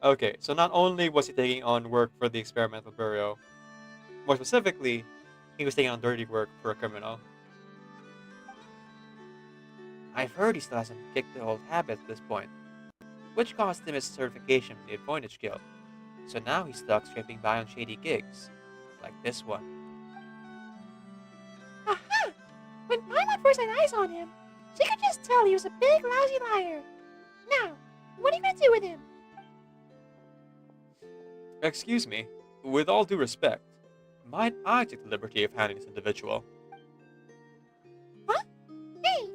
D: Okay, so not only was he taking on work for the Experimental Bureau, more specifically, he was taking on dirty work for a criminal.
H: I've heard he still hasn't kicked the old habit at this point, which cost him his certification from the Advantage Guild. So now he's stuck scraping by on shady gigs, like this one. Aha! When Paimon first had eyes on him, she could just tell he was a big lousy liar. Now, what are you gonna do with him?
L: Excuse me, with all due respect, might I take the liberty of handling this individual?
H: Huh? Hey,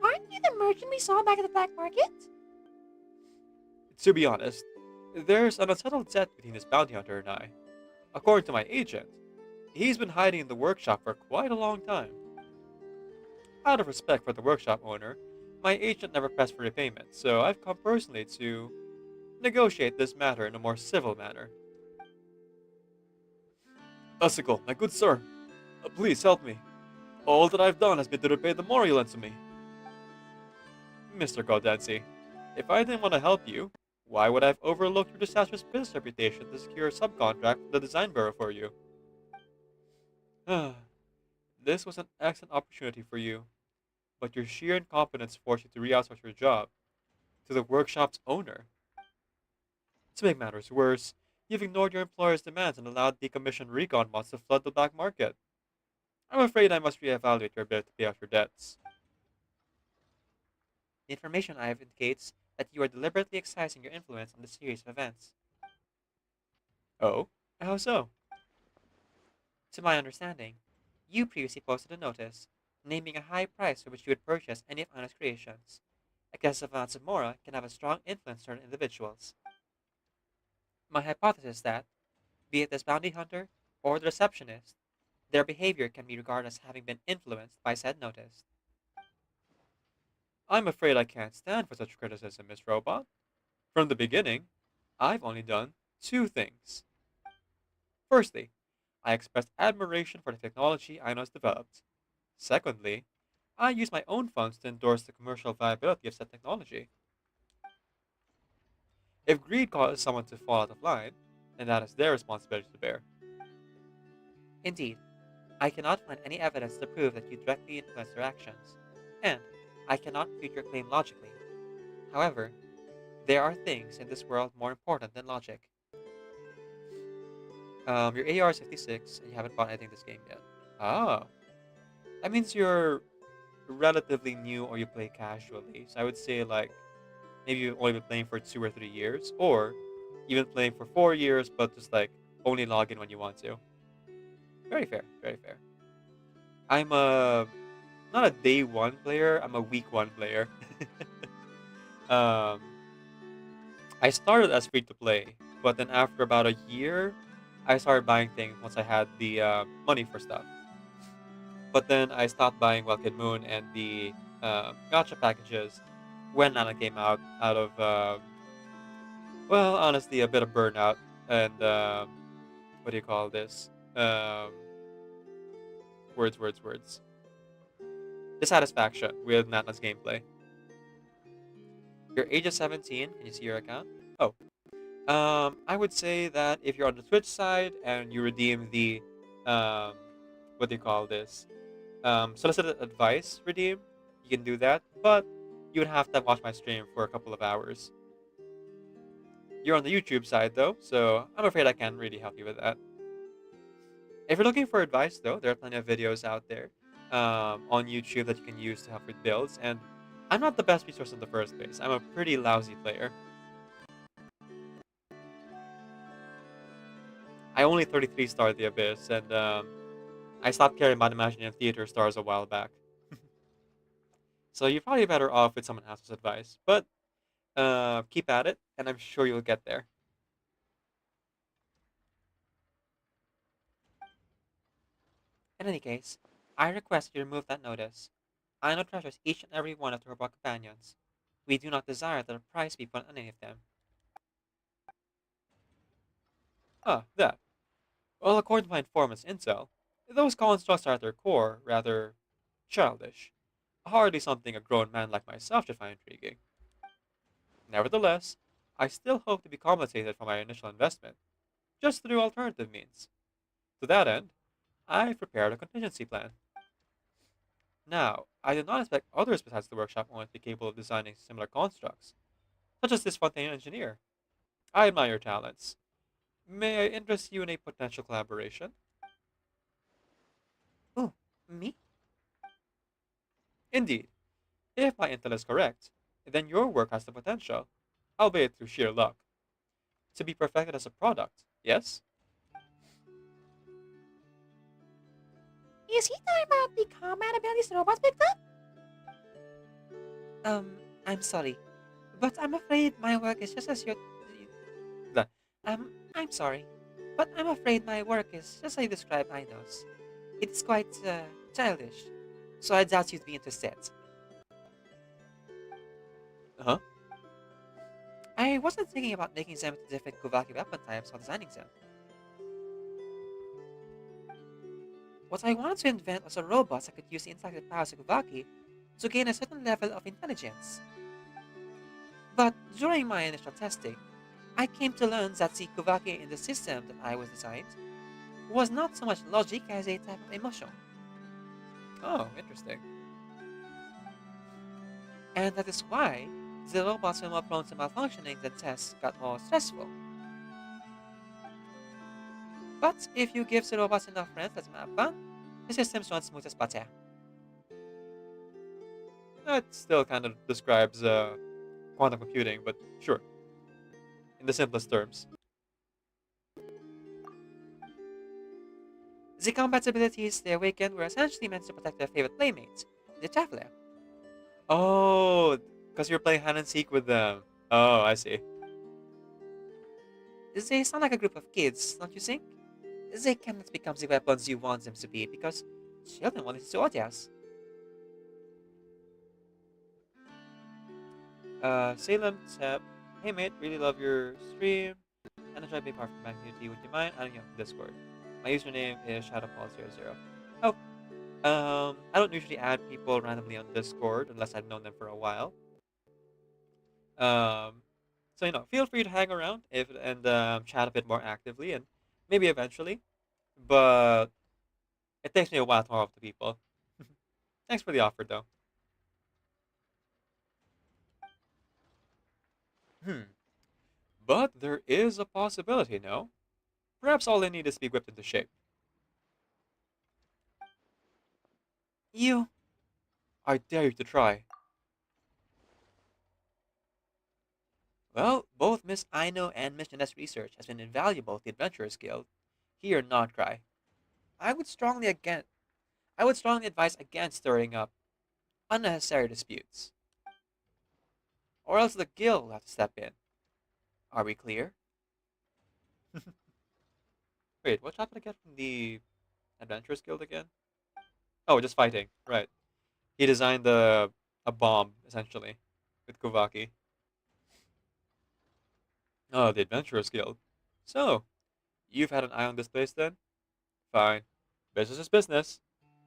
H: aren't you the merchant we saw back at the black market?
L: To be honest, there's an unsettled debt between this bounty hunter and I. According to my agent, he's been hiding in the workshop for quite a long time. Out of respect for the workshop owner, my agent never pressed for repayment, so I've come personally to negotiate this matter in a more civil manner. Usicle, my good sir, please help me. All that I've done has been to repay the more you lent to me. Mr. Gaudenzi, if I didn't want to help you, why would I have overlooked your disastrous business reputation to secure a subcontract from the design bureau for you? This was an excellent opportunity for you, but your sheer incompetence forced you to re-outsource your job to the workshop's owner. To make matters worse, you've ignored your employer's demands and allowed decommissioned recon bots to flood the black market. I'm afraid I must reevaluate your ability to pay off your debts. The information I have indicates that you are deliberately excising your influence on the series of events. Oh? How so? To my understanding, you previously posted a notice naming a high price for which you would purchase any of Aino's creations. I guess Savant Zamora can have a strong influence on individuals. My hypothesis is that, be it this bounty hunter or the receptionist, their behavior can be regarded as having been influenced by said notice. I'm afraid I can't stand for such criticism, Miss Robot. From the beginning, I've only done two things. Firstly, I expressed admiration for the technology Aino has developed. Secondly, I use my own funds to endorse the commercial viability of said technology. If greed causes someone to fall out of line, then that is their responsibility to bear. Indeed, I cannot find any evidence to prove that you directly influenced their actions, and I cannot refute your claim logically. However, there are things in this world more important than logic. Your AR is 56, and you haven't bought anything this game yet. Oh. That means you're relatively new or you play casually. So I would say, like, maybe you've only been playing for 2 or 3 years, or you've been playing for 4 years, but just, like, only log in when you want to. Very fair, very fair. I'm not a day 1 player, I'm a week 1 player. um, I started as free to play, but then after about a year, I started buying things once I had the money for stuff. But then I stopped buying Welkin Moon and the gacha packages when Nana came out of, well, honestly, a bit of burnout and, what do you call this? Words. Dissatisfaction with Nana's gameplay. Your age is 17. Can you see your account? Oh. I would say that if you're on the Twitch side and you redeem the, what do you call this? Solicited advice redeem, you can do that, but you would have to watch my stream for a couple of hours. You're on the YouTube side though, so I'm afraid I can't really help you with that. If you're looking for advice though, there are plenty of videos out there on YouTube that you can use to help with builds, and I'm not the best resource in the first place. I'm a pretty lousy player. I only 33 starred the Abyss, and I stopped caring about Imagineering Theater stars a while back. So you're probably better off with someone else's advice. But keep at it, and I'm sure you'll get there. In any case, I request you remove that notice. Aino treasures each and every one of the robot companions. We do not desire that a price be put on any of them. Ah, that. Well, according to my informant's intel, those constructs are at their core rather childish. Hardly something a grown man like myself should find intriguing. Nevertheless, I still hope to be compensated for my initial investment, just through alternative means. To that end, I've prepared a contingency plan. Now, I did not expect others besides the workshop owner to be capable of designing similar constructs, such as this Fontaine engineer. I admire your talents. May I interest you in a potential collaboration?
H: Oh, me?
L: Indeed. If my intel is correct, then your work has the potential, albeit through sheer luck, to be perfected as a product, yes?
H: Is he talking about the combat abilities robots picked up?
L: I'm sorry, but I'm afraid my work is just as Blah. I'm sorry, but I'm afraid my work is just as you described Aino's. It's quite, childish, so I doubt you'd be interested. Huh? I wasn't thinking about making them into different Kuvaki weapon types while designing them. What I wanted to invent was a robot that could use the intellectual powers of Kuvaki to gain a certain level of intelligence. But during my initial testing, I came to learn that the Kuvaki in the system that I was designed was not so much logic as a type of emotion. Oh, interesting. And that is why the robots were more prone to malfunctioning than tests got more stressful. But if you give the robots enough friends that have fun, the systems run smooth as butter. That still kind of describes quantum computing, but sure. In the simplest terms. The combat abilities they awakened were essentially meant to protect their favorite playmates, the Traveler. Oh, because you're playing hide and seek with them. Oh, I see. They sound like a group of kids, don't you think? They cannot become the weapons you want them to be because children want it to audience. Salem Tap. Hey mate, really love your stream. And I try to be part of my community. Would you mind adding me on Discord? My username is ShadowPaul00. Oh, I don't usually add people randomly on Discord unless I've known them for a while. So feel free to hang around and chat a bit more actively and maybe eventually. But it takes me a while to warm up to people. Thanks for the offer, though. But there is a possibility, no? Perhaps all I need is to be whipped into shape. I dare you to try. Well, both Miss Aino and Miss Jeanette's research has been invaluable to the Adventurers Guild. Hear not cry. I would strongly advise against stirring up unnecessary disputes. Or else the guild will have to step in. Are we clear? Wait, what happened again from the Adventurers Guild again? Oh, just fighting. Right. He designed a bomb, essentially, with Kuvaki. Oh, the Adventurers Guild. So, you've had an eye on this place then? Fine. Business is business.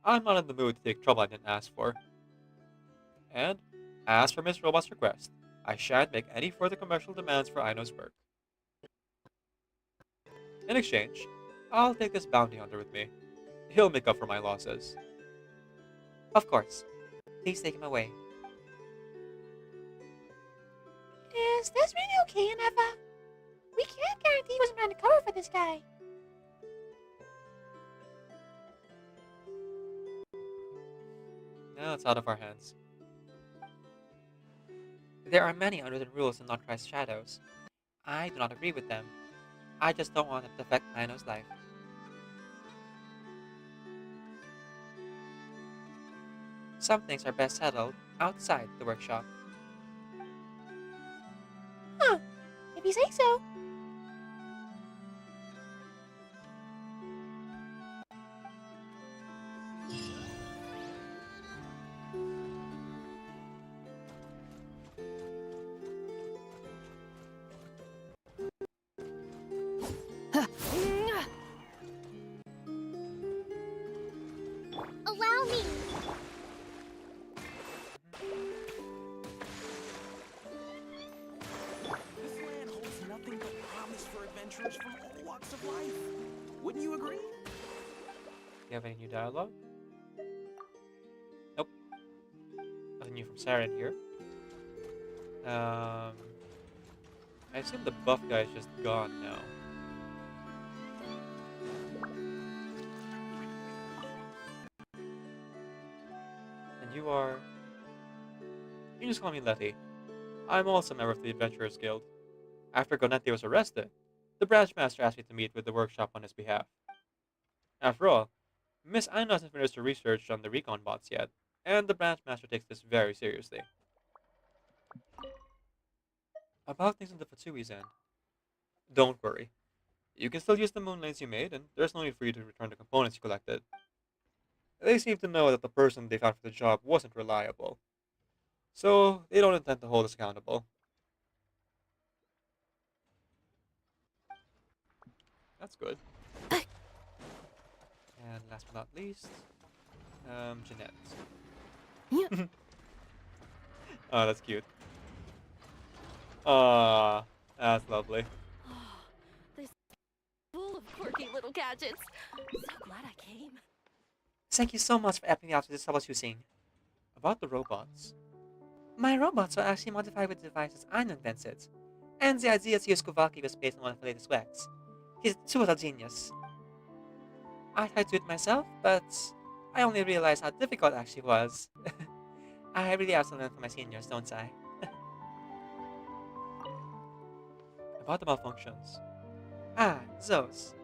L: I'm not in the mood to take trouble I didn't ask for. And, as for Miss Robot's request, I shan't make any further commercial demands for Aino's work. In exchange, I'll take this bounty hunter with me. He'll make up for my losses. Of course. Please take him away.
H: Is this really okay, Neva? We can't guarantee he wasn't undercover for this guy.
L: Now it's out of our hands. There are many unwritten rules in Not Christ's Shadows. I do not agree with them. I just don't want it to affect Aino's life. Some things are best settled outside the workshop.
H: Huh. If you say so.
P: Allow me.
K: This land holds nothing but promise for adventurers from all walks of life. Wouldn't you agree?
L: You have any new dialogue? Nope. Nothing new from Sarah in here. I assume the buff guy is just gone now. And you are... You can just call me Letty. I'm also a member of the Adventurers Guild. After Gonetti was arrested, the branch master asked me to meet with the workshop on his behalf. After all, Miss Aino hasn't finished her research on the recon bots yet, and the branch master takes this very seriously. About things on the Fatsui's end. Don't worry. You can still use the moon lanes you made, and there's no need for you to return the components you collected. They seem to know that the person they found for the job wasn't reliable, so they don't intend to hold us accountable. That's good. And last but not least, Jeanette. Oh, that's cute. Ah, that's lovely.
E: This full of quirky little gadgets. So glad I came.
H: Thank you so much for helping me out with this troubleshooting.
L: About the robots.
H: My robots were actually modified with devices Aino invented, and the idea to use Kuvaki was based on one of the latest works. He's a total genius. I tried to do it myself, but I only realized how difficult it actually was. I really have to learn from my seniors, don't I?
L: About the malfunctions.
H: Ah, those.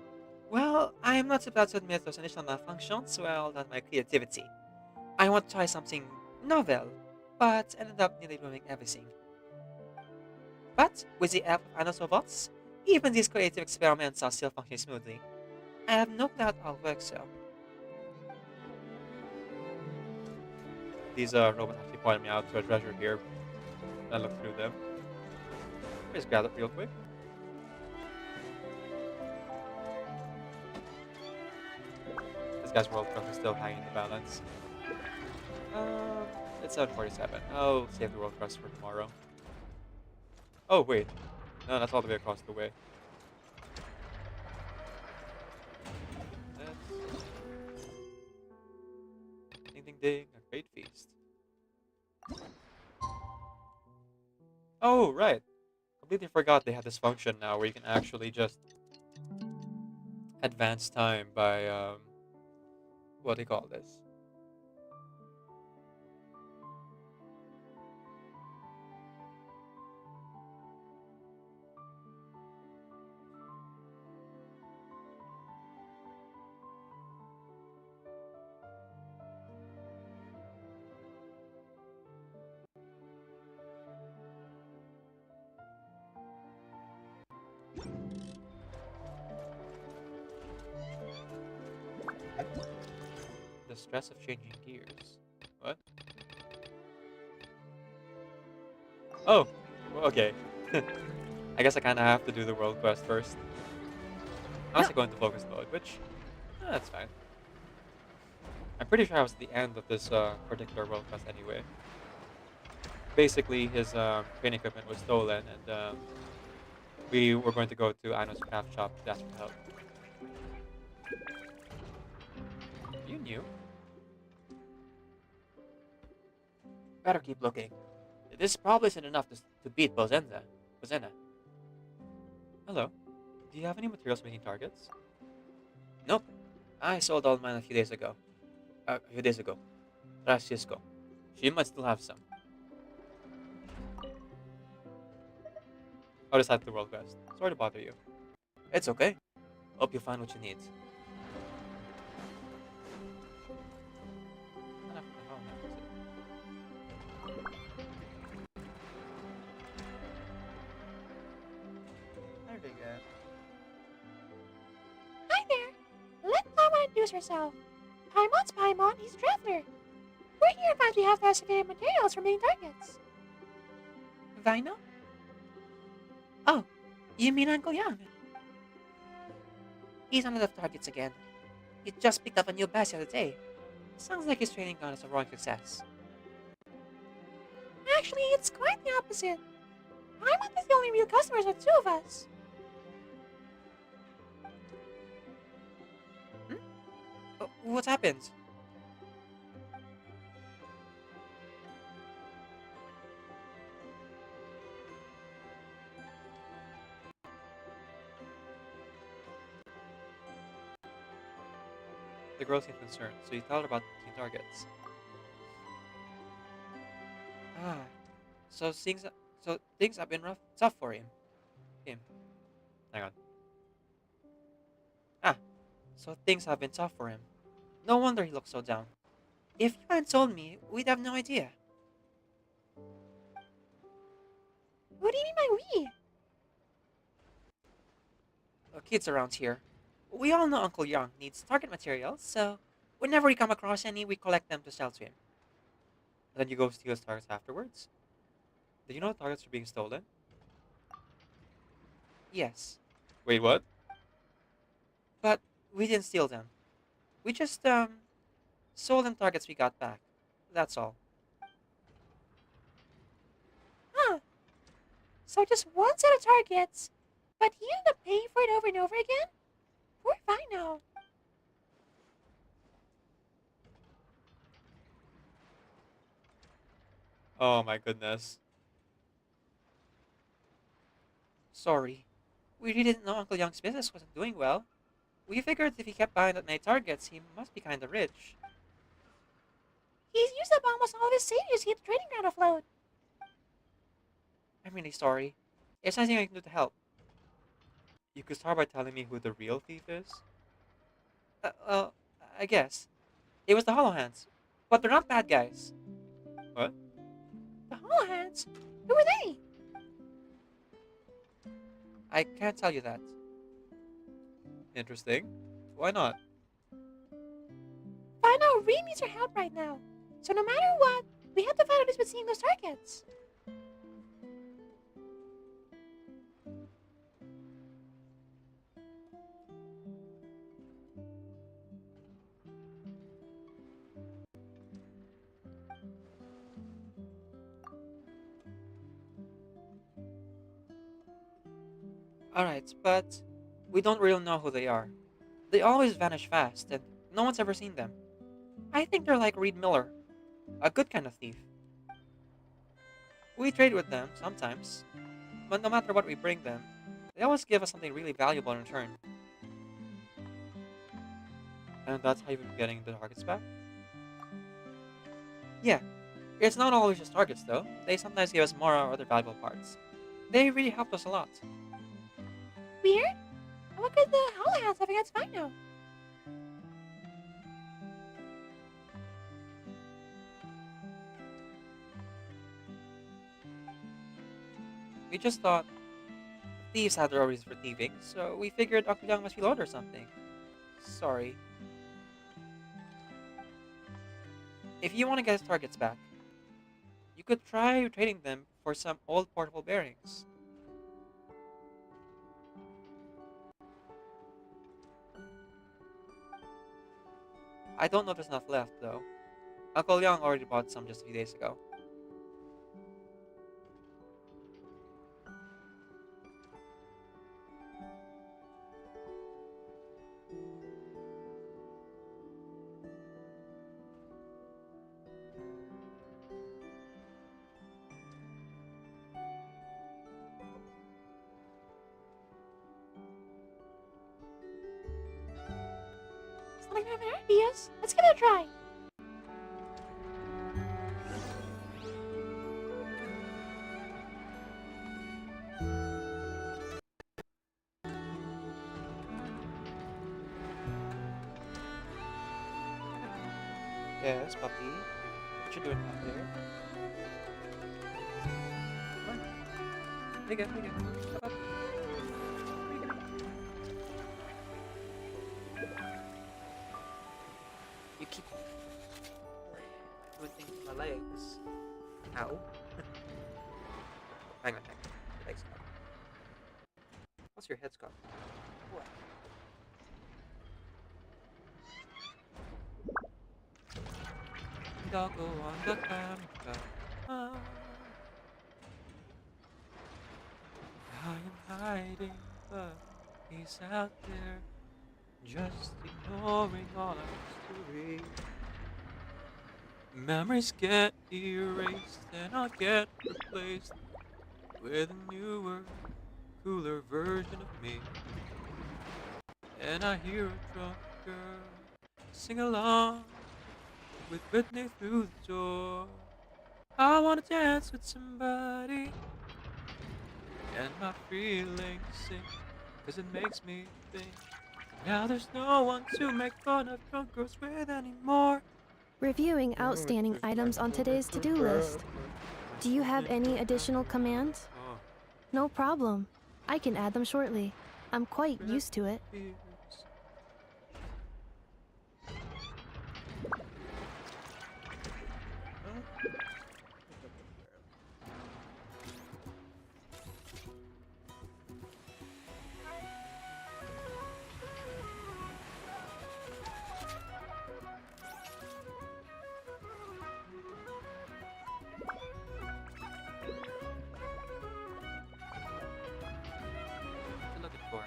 H: Well, I am not about to admit those initial malfunctions were not my creativity. I want to try something novel, but ended up nearly ruining everything. But with the help of Aino's robots, even these creative experiments are still functioning smoothly. I have no doubt I'll work so.
L: These robots actually pointed me out to a treasure here. I looked through them. Just grab it real quick. This guy's world crush is still hanging in the balance. It's 7:47. I'll save the world crush for tomorrow. Oh wait, no, that's all the way across the way. Ding ding ding, a great feast. Oh right, completely forgot they had this function now where you can actually just advance time by what do you call this? The stress of changing gears. What? Oh, well, okay. I guess I kind of have to do the world quest first. I'm also going to focus mode, which that's fine. I'm pretty sure I was at the end of this particular world quest anyway. Basically, his training equipment was stolen, and we were going to go to Aino's craft shop to ask for help. You knew?
H: Better keep looking. This probably isn't enough to beat Bozena.
L: Hello. Do you have any materials making targets?
H: Nope. I sold all mine a few days ago. Francisco. She might still have some.
L: I'll decide the world quest. Sorry to bother you.
H: It's okay. Hope you find what you need.
L: There they go.
M: Hi there! Let Paimon introduce herself. Paimon's Paimon, he's a traveler. We're here because we have to excavate materials for main targets.
H: Vino? Oh, you mean Uncle Young? He's on the targets again. He just picked up a new badge the other day. Sounds like his training gone as a roaring success.
M: Actually, it's quite the opposite. Paimon is the only real customers of the two of us.
H: What happened?
L: The girl seemed concerned, so you tell her about the targets.
H: Ah, so things have been tough for him.
L: Hang on.
H: Ah, so things have been tough for him.
L: No wonder he looks so down. If you hadn't told me, we'd have no idea.
M: What do you mean by we?
L: Kids around here. We all know Uncle Young needs target materials, so whenever we come across any, we collect them to sell to him. And then you go steal his targets afterwards? Did you know targets are being stolen? Yes. Wait, what? But we didn't steal them. We just, sold them targets we got back. That's all.
M: Huh. So just one set of targets, but he ended up paying for it over and over again? Poor Aino.
L: Oh my goodness. Sorry. We really didn't know Uncle Young's business wasn't doing well. We figured if he kept buying that many targets, he must be kinda rich.
M: He's used up almost all of his savings to keep the trading ground afloat.
L: I'm really sorry. Is there anything I can do to help? You could start by telling me who the real thief is? Well, I guess. It was the Hollow Hands. But they're not bad guys. What?
M: The Hollow Hands? Who are they?
L: I can't tell you that. Interesting. Why not?
M: Aino really needs our help right now. So no matter what, we have to find out who's been seeing those targets.
L: Alright, but we don't really know who they are. They always vanish fast, and no one's ever seen them. I think they're like Reed Miller, a good kind of thief. We trade with them sometimes, but no matter what we bring them, they always give us something really valuable in return. And that's how you've been getting the targets back? Yeah, it's not always just targets though. They sometimes give us more or other valuable parts. They really helped us a lot.
M: Weird? And what could the Hollow Hands have against Aino?
L: We just thought thieves had their reasons for thieving, so we figured Uncle Young must be loaded or something. Sorry. If you want to get his targets back, you could try trading them for some old portable bearings. I don't know if there's enough left, though. Uncle Young already bought some just a few days ago.
M: It's not like we have any ideas. Let's give it a try.
L: Yes, puppy. What you doing out there? Come on. Here you go, here you go. Up, up. Here you go. You keep doing things with my legs. Ow. Hang on. Your legs got. What's your head got? What? Doggo on the camera. I am hiding, but he's out there, just ignoring all our history. Memories get erased, and I'll get replaced with a newer, cooler version of me. And I hear a drunk girl sing along with Whitney through the door. I wanna dance with somebody, and my feelings sink, 'cause it makes me think Now there's no one to make fun of drunk girls with anymore.
G: Reviewing outstanding items on today's to-do list. Do you have any additional commands? No problem. I can add them shortly. I'm quite used to it.
L: Looking for.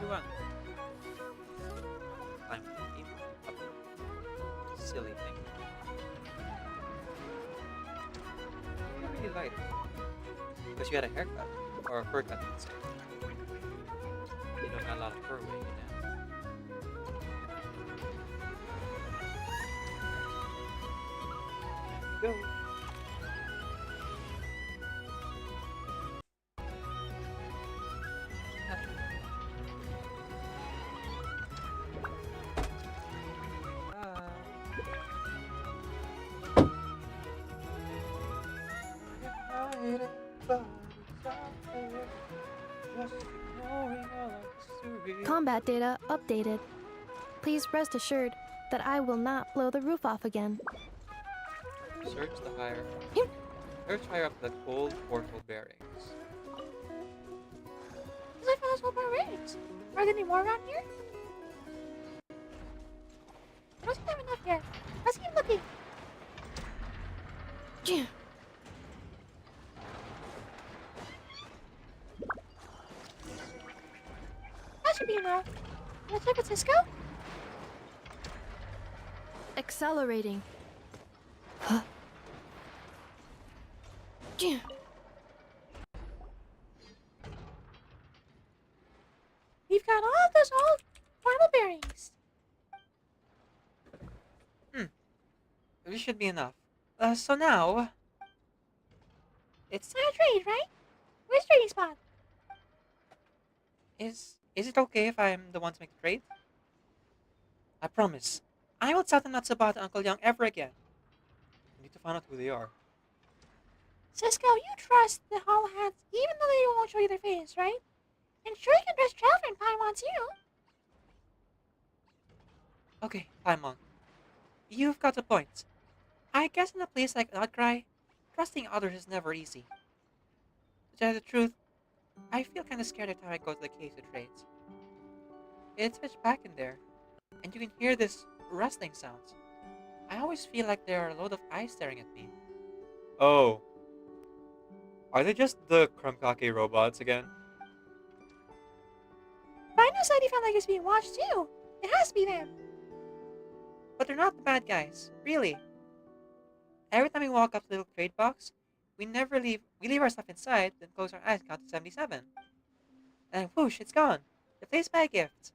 L: You want? I'm silly thing. You really like it. Because you had a haircut. Or a fur cut, let's say. You don't have a lot of fur weight, Go.
G: Combat data updated. Please rest assured that I will not blow the roof off again.
L: Search the higher. Search higher up the cold portal bearings.
M: I found those bearings. Are there any more around here? I don't seem to have enough here. Let's keep looking. That should be enough. Let's check with Cisco.
G: Accelerating.
M: We've got all those old portal bearings.
L: This should be enough. So now... It's...
M: Not a trade, right? Where's trading spot?
L: Is it okay if I'm the one to make the trade? I promise. I will tell them not to bother Uncle Young ever again. I need to find out who they are.
M: Cisco, you trust the Hollow Hands even though they won't show you their face, right? And sure you can trust Traveler and Paimon too.
L: Okay, Paimon. You've got a point. I guess in a place like Outcry, trusting others is never easy. To tell you the truth, I feel kind of scared every time I go to the cave to trade. It's pitch black in there, and you can hear this rustling sound. I always feel like there are a load of eyes staring at me. Oh. Are they just the Krumkake robots again?
M: Rhino said he felt like he was being watched too. It has to be them.
L: But they're not the bad guys, really. Every time we walk up to the little trade box, we leave our stuff inside, then close our eyes and count to 77. And whoosh, it's gone. Replaced by a gift.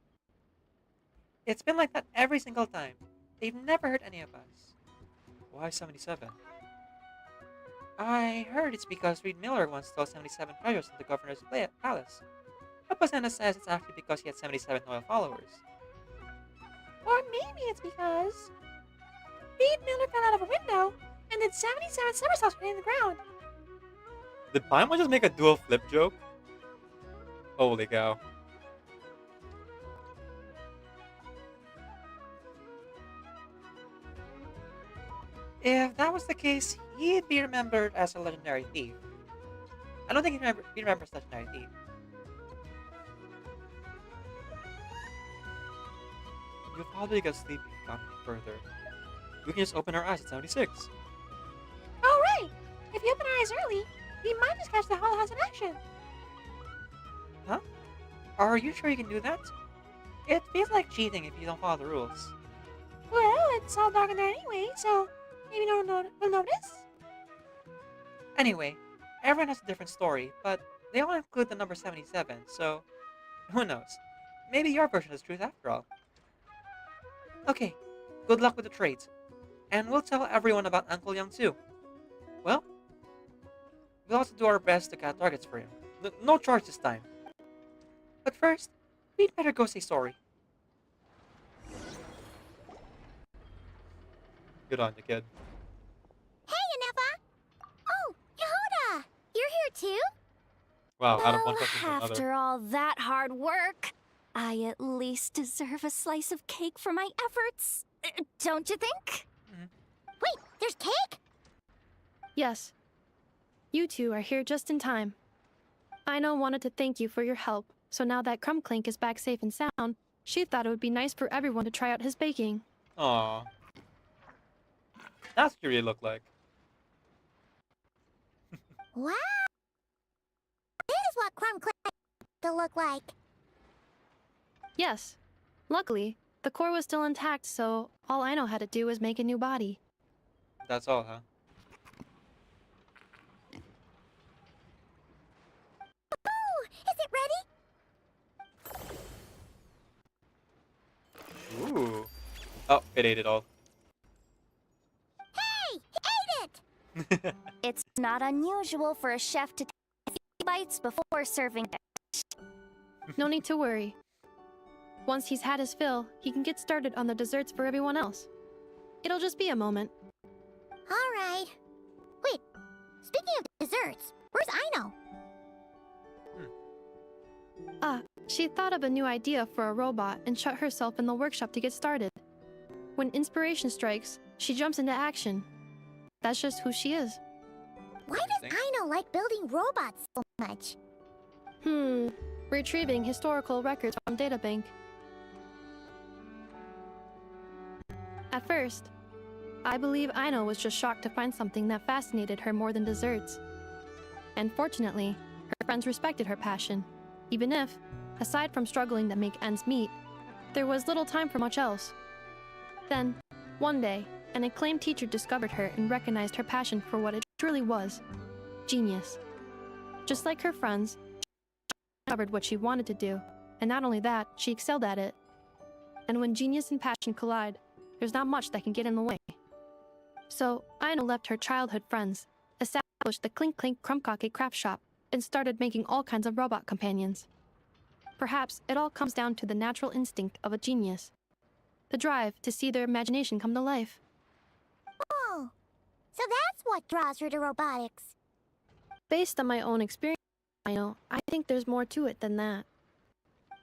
L: It's been like that every single time. They've never hurt any of us. Why 77? I heard it's because Reed Miller once stole 77 treasures in the governor's palace. Representative says it's actually because he had 77 loyal followers.
M: Or maybe it's because Reed Miller fell out of a window and did 77 somersaults hitting the ground.
L: Did Paimon just make a dual flip joke? Holy cow. If that was the case, he'd be remembered as a legendary thief. I don't think he remembers legendary thief. You'll probably get sleepy if you count any further. We can just open our eyes at 76.
M: Oh, right! If you open our eyes early, we might just catch the Hollow House in action.
L: Huh? Are you sure you can do that? It feels like cheating if you don't follow the rules.
M: Well, it's all dark in there anyway, so maybe no one will notice.
L: Anyway, everyone has a different story, but they all include the number 77, so who knows? Maybe your version is truth after all. Okay, good luck with the trades. And we'll tell everyone about Uncle Young too. Well, we'll also do our best to catch targets for him. No charge this time. But first, we'd better go say sorry. Good on you, kid.
P: Hey, Anefa! Oh, Yehuda! You're here too?
L: Wow, out of one
R: Well,
L: question to another.
R: after all that hard work, I at least deserve a slice of cake for my efforts. Don't you think?
P: Wait, there's cake?
G: Yes. You two are here just in time. Aino wanted to thank you for your help, so now that Crumbclink is back safe and sound, she thought it would be nice for everyone to try out his baking.
L: Aww. That's what you really look like.
P: Wow! This is what Crumbclink to look like.
G: Yes. Luckily, the core was still intact, so all Aino had to do was make a new body.
L: That's all, huh?
P: Ooh, is it ready?
L: Ooh. Oh, it ate it all.
P: Hey, he ate it!
R: It's not unusual for a chef to take a few bites before serving it.
G: No need to worry. Once he's had his fill, he can get started on the desserts for everyone else. It'll just be a moment.
P: All right. Wait, speaking of desserts, where's Aino?
G: She thought of a new idea for a robot and shut herself in the workshop to get started. When inspiration strikes, she jumps into action. That's just who she is.
P: Why does Aino like building robots so much?
G: Retrieving historical records from databank. At first, I believe Aino was just shocked to find something that fascinated her more than desserts. And fortunately, her friends respected her passion, even if, aside from struggling to make ends meet, there was little time for much else. Then, one day, an acclaimed teacher discovered her and recognized her passion for what it truly was: genius. Just like her friends, she discovered what she wanted to do, and not only that, she excelled at it. And when genius and passion collide, there's not much that can get in the way. So, Aino left her childhood friends, established the Clink Clink Crumbcake craft shop, and started making all kinds of robot companions. Perhaps it all comes down to the natural instinct of a genius. The drive to see their imagination come to life.
P: Oh, so that's what draws her to robotics.
G: Based on my own experience, I think there's more to it than that.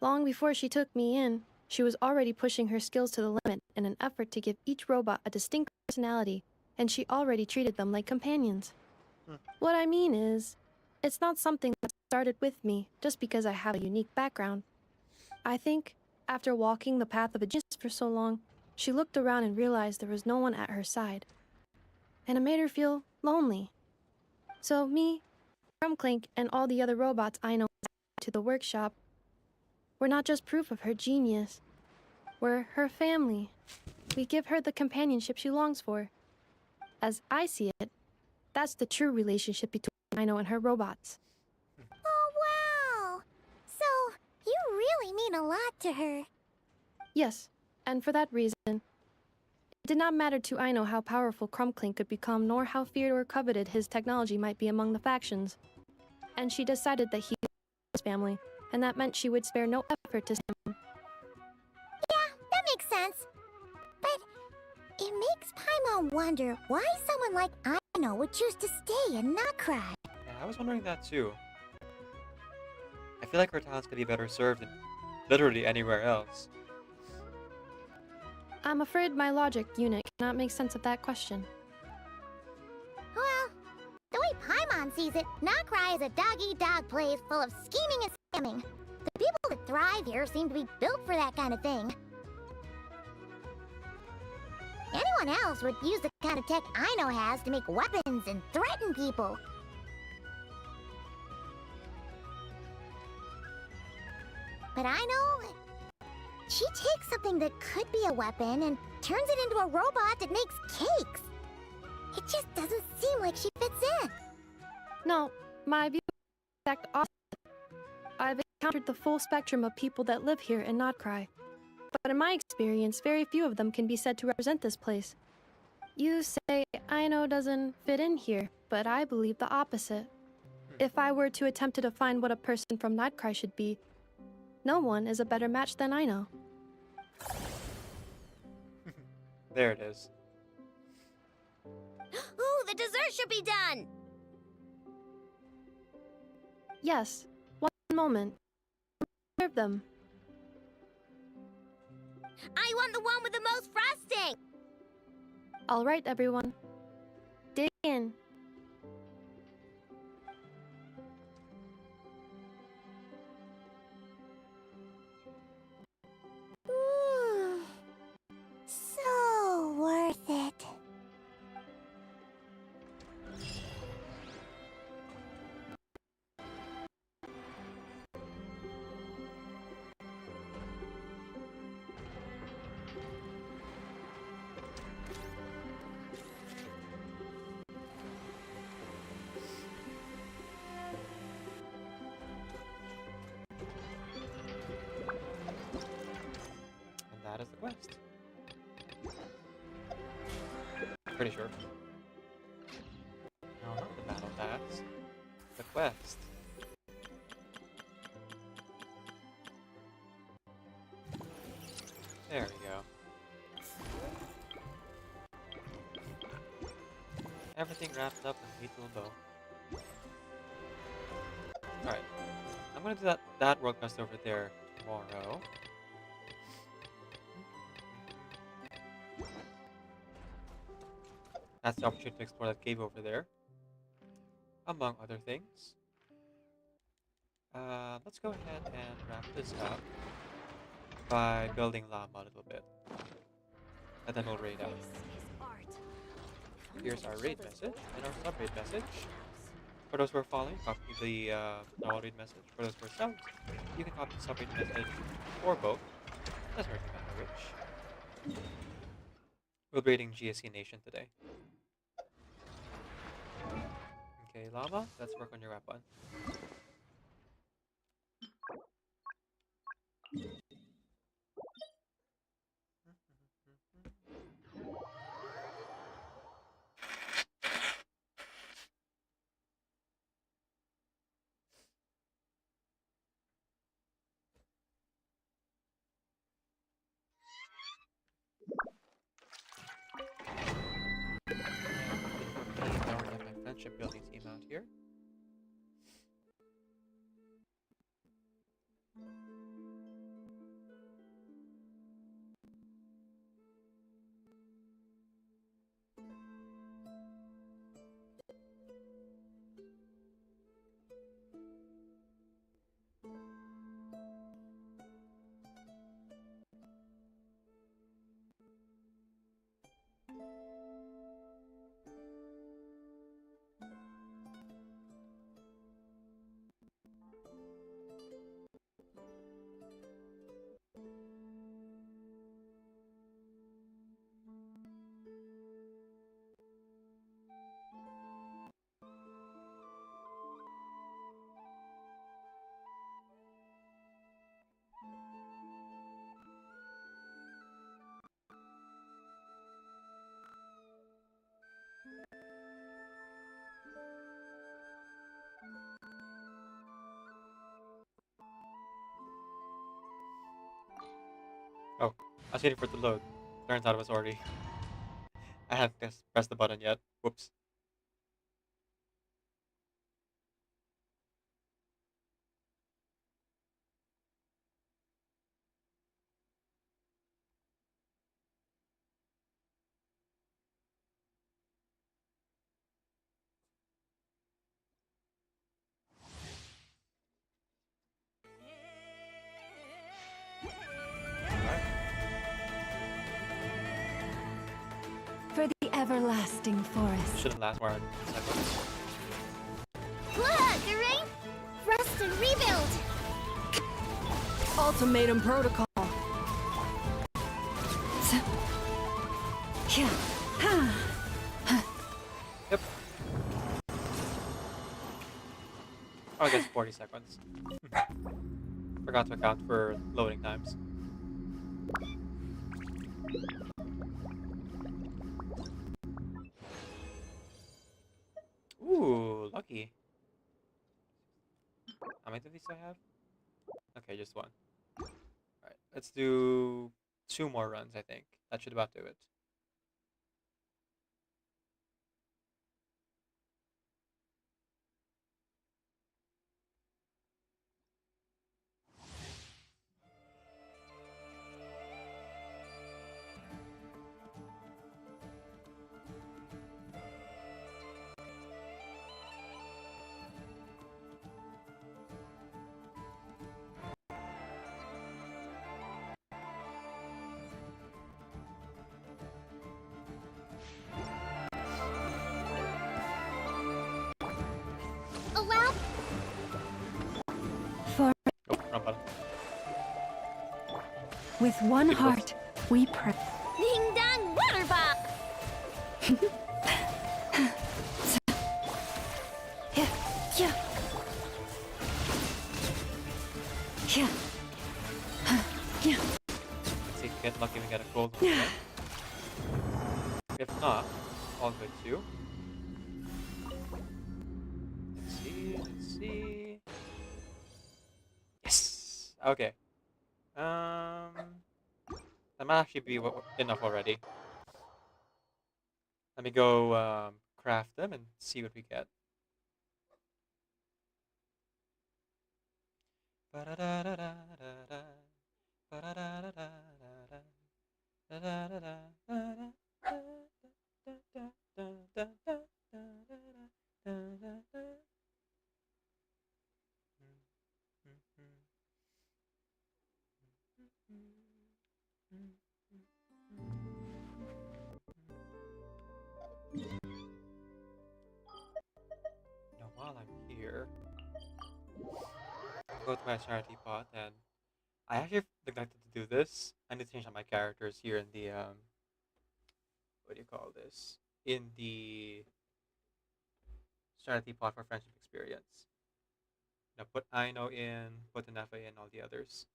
G: Long before she took me in, she was already pushing her skills to the limit in an effort to give each robot a distinct personality, and she already treated them like companions. What I mean is, it's not something that started with me just because I have a unique background. I think, after walking the path of a genius for so long, she looked around and realized there was no one at her side. And it made her feel lonely. So me, Crumbclink, and all the other robots I know to the workshop, we're not just proof of her genius. We're her family. We give her the companionship she longs for. As I see it, that's the true relationship between Aino and her robots.
P: Oh, wow! So, you really mean a lot to her.
G: Yes, and for that reason, it did not matter to Aino how powerful Crumbclink could become, nor how feared or coveted his technology might be among the factions. And she decided that he was his family, and that meant she would spare no effort to save him.
P: Yeah, that makes sense. But it makes Paimon wonder why someone like Aino would choose to stay and not cry.
L: Yeah, I was wondering that too. I feel like her talents could be better served in literally anywhere else.
G: I'm afraid my logic unit cannot make sense of that question.
P: Well, the way Paimon sees it, Nokrai is a dog-eat-dog place full of scheming and scamming. The people that thrive here seem to be built for that kind of thing. Anyone else would use the kind of tech Aino has to make weapons and threaten people. But Aino, she takes something that could be a weapon and turns it into a robot that makes cakes. It just doesn't seem like she fits in.
G: No, my view is the exact opposite. I've encountered the full spectrum of people that live here in Notcry. But in my experience, very few of them can be said to represent this place. You say Aino doesn't fit in here, but I believe the opposite. If I were to attempt to define what a person from Notcry should be, No one is a better match than Aino.
L: There it is.
P: Ooh, the dessert should be done!
G: Yes, one moment. Serve them.
P: I want the one with the most frosting!
G: All right, everyone. Dig in.
J: So worth it.
L: And that is the quest. Pretty sure. No, not the battle pass. The quest. There we go. Everything wrapped up in a neat little bow. Alright. I'm gonna do that world quest over there tomorrow. That's the opportunity to explore that cave over there. Among other things. Let's go ahead and wrap this up by building llama a little bit. And then we'll raid out. Here's our raid message and our sub-raid message. For those who are following, copy the normal raid message. For those who are subbed, you can copy the sub-raid message or both. Doesn't really matter which. We'll be raiding GSC Nation today. Okay, llama, let's work on your weapon. Now we have my friendship building team out here. Oh, I was waiting for it to load. Turns out it was already. I haven't pressed the button yet. Whoops.
F: For the everlasting forest.
L: Shouldn't last more than seconds.
P: Look, Rain! Rest and rebuild!
E: Ultimatum protocol.
L: Yep. Oh, I guess 40 seconds. Forgot to account for loading times. Ooh, lucky. How many of these do I have? Okay, just one. Let's do 2 more runs, I think. That should about do it.
P: Allow.
F: For
L: Oh, wrong button.
F: with one heart, we pray.
P: Ding dong water bop.
F: Yeah, yeah. Yeah. Yeah.
L: Let's see if we get lucky and get a gold one. Right? If not, all good too. Let's see. Yes! Okay. That might actually be enough already. Let me go craft them and see what we get. Now, while I'm here, go to my charity pot, and I actually neglected to do this. I need to change out my characters here in the what do you call this? In the charity pot for friendship experience. Now put Aino in, put Nefa in, all the others.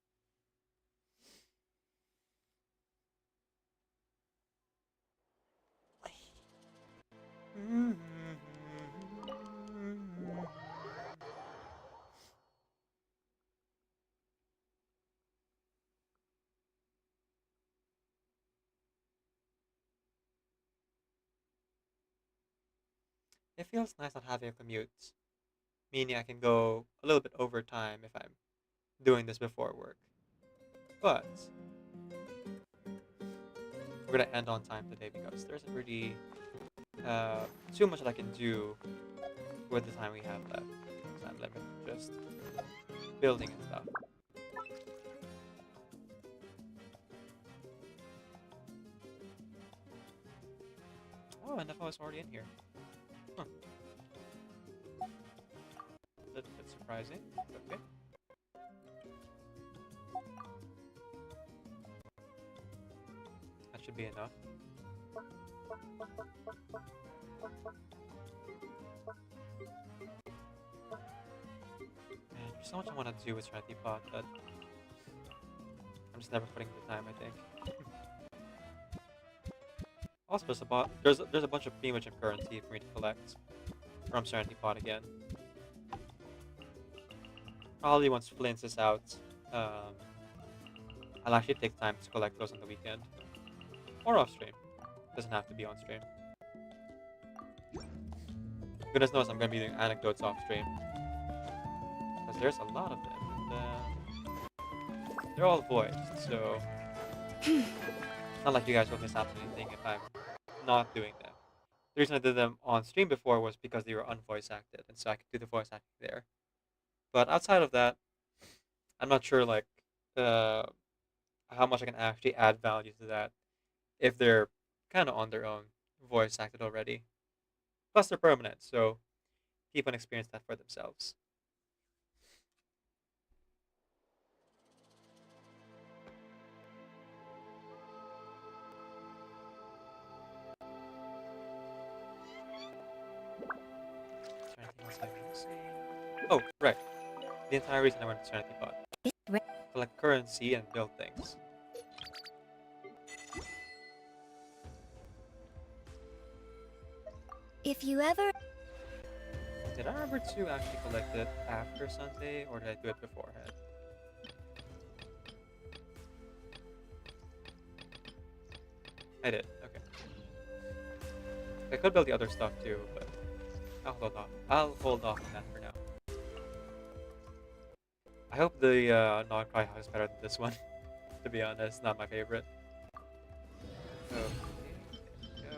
L: It feels nice not having a commute, meaning I can go a little bit overtime if I'm doing this before work. But we're gonna end on time today because there isn't really too much that I can do with the time we have left. So I'm limited to just building and stuff. Oh, and Nefa was already in here. Huh. A little bit surprising. Okay. That should be enough. Man, there's so much I want to do with Charity Pot, but I'm just never putting the time, I think. Also, there's a bunch of premature currency for me to collect from Serenity Pot again. Probably once Flint's is out, I'll actually take time to collect those on the weekend. Or off stream. Doesn't have to be on stream. Goodness knows I'm gonna be doing anecdotes off stream. Because there's a lot of them. And, they're all voiced, so it's not like you guys will miss out on anything if I'm not doing them. The reason I did them on stream before was because they were unvoice acted, and so I could do the voice acting there. But outside of that, I'm not sure like how much I can actually add value to that if they're kind of on their own, voice acted already. Plus they're permanent, so people can experience that for themselves. Is there anything else I want to say? Oh, right. The entire reason I went to Serenity Pot. Collect currency and build things.
B: If you ever...
L: Did I remember to actually collect it after Sunday, or did I do it beforehand? I could build the other stuff too, but I'll hold off. I'll hold off on that for now. I hope the non-cry house is better than this one. To be honest, not my favorite. Okay, go.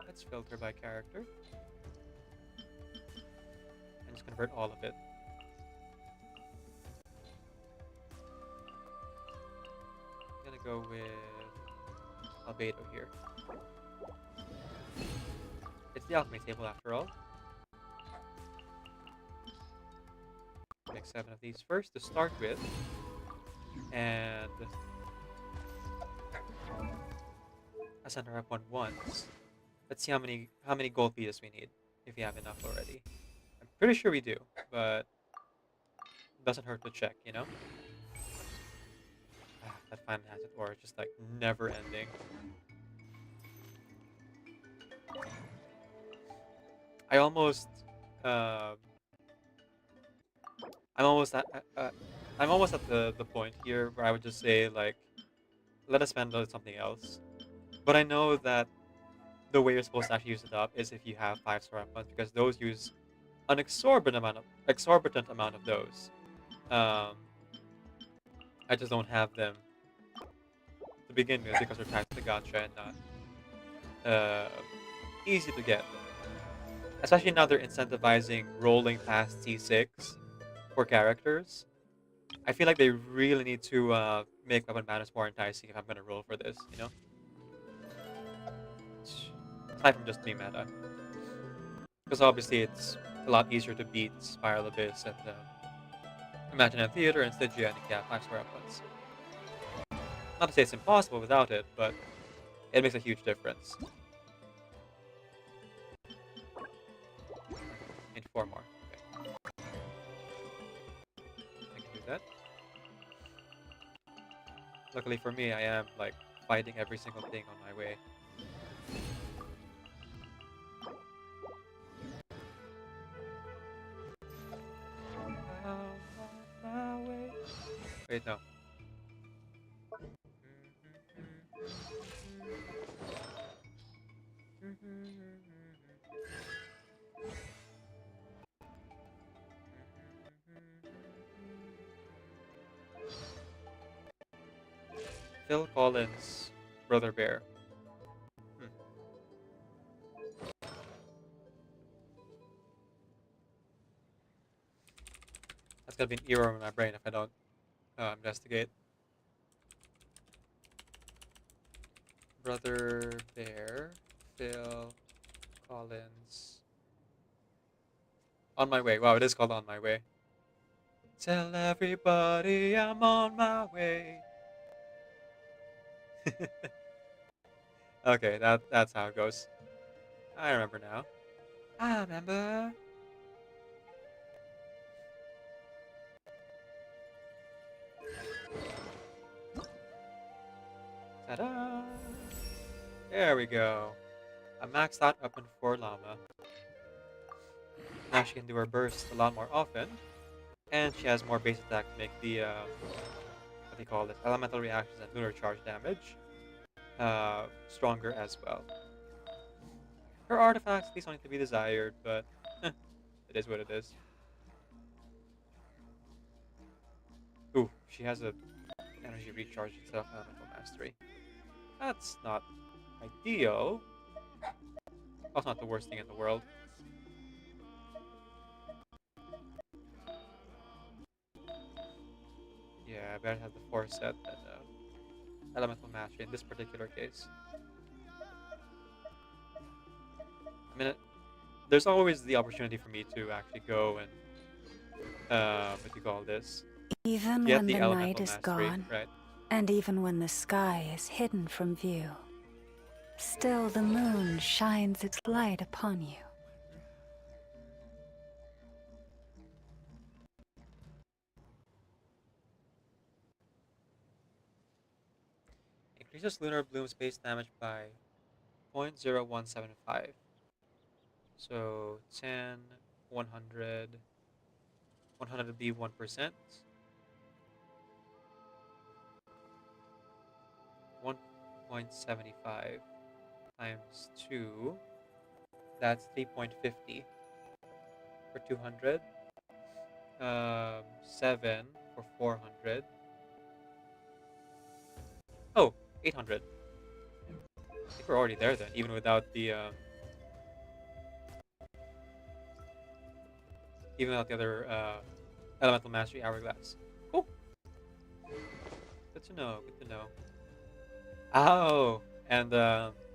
L: Let's filter by character. And just convert all of it. I'm gonna go with Albedo here. It's the alchemy table after all. Make 7 of these first to start with. And I sent her up one once. Let's see how many gold pieces we need, if we have enough already. I'm pretty sure we do, but it doesn't hurt to check, you know? That final hazard ore is just like never ending. I almost I'm almost at the point here where I would just say like, let us spend on something else. But I know that the way you're supposed to actually use it up is if you have 5-star weapons, because those use an exorbitant amount of those. I just don't have them to begin with because they're tied to the gacha and not easy to get. Especially now they're incentivizing rolling past T6 for characters. I feel like they really need to make weapon balance more enticing if I'm gonna roll for this, you know? Aside from just being meta. Because obviously it's a lot easier to beat Spiral Abyss and Imaginative Theater and Stygia and yeah, 5-star weapons. Not to say it's impossible without it, but it makes a huge difference. Need 4 more. Okay. I can do that. Luckily for me, I am like fighting every single thing on my way. Wait, no. Phil Collins, Brother Bear. That's gonna be an error in my brain if I don't investigate. Brother Bear, Phil Collins. On My Way. Wow, it is called On My Way. Tell everybody I'm on my way. Okay, that's how it goes. I remember now. I remember. Ta-da! There we go. I maxed out up for Llama. Now she can do her burst a lot more often. And she has more base attack to make the, what do you call it? Elemental reactions and lunar charge damage stronger as well. Her artifacts, these don't need to be desired, but it is what it is. Ooh, she has a energy recharge instead of elemental mastery. That's not ideal. Also not the worst thing in the world. Yeah, I better have the 4 set than elemental mastery in this particular case. I mean, there's always the opportunity for me to actually go and what do you call this?
F: Even
L: Get
F: when
L: the
F: the
L: elemental
F: night is
L: mastery,
F: gone,
L: right?
F: and even when the sky is hidden from view, still the moon shines its light upon you.
L: Increases lunar bloom's base damage by 0.0175. So 10, 100, 100 would be 1%. 1.75. times 2. That's 3.50 for 200. 7 for 400. Oh, 800. I think we're already there then, even without the other elemental mastery hourglass. Cool. Good to know. Good to know. Oh, and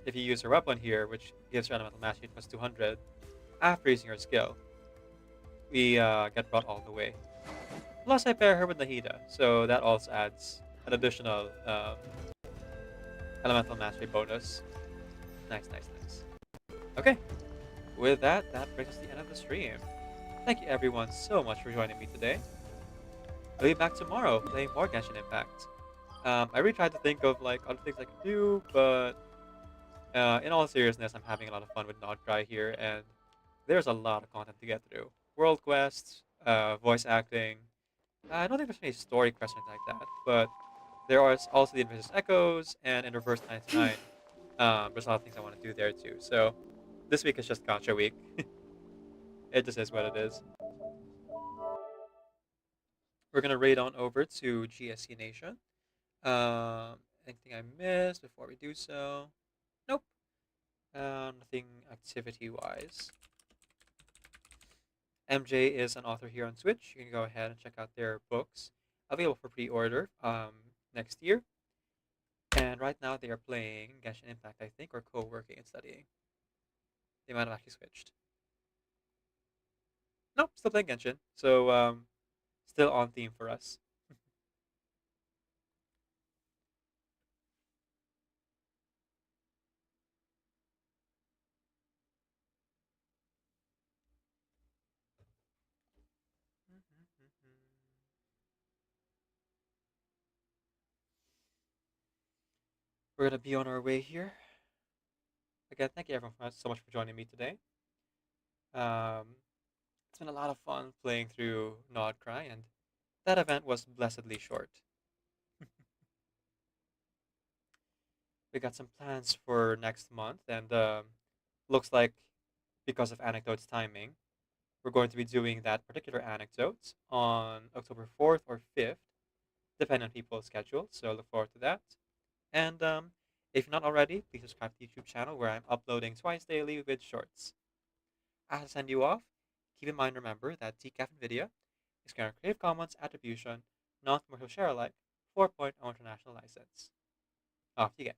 L: if you use her weapon here, which gives her elemental mastery plus 200, after using her skill, we get brought all the way. Plus, I pair her with Nahida, so that also adds an additional elemental mastery bonus. Nice, nice, nice. Okay, with that, that brings us to the end of the stream. Thank you everyone so much for joining me today. I'll be back tomorrow playing more Genshin Impact. I really tried to think of like other things I could do, but in all seriousness, I'm having a lot of fun with Nodcry here, and there's a lot of content to get through. World quests, voice acting. I don't think there's any story quests or anything like that, but there are also the Invisible Echoes, and in Reverse 99, there's a lot of things I want to do there too. So this week is just Gacha week. It just is what it is. We're gonna raid on over to GSC Nation. Anything I missed before we do so? Nope. Nothing activity-wise. MJ is an author here on Twitch. You can go ahead and check out their books, available for pre-order next year. And right now they are playing Genshin Impact, I think, or co-working and studying. They might have actually switched. Nope, still playing Genshin. So still on theme for us. We're gonna be on our way here. Again, thank you everyone so much for joining me today. It's been a lot of fun playing through Nodcry, and that event was blessedly short. We got some plans for next month, and looks like because of Anecdote's timing, we're going to be doing that particular anecdote on October 4th or 5th, depending on people's schedule. So look forward to that. And if you're not already, please subscribe to the YouTube channel where I'm uploading twice daily with shorts. As I send you off, keep in mind, remember that Decaf NVIDIA is current Creative Commons Attribution, Non-Commercial Share Alike 4.0 International License. Off you get.